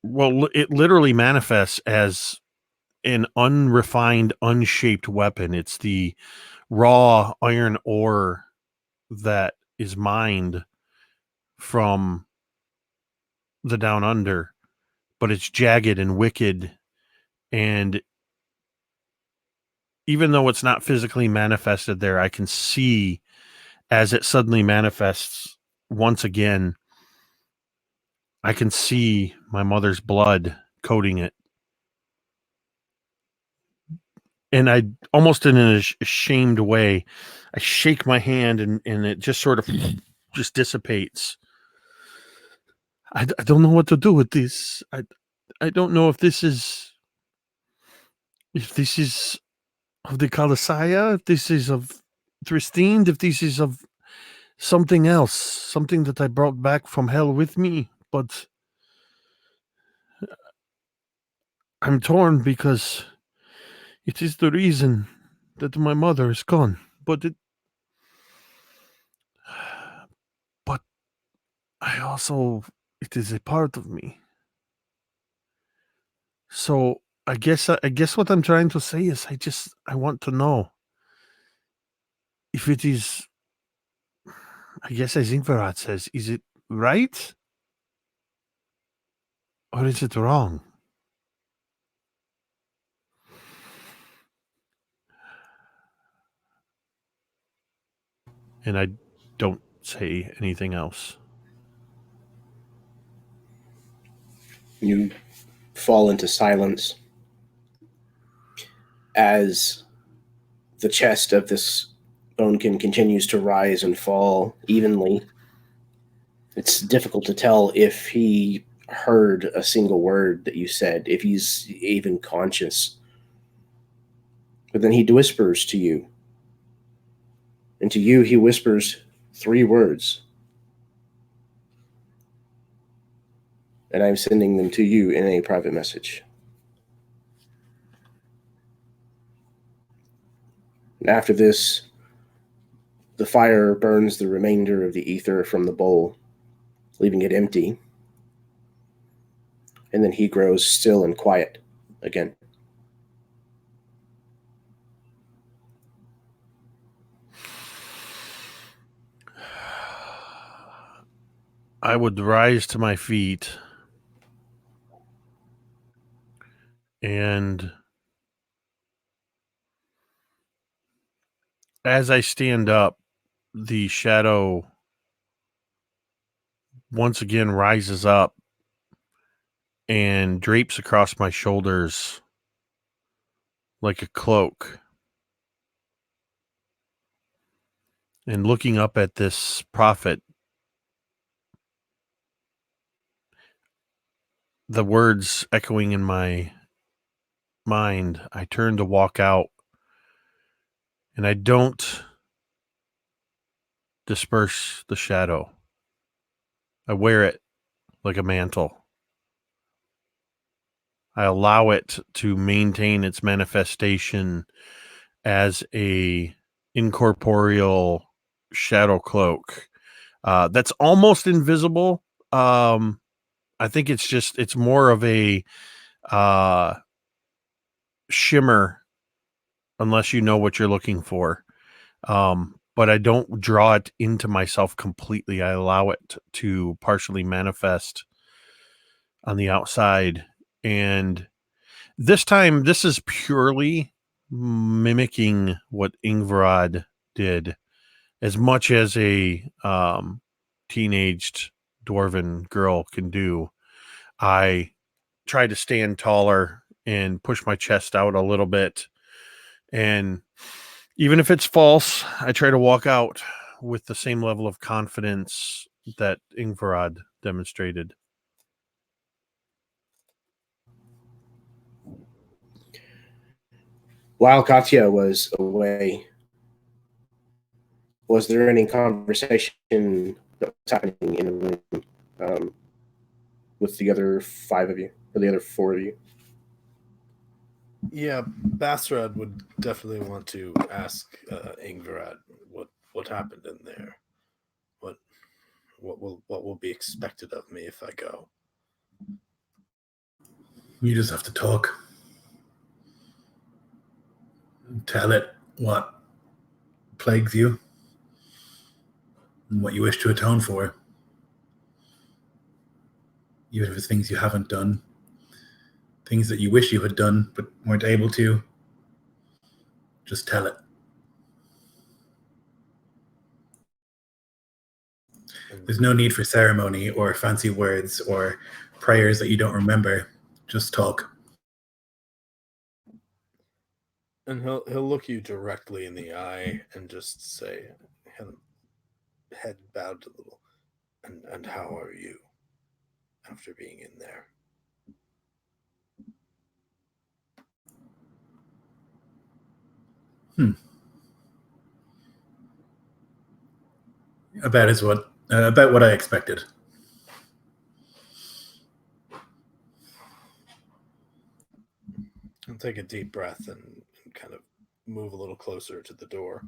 it literally manifests as an unrefined, unshaped weapon. It's the raw iron ore that is mined from the down under, but it's jagged and wicked. And even though it's not physically manifested there, I can see as it suddenly manifests once again, I can see my mother's blood coating it. And I, almost in an ashamed way, I shake my hand and it just sort of just dissipates. I don't know what to do with this. I don't know if this is of the Colossiah, if this is of Tristine, if this is of something else, something that I brought back from hell with me. But I'm torn because it is the reason that my mother is gone. But I also, it is a part of me. So I guess what I'm trying to say is I want to know if it is, I guess as Ingvarad says, is it right or is it wrong? And I don't say anything else. You fall into silence as the chest of this bonekin continues to rise and fall evenly. It's difficult to tell if he heard a single word that you said, if he's even conscious. But then he whispers to you. And to you, he whispers 3 words. And I'm sending them to you in a private message. And after this, the fire burns the remainder of the ether from the bowl, leaving it empty. And then he grows still and quiet again. I would rise to my feet and as I stand up, the shadow once again rises up and drapes across my shoulders like a cloak. And looking up at this prophet, the words echoing in my mind, I turn to walk out, and I don't disperse the shadow. I wear it like a mantle. I allow it to maintain its manifestation as a incorporeal shadow cloak that's almost invisible. I think it's more of a shimmer unless you know what you're looking for. But I don't draw it into myself completely. I allow it to partially manifest on the outside. And this time, this is purely mimicking what Ingvarad did, as much as a teenaged dwarven girl can do. I try to stand taller and push my chest out a little bit. And even if it's false, I try to walk out with the same level of confidence that Ingvarad demonstrated. While Katya was away, was there any conversation what's happening in the room with the other 5 of you, or the other 4 of you. Yeah, Basrad would definitely want to ask Ingvarad what happened in there. What will be expected of me if I go? You just have to talk. Tell it what plagues you and what you wish to atone for. Even if it's things you haven't done, things that you wish you had done but weren't able to, just tell it. There's no need for ceremony or fancy words or prayers that you don't remember. Just talk. And he'll look you directly in the eye and just say, head bowed a little, and how are you after being in there? About what I expected. And take a deep breath and kind of move a little closer to the door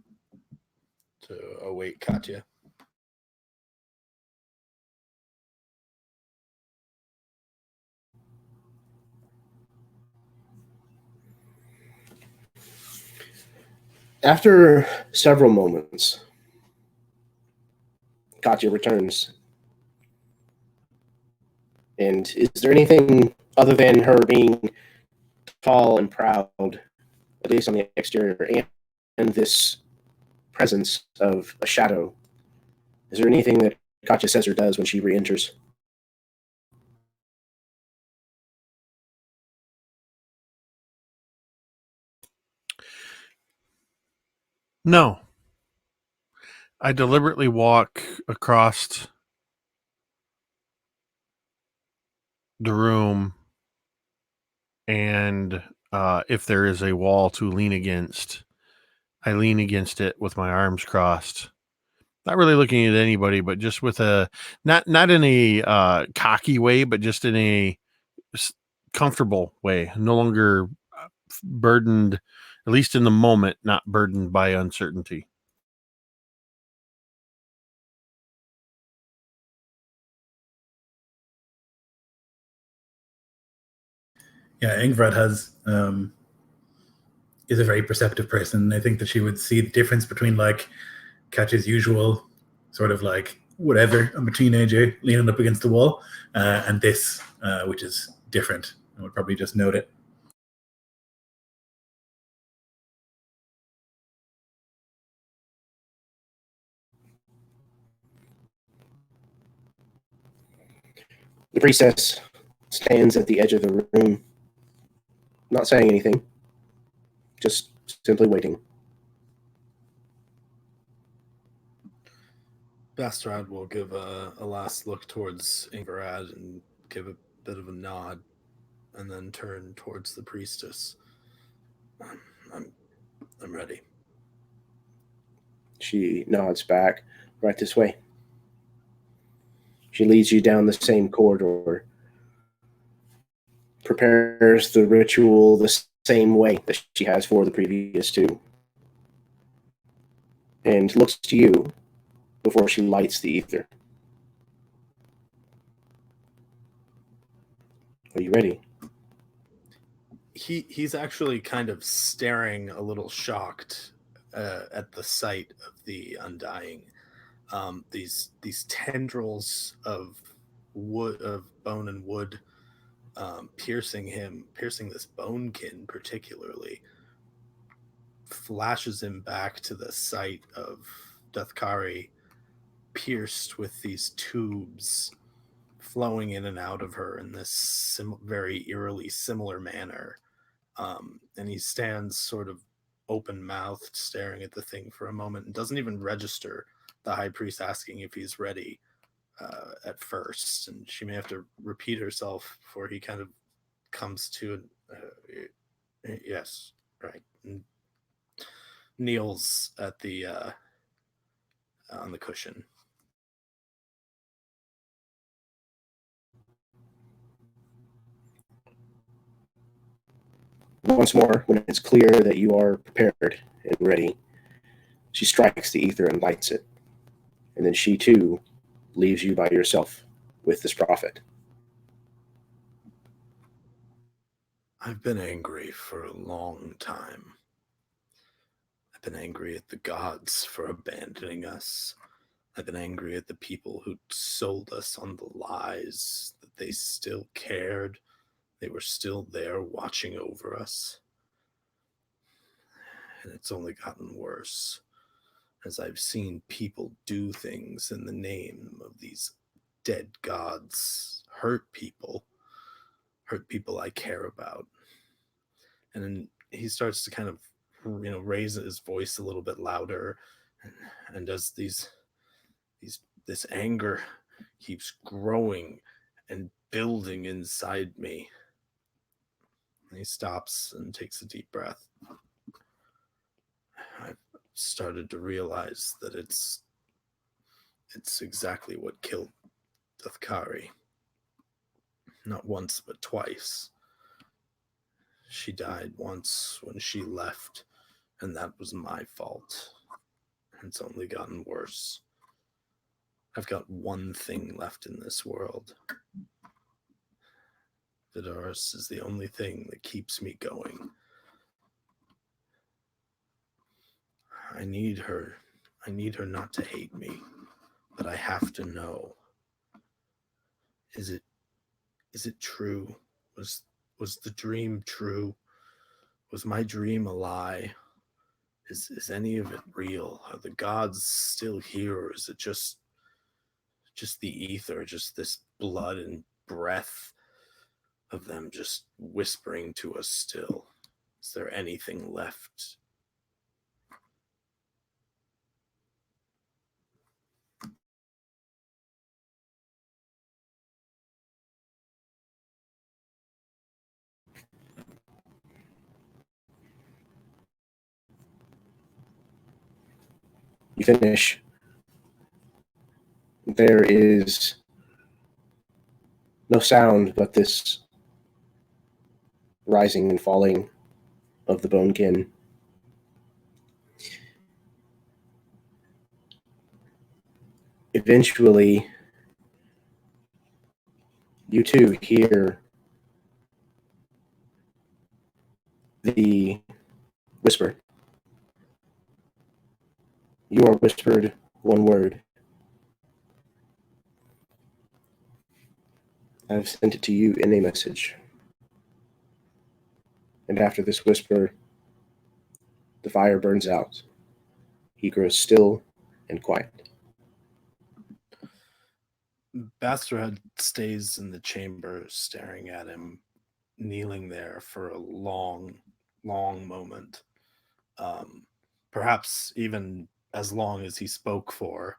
to await Katya. After several moments, Katya returns. And is there anything other than her being tall and proud, at least on the exterior, and this presence of a shadow? Is there anything that Katya says or does when she re-enters? No. I deliberately walk across the room, and if there is a wall to lean against, I lean against it with my arms crossed. Not really looking at anybody, but just with a not in a cocky way, but just in a comfortable way. No longer burdened, at least in the moment, not burdened by uncertainty. Yeah, Ingrid is a very perceptive person. I think that she would see the difference between like Katya's usual sort of like whatever, I'm a teenager leaning up against the wall, and this, which is different. I would probably just note it. The priestess stands at the edge of the room, not saying anything, just simply waiting. Bastrad will give a last look towards Ingvarad and give a bit of a nod, and then turn towards the priestess. I'm ready. She nods back. Right this way. She leads you down the same corridor, prepares the ritual the same way that she has for the previous 2, and looks to you before she lights the ether. Are you ready? He's actually kind of staring a little shocked at the sight of the undying. These tendrils of wood, of bone and wood, piercing this bonekin particularly, flashes him back to the sight of Deathkari pierced with these tubes flowing in and out of her in this very eerily similar manner. And he stands sort of open-mouthed, staring at the thing for a moment, and doesn't even register the high priest asking if he's ready at first. And she may have to repeat herself before he kind of comes to, yes, right, and kneels at the on the cushion. Once more, when it's clear that you are prepared and ready, she strikes the ether and lights it. And then she, too, leaves you by yourself with this prophet. I've been angry for a long time. I've been angry at the gods for abandoning us. I've been angry at the people who sold us on the lies that they still cared. They were still there watching over us. And it's only gotten worse as I've seen people do things in the name of these dead gods, hurt people I care about. And then he starts to kind of, raise his voice a little bit louder, and as this anger keeps growing and building inside me. And he stops and takes a deep breath. I've started to realize that it's exactly what killed Dathkari. Not once, but twice. She died once when she left, and that was my fault. It's only gotten worse. I've got one thing left in this world. Vidaris is the only thing that keeps me going. I need her not to hate me, but I have to know. Is it true? Was the dream true? Was my dream a lie? Is any of it real? Are the gods still here, or is it just the ether, just this blood and breath of them just whispering to us still? Is there anything left? You finish. There is no sound but this rising and falling of the bonekin. Eventually, you too hear the whisper. You are whispered one word. I've sent it to you in a message. And after this whisper, the fire burns out. He grows still and quiet. Basterhead stays in the chamber, staring at him, kneeling there for a long, long moment. Perhaps even as long as he spoke for,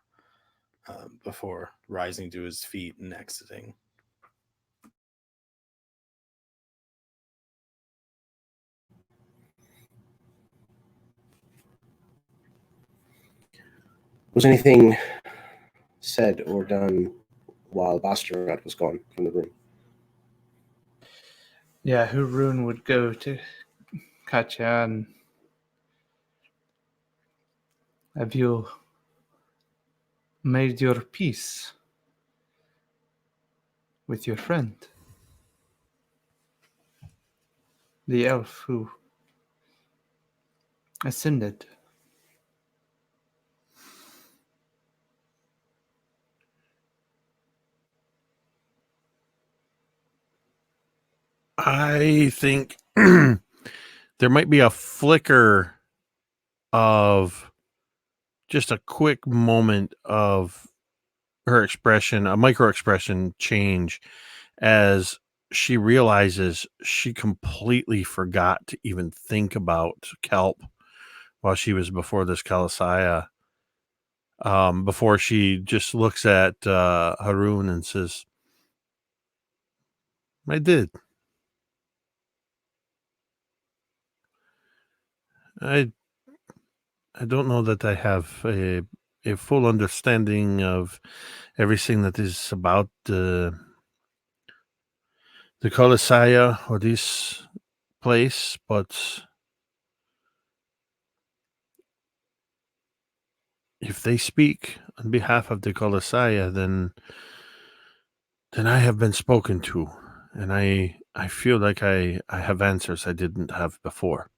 before rising to his feet and exiting. Was anything said or done while Basterhead was gone from the room? Yeah, Harun would go to Katya and have you made your peace with your friend, the elf who ascended? I think there might be a flicker of just a quick moment of her expression, a micro expression change as she realizes she completely forgot to even think about kelp while she was before this Colossiah. Before she just looks at Harun and says, I did. I don't know that I have a full understanding of everything that is about the Colossiah or this place, but if they speak on behalf of the Colossiah, then I have been spoken to, and I feel like I have answers I didn't have before.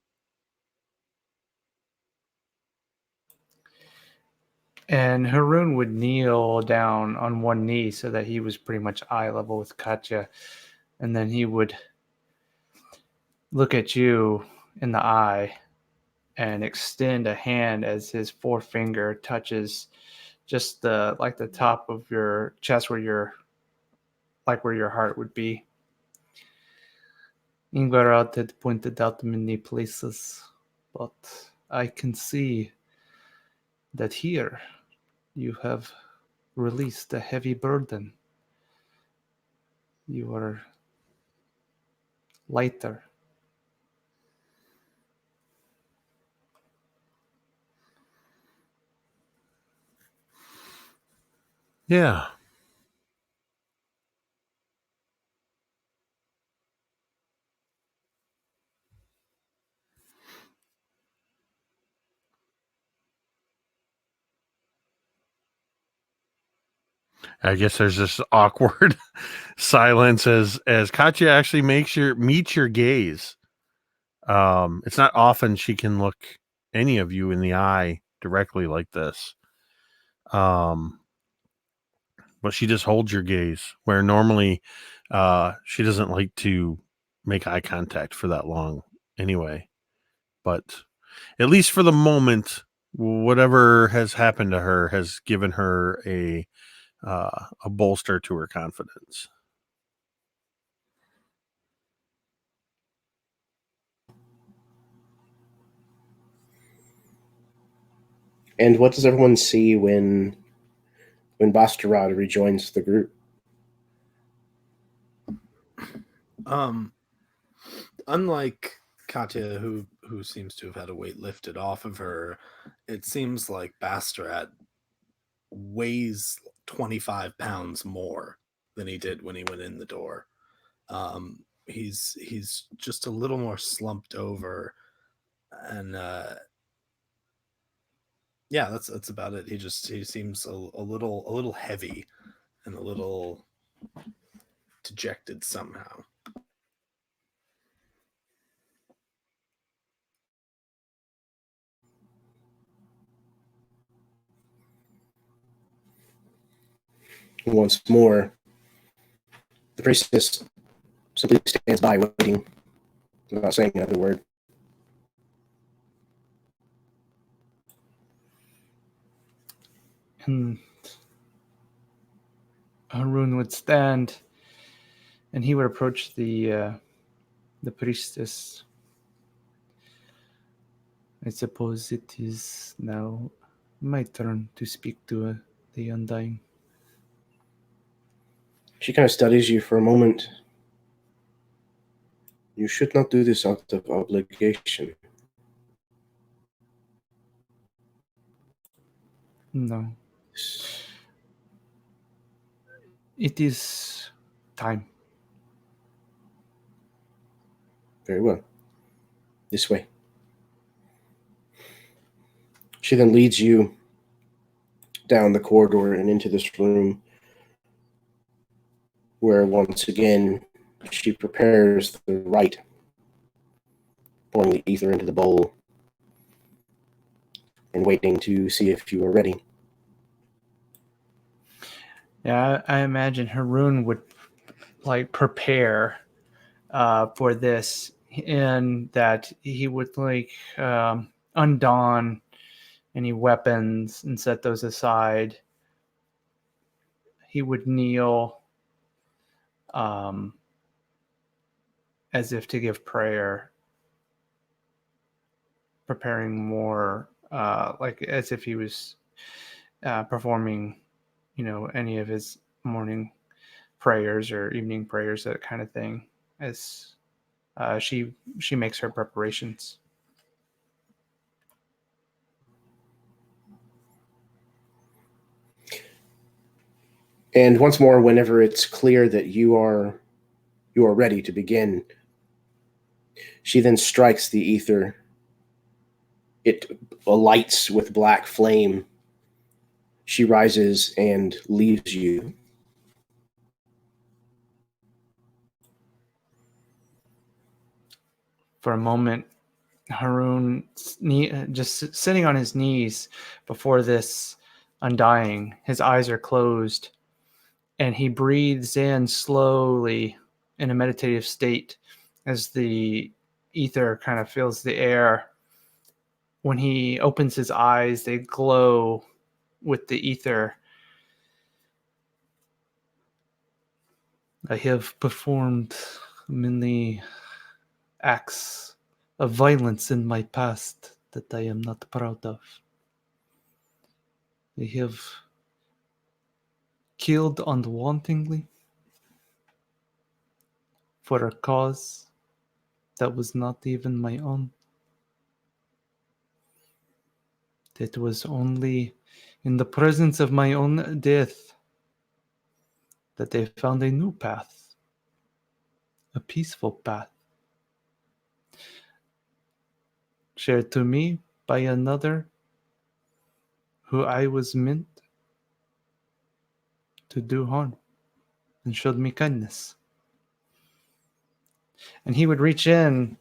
And Haroon would kneel down on one knee so that he was pretty much eye level with Katya. And then he would look at you in the eye and extend a hand as his forefinger touches just the top of your chest where your heart would be. Ingvarad had pointed out many places, but I can see that here you have released a heavy burden. You are lighter. Yeah. I guess there's this awkward silence as Katya actually meets your gaze. It's not often she can look any of you in the eye directly like this. But she just holds your gaze, where normally she doesn't like to make eye contact for that long anyway. But at least for the moment, whatever has happened to her has given her a bolster to her confidence. And what does everyone see when Bastarad rejoins the group? Unlike Katya, who seems to have had a weight lifted off of her, it seems like Bastard weighs 25 pounds more than he did when he went in the door. He's just a little more slumped over, and yeah, that's about it. He seems a little heavy and a little dejected somehow. Once more, the priestess simply stands by, waiting, without saying another word. And Haroon would stand, and he would approach the priestess. I suppose it is now my turn to speak to the Undying. She kind of studies you for a moment. You should not do this out of obligation. No. It is time. Very well. This way. She then leads you down the corridor and into this room, where once again she prepares the rite, pouring the ether into the bowl and waiting to see if you are ready. Yeah, I imagine Haroon would prepare for this, in that he would undon any weapons and set those aside. He would kneel as if to give prayer, preparing more as if he was performing, any of his morning prayers or evening prayers, that kind of thing, as she makes her preparations. And once more, whenever it's clear that you are ready to begin, She then strikes the ether. It alights with black flame. She rises and leaves you. For a moment, Haroon, just sitting on his knees before this undying, his eyes are closed, and he breathes in slowly in a meditative state as the ether kind of fills the air. When he opens his eyes, they glow with the ether. I have performed many acts of violence in my past that I am not proud of. I have killed unwantingly for a cause that was not even my own. It was only in the presence of my own death that they found a new path, a peaceful path, shared to me by another who I was meant to do harm and showed me kindness. And he would reach in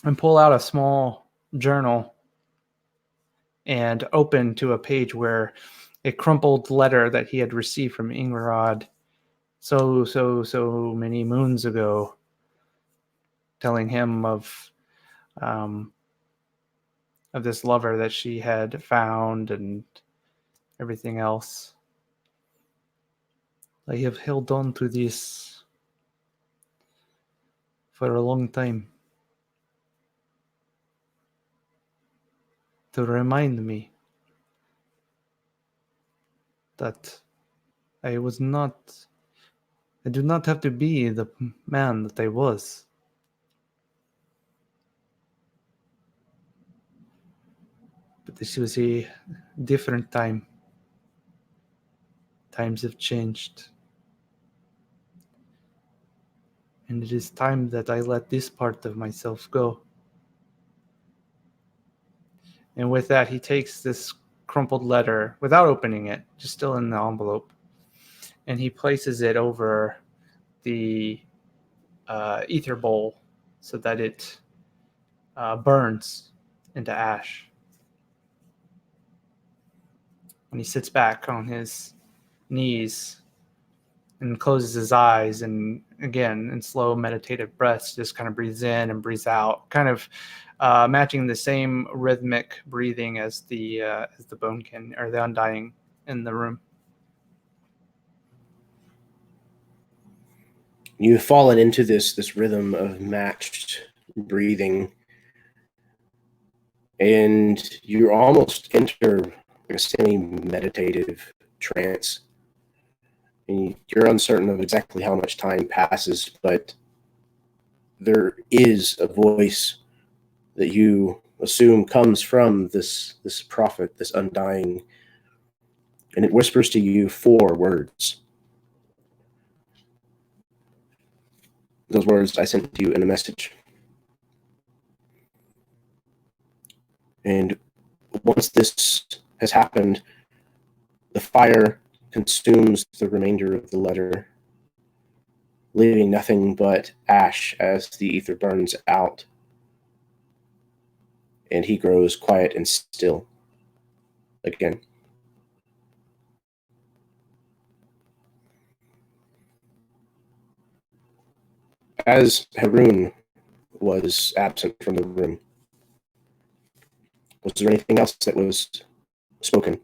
and pull out a small journal and open to a page where a crumpled letter that he had received from Ingvarad so many moons ago, telling him of this lover that she had found and everything else. I have held on to this for a long time to remind me that I do not have to be the man that I was. But this was a different time. Times have changed. And it is time that I let this part of myself go. And with that, he takes this crumpled letter without opening it, just still in the envelope, and he places it over the ether bowl so that it burns into ash. And he sits back on his knees and closes his eyes, and again, in slow meditative breaths, just kind of breathes in and breathes out, kind of matching the same rhythmic breathing as the bonekin or the undying in the room. You've fallen into this rhythm of matched breathing, and you almost enter a semi-meditative trance. And you're uncertain of exactly how much time passes, but there is a voice that you assume comes from this prophet, this undying, and it whispers to you 4 words. Those words I sent to you in a message. And once this has happened, the fire consumes the remainder of the letter, leaving nothing but ash as the ether burns out, and he grows quiet and still again. As Haroon was absent from the room, was there anything else that was spoken?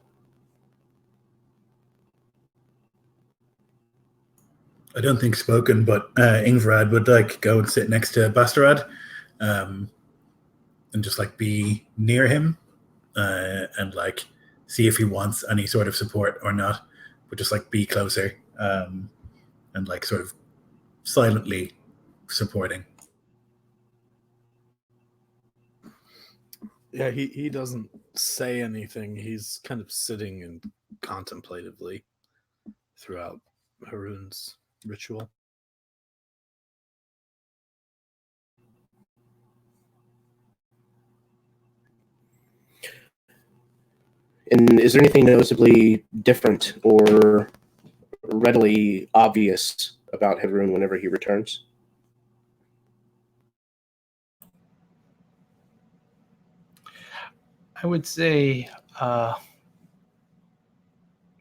I don't think spoken, but Ingvarad would like go and sit next to Bastarad, and just like be near him, and like see if he wants any sort of support or not, but just like be closer, and like sort of silently supporting. Yeah, he doesn't say anything. He's kind of sitting and contemplatively throughout Haroon's ritual. And is there anything noticeably different or readily obvious about Haroon whenever he returns? I would say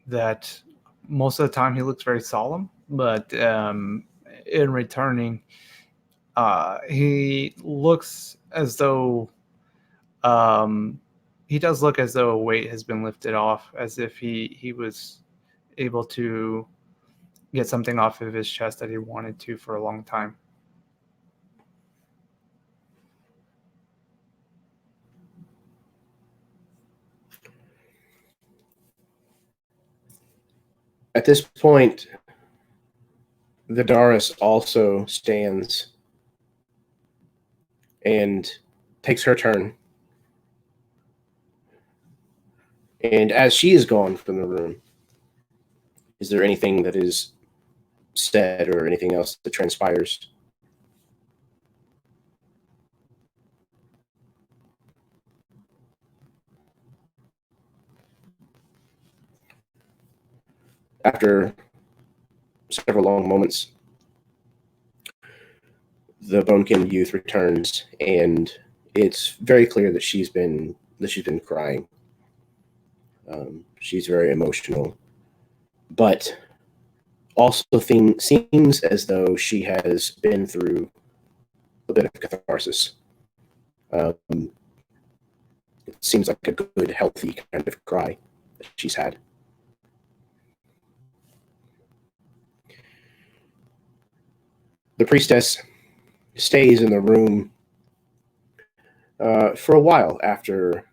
that most of the time he looks very solemn, but in returning, he looks as though he does look as though a weight has been lifted off, as if he was able to get something off of his chest that he wanted to for a long time. At this point, Vidaris also stands and takes her turn. And as she is gone from the room, is there anything that is said or anything else that transpires? After several long moments, the bone-kin youth returns, and it's very clear that she's been crying. She's very emotional, but also seems as though she has been through a bit of catharsis. It seems like a good, healthy kind of cry that she's had. The priestess stays in the room for a while after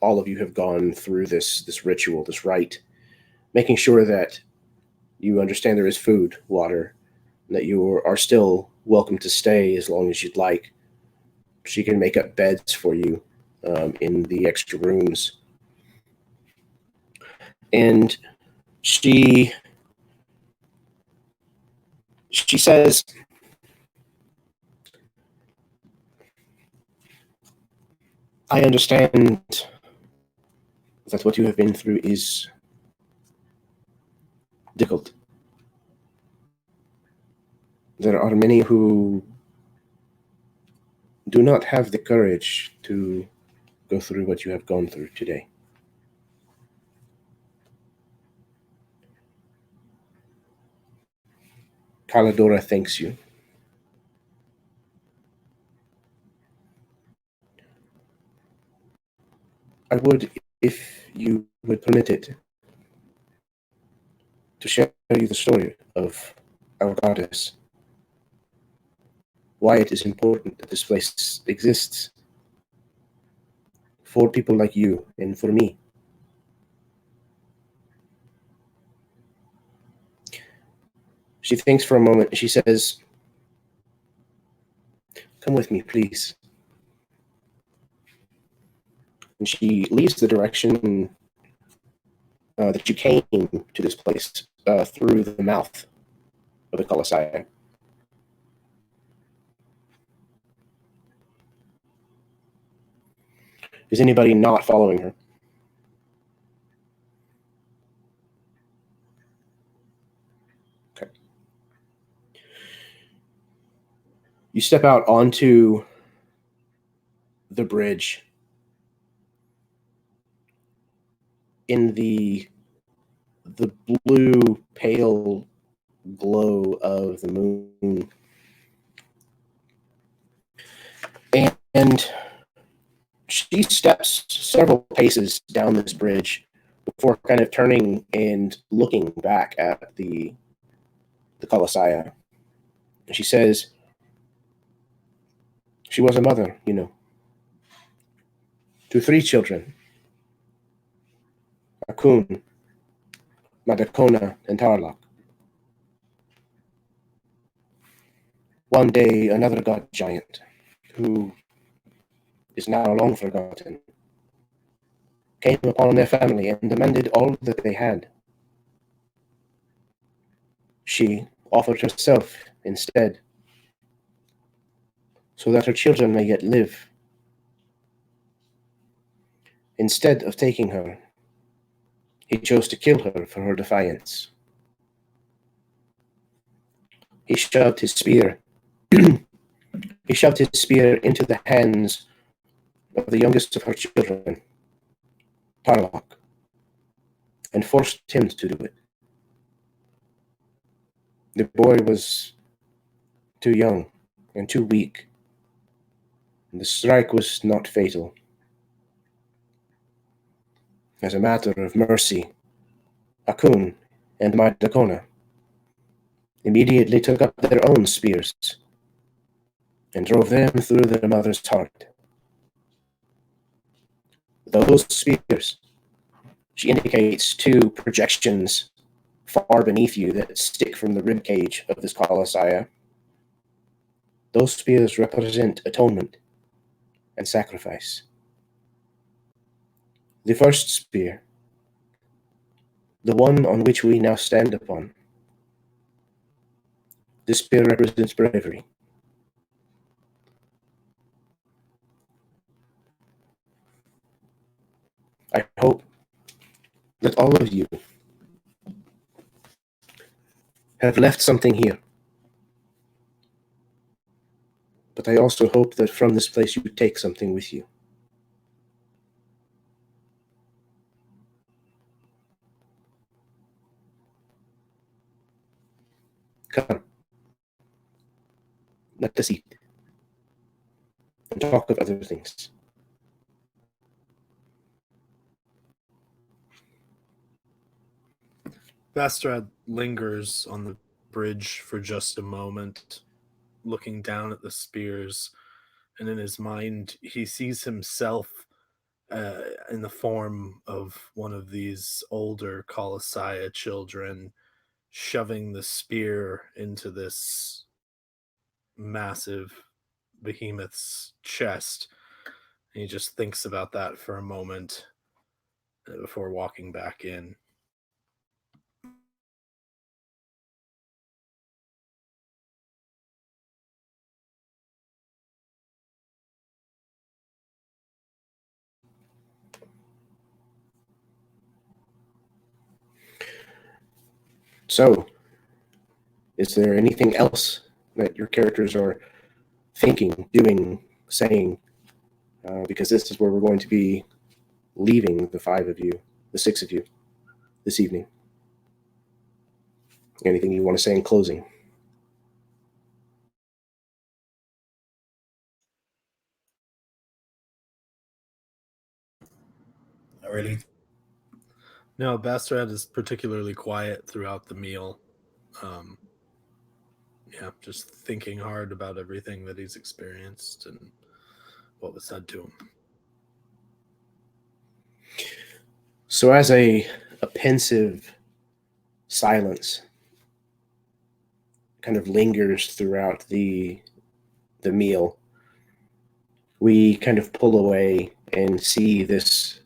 all of you have gone through this ritual, this rite, making sure that you understand there is food, water, and that you are still welcome to stay as long as you'd like. She can make up beds for you in the extra rooms. And she says, I understand that what you have been through is difficult. There are many who do not have the courage to go through what you have gone through today. Kaladora thanks you. I would, if you would permit it, to share you the story of our goddess. Why it is important that this place exists for people like you and for me. She thinks for a moment and she says, come with me, please. And she leaves the direction that you came to this place through the mouth of the Colossiah. Is anybody not following her? Okay. You step out onto the bridge. In the blue, pale glow of the moon. And she steps several paces down this bridge before kind of turning and looking back at the Colossiah. And she says, she was a mother, you know, to 3 children, Akun, Madakona, and Tarlok. One day, another god giant, who is now long forgotten, came upon their family and demanded all that they had. She offered herself instead, so that her children may yet live. Instead of taking her, he chose to kill her for her defiance. He shoved his spear into the hands of the youngest of her children, Tarlok, and forced him to do it. The boy was too young and too weak, and the strike was not fatal. As a matter of mercy, Akun and Madakona immediately took up their own spears and drove them through their mother's heart. Those spears, she indicates two projections far beneath you that stick from the ribcage of this Colossiah. Those spears represent atonement and sacrifice. The first spear, the one on which we now stand upon, this spear represents bravery. I hope that all of you have left something here. But I also hope that from this place you take something with you. Come, let us eat and talk of other things. Bastrad lingers on the bridge for just a moment, looking down at the spears, and in his mind he sees himself in the form of one of these older Colossiah children shoving the spear into this massive behemoth's chest. And he just thinks about that for a moment before walking back in. So, is there anything else that your characters are thinking, doing, saying? Because this is where we're going to be leaving the six of you, this evening. Anything you want to say in closing? Not really. No, Bastrad is particularly quiet throughout the meal. Just thinking hard about everything that he's experienced and what was said to him. So as a pensive silence kind of lingers throughout the meal, we kind of pull away and see this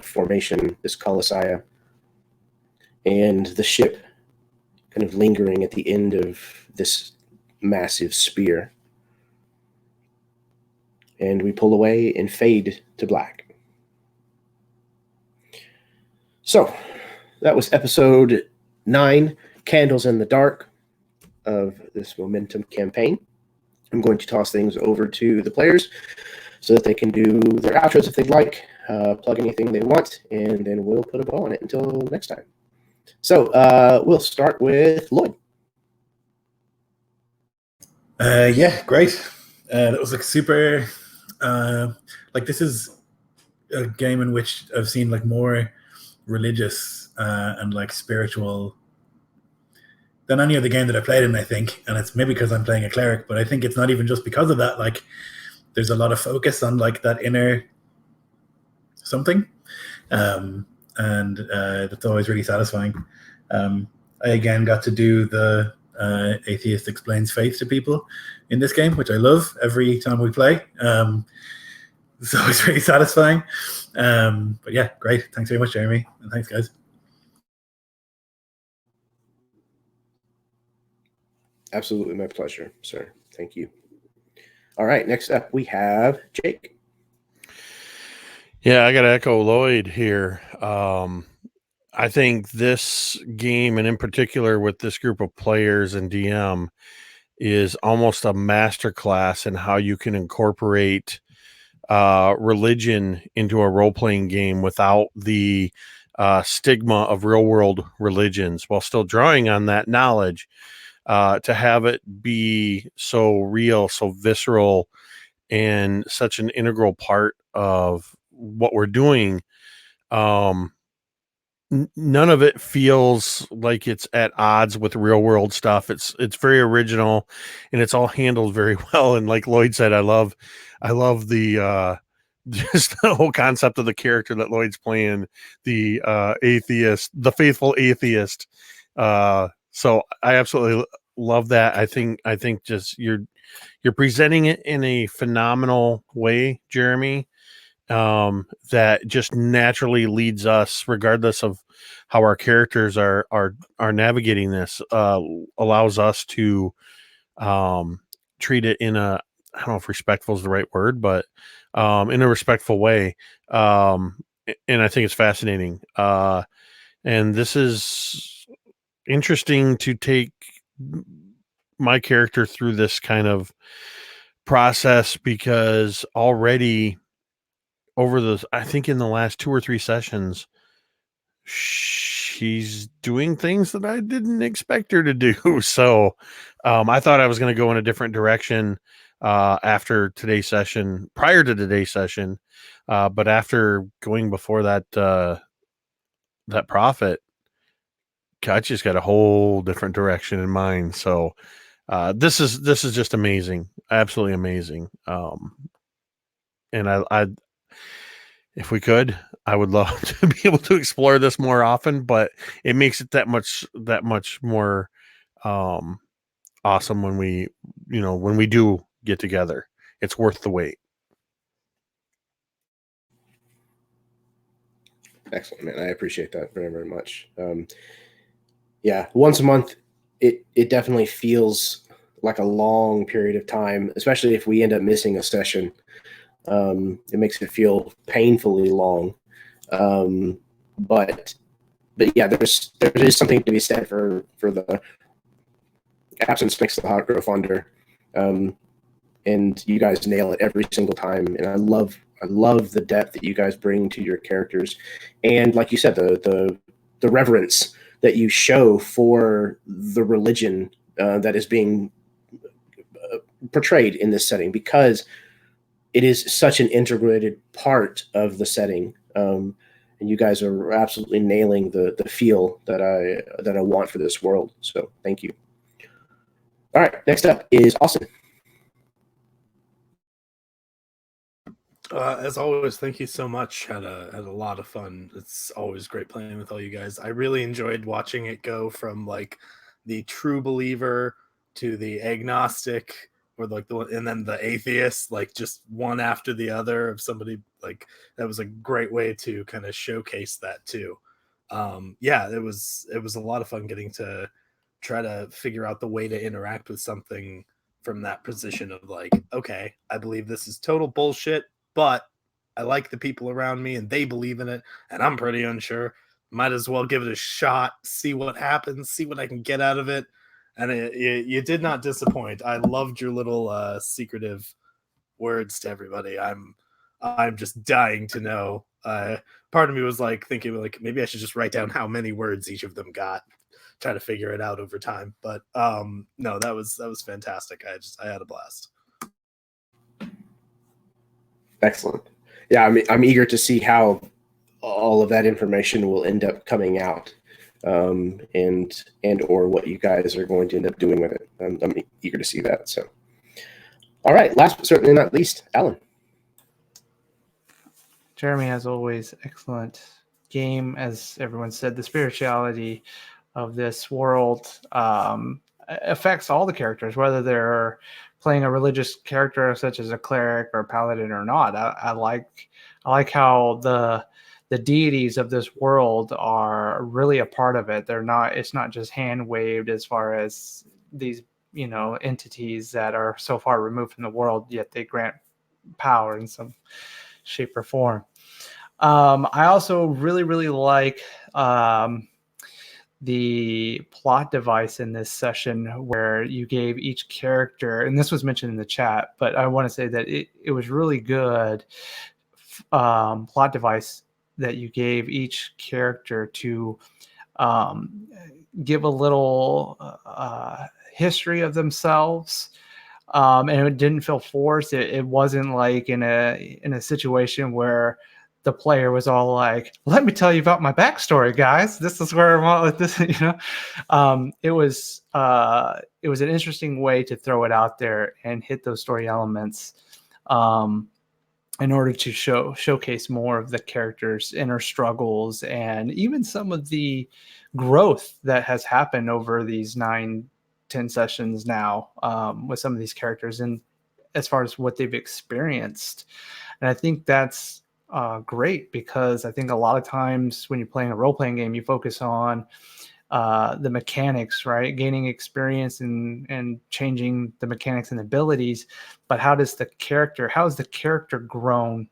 formation, this Colossiah, and the ship kind of lingering at the end of this massive spear. And we pull away and fade to black. So, that was episode 9, Candles in the Dark, of this Momentum campaign. I'm going to toss things over to the players so that they can do their outros if they'd like, plug anything they want, and then we'll put a bow on it until next time. So, we'll start with Lloyd. Yeah, great. That was like super. This is a game in which I've seen like more religious and like spiritual than any other game that I played in, I think. And it's maybe because I'm playing a cleric, but I think it's not even just because of that. Like, there's a lot of focus on like that inner something, and that's always really satisfying. I again got to do the atheist explains faith to people in this game, which I love every time we play. It's always really satisfying. But yeah, great. Thanks very much, Jeremy, and thanks, guys. Absolutely my pleasure, sir. Thank you. All right, next up we have Jake. Yeah, I got to echo Lloyd here. I think this game, and in particular with this group of players and DM, is almost a masterclass in how you can incorporate religion into a role-playing game without the stigma of real-world religions, while still drawing on that knowledge, to have it be so real, so visceral, and such an integral part of what we're doing. None of it feels like it's at odds with real world stuff. It's very original, and it's all handled very well. And like Lloyd said, I love the just the whole concept of the character that Lloyd's playing, the atheist, the faithful atheist. So I absolutely love that. I think just you're presenting it in a phenomenal way, Jeremy, that just naturally leads us, regardless of how our characters are navigating this, allows us to treat it in a, I don't know if respectful is the right word, but in a respectful way. And I think it's fascinating. And this is interesting to take my character through this kind of process, because already over I think in the last 2 or 3 sessions, she's doing things that I didn't expect her to do. So I thought I was going to go in a different direction after today's session, prior to today's session. But after going before that prophet, I just got a whole different direction in mind. So this is just amazing, absolutely amazing. And I if we could, I would love to be able to explore this more often, but it makes it that much more awesome when we do get together. It's worth the wait. Excellent, man. I appreciate that very, very much. Yeah, once a month, it definitely feels like a long period of time, especially if we end up missing a session. It makes it feel painfully long. But yeah, there is something to be said for the absence makes the heart grow fonder. And you guys nail it every single time. And I love the depth that you guys bring to your characters, and like you said, the reverence that you show for the religion that is being portrayed in this setting, because it is such an integrated part of the setting. And you guys are absolutely nailing the feel that I want for this world. So thank you. All right, next up is Austin. As always, thank you so much. Had a lot of fun. It's always great playing with all you guys. I really enjoyed watching it go from like the true believer to the agnostic, or like and then the atheist, like just one after the other of somebody. Like that was a great way to kind of showcase that too. Yeah, it was a lot of fun getting to try to figure out the way to interact with something from that position of like, okay, I believe this is total bullshit, but I like the people around me and they believe in it, and I'm pretty unsure. Might as well give it a shot, see what happens, see what I can get out of it. And you did not disappoint. I loved your little secretive words to everybody. I'm just dying to know. Part of me was like thinking like maybe I should just write down how many words each of them got, try to figure it out over time. But no, that was fantastic. I had a blast. Excellent. Yeah, I'm eager to see how all of that information will end up coming out, and or what you guys are going to end up doing with it. I'm eager to see that. So, all right. Last but certainly not least, Alan. Jeremy, as always, excellent game. As everyone said, the spirituality of this world affects all the characters, whether they're playing a religious character such as a cleric or a paladin or not. I like how the deities of this world are really a part of it. It's not just hand waved as far as these entities that are so far removed from the world, yet they grant power in some shape or form. I also really like the plot device in this session where you gave each character, and this was mentioned in the chat, but I want to say that it was really good plot device that you gave each character to give a little history of themselves. And it didn't feel forced. It wasn't like in a situation where the player was all like, "Let me tell you about my backstory, guys. This is where I'm at with this." It was an interesting way to throw it out there and hit those story elements in order to showcase more of the characters' inner struggles and even some of the growth that has happened over these 9-10 sessions now with some of these characters and as far as what they've experienced. And I think that's great, because I think a lot of times when you're playing a role-playing game, you focus on the mechanics, right? Gaining experience and changing the mechanics and abilities. But how is the character grown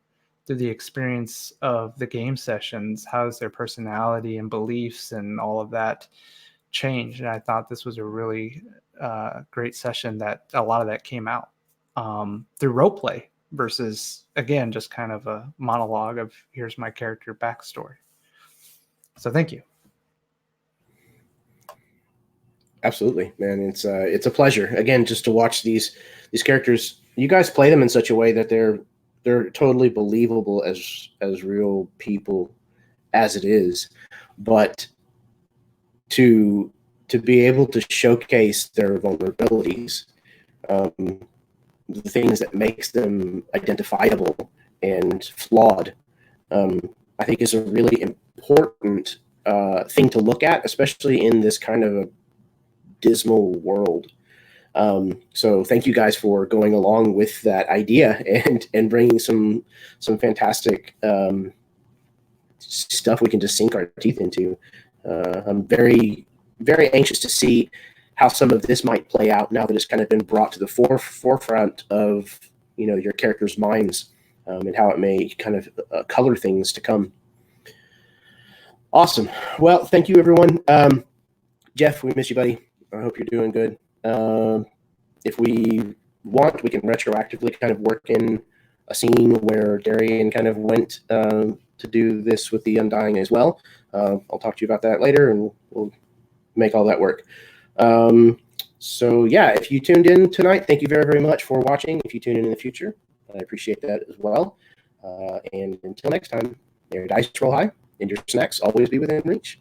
through the experience of the game sessions? How is their personality and beliefs and all of that changed? And I thought this was a really great session that a lot of that came out through role play versus, again, just kind of a monologue of here's my character backstory. So thank you. Absolutely, man. It's a pleasure, again, just to watch these characters. You guys play them in such a way that they're totally believable as real people as it is, but to be able to showcase their vulnerabilities, the things that makes them identifiable and flawed, I think is a really important thing to look at, especially in this kind of a dismal world. So thank you guys for going along with that idea and bringing some fantastic stuff we can just sink our teeth into. I'm very, very anxious to see how some of this might play out now that it's kind of been brought to the forefront of your characters' minds, and how it may kind of color things to come. Awesome. Well, thank you, everyone. Jeff, we miss you, buddy. I hope you're doing good. If we want, we can retroactively kind of work in a scene where Darian kind of went to do this with the Undying as well. I'll talk to you about that later, and we'll make all that work. So yeah, if you tuned in tonight, thank you very, very much for watching. If you tune in the future, I appreciate that as well. And until next time, may your dice roll high and your snacks always be within reach.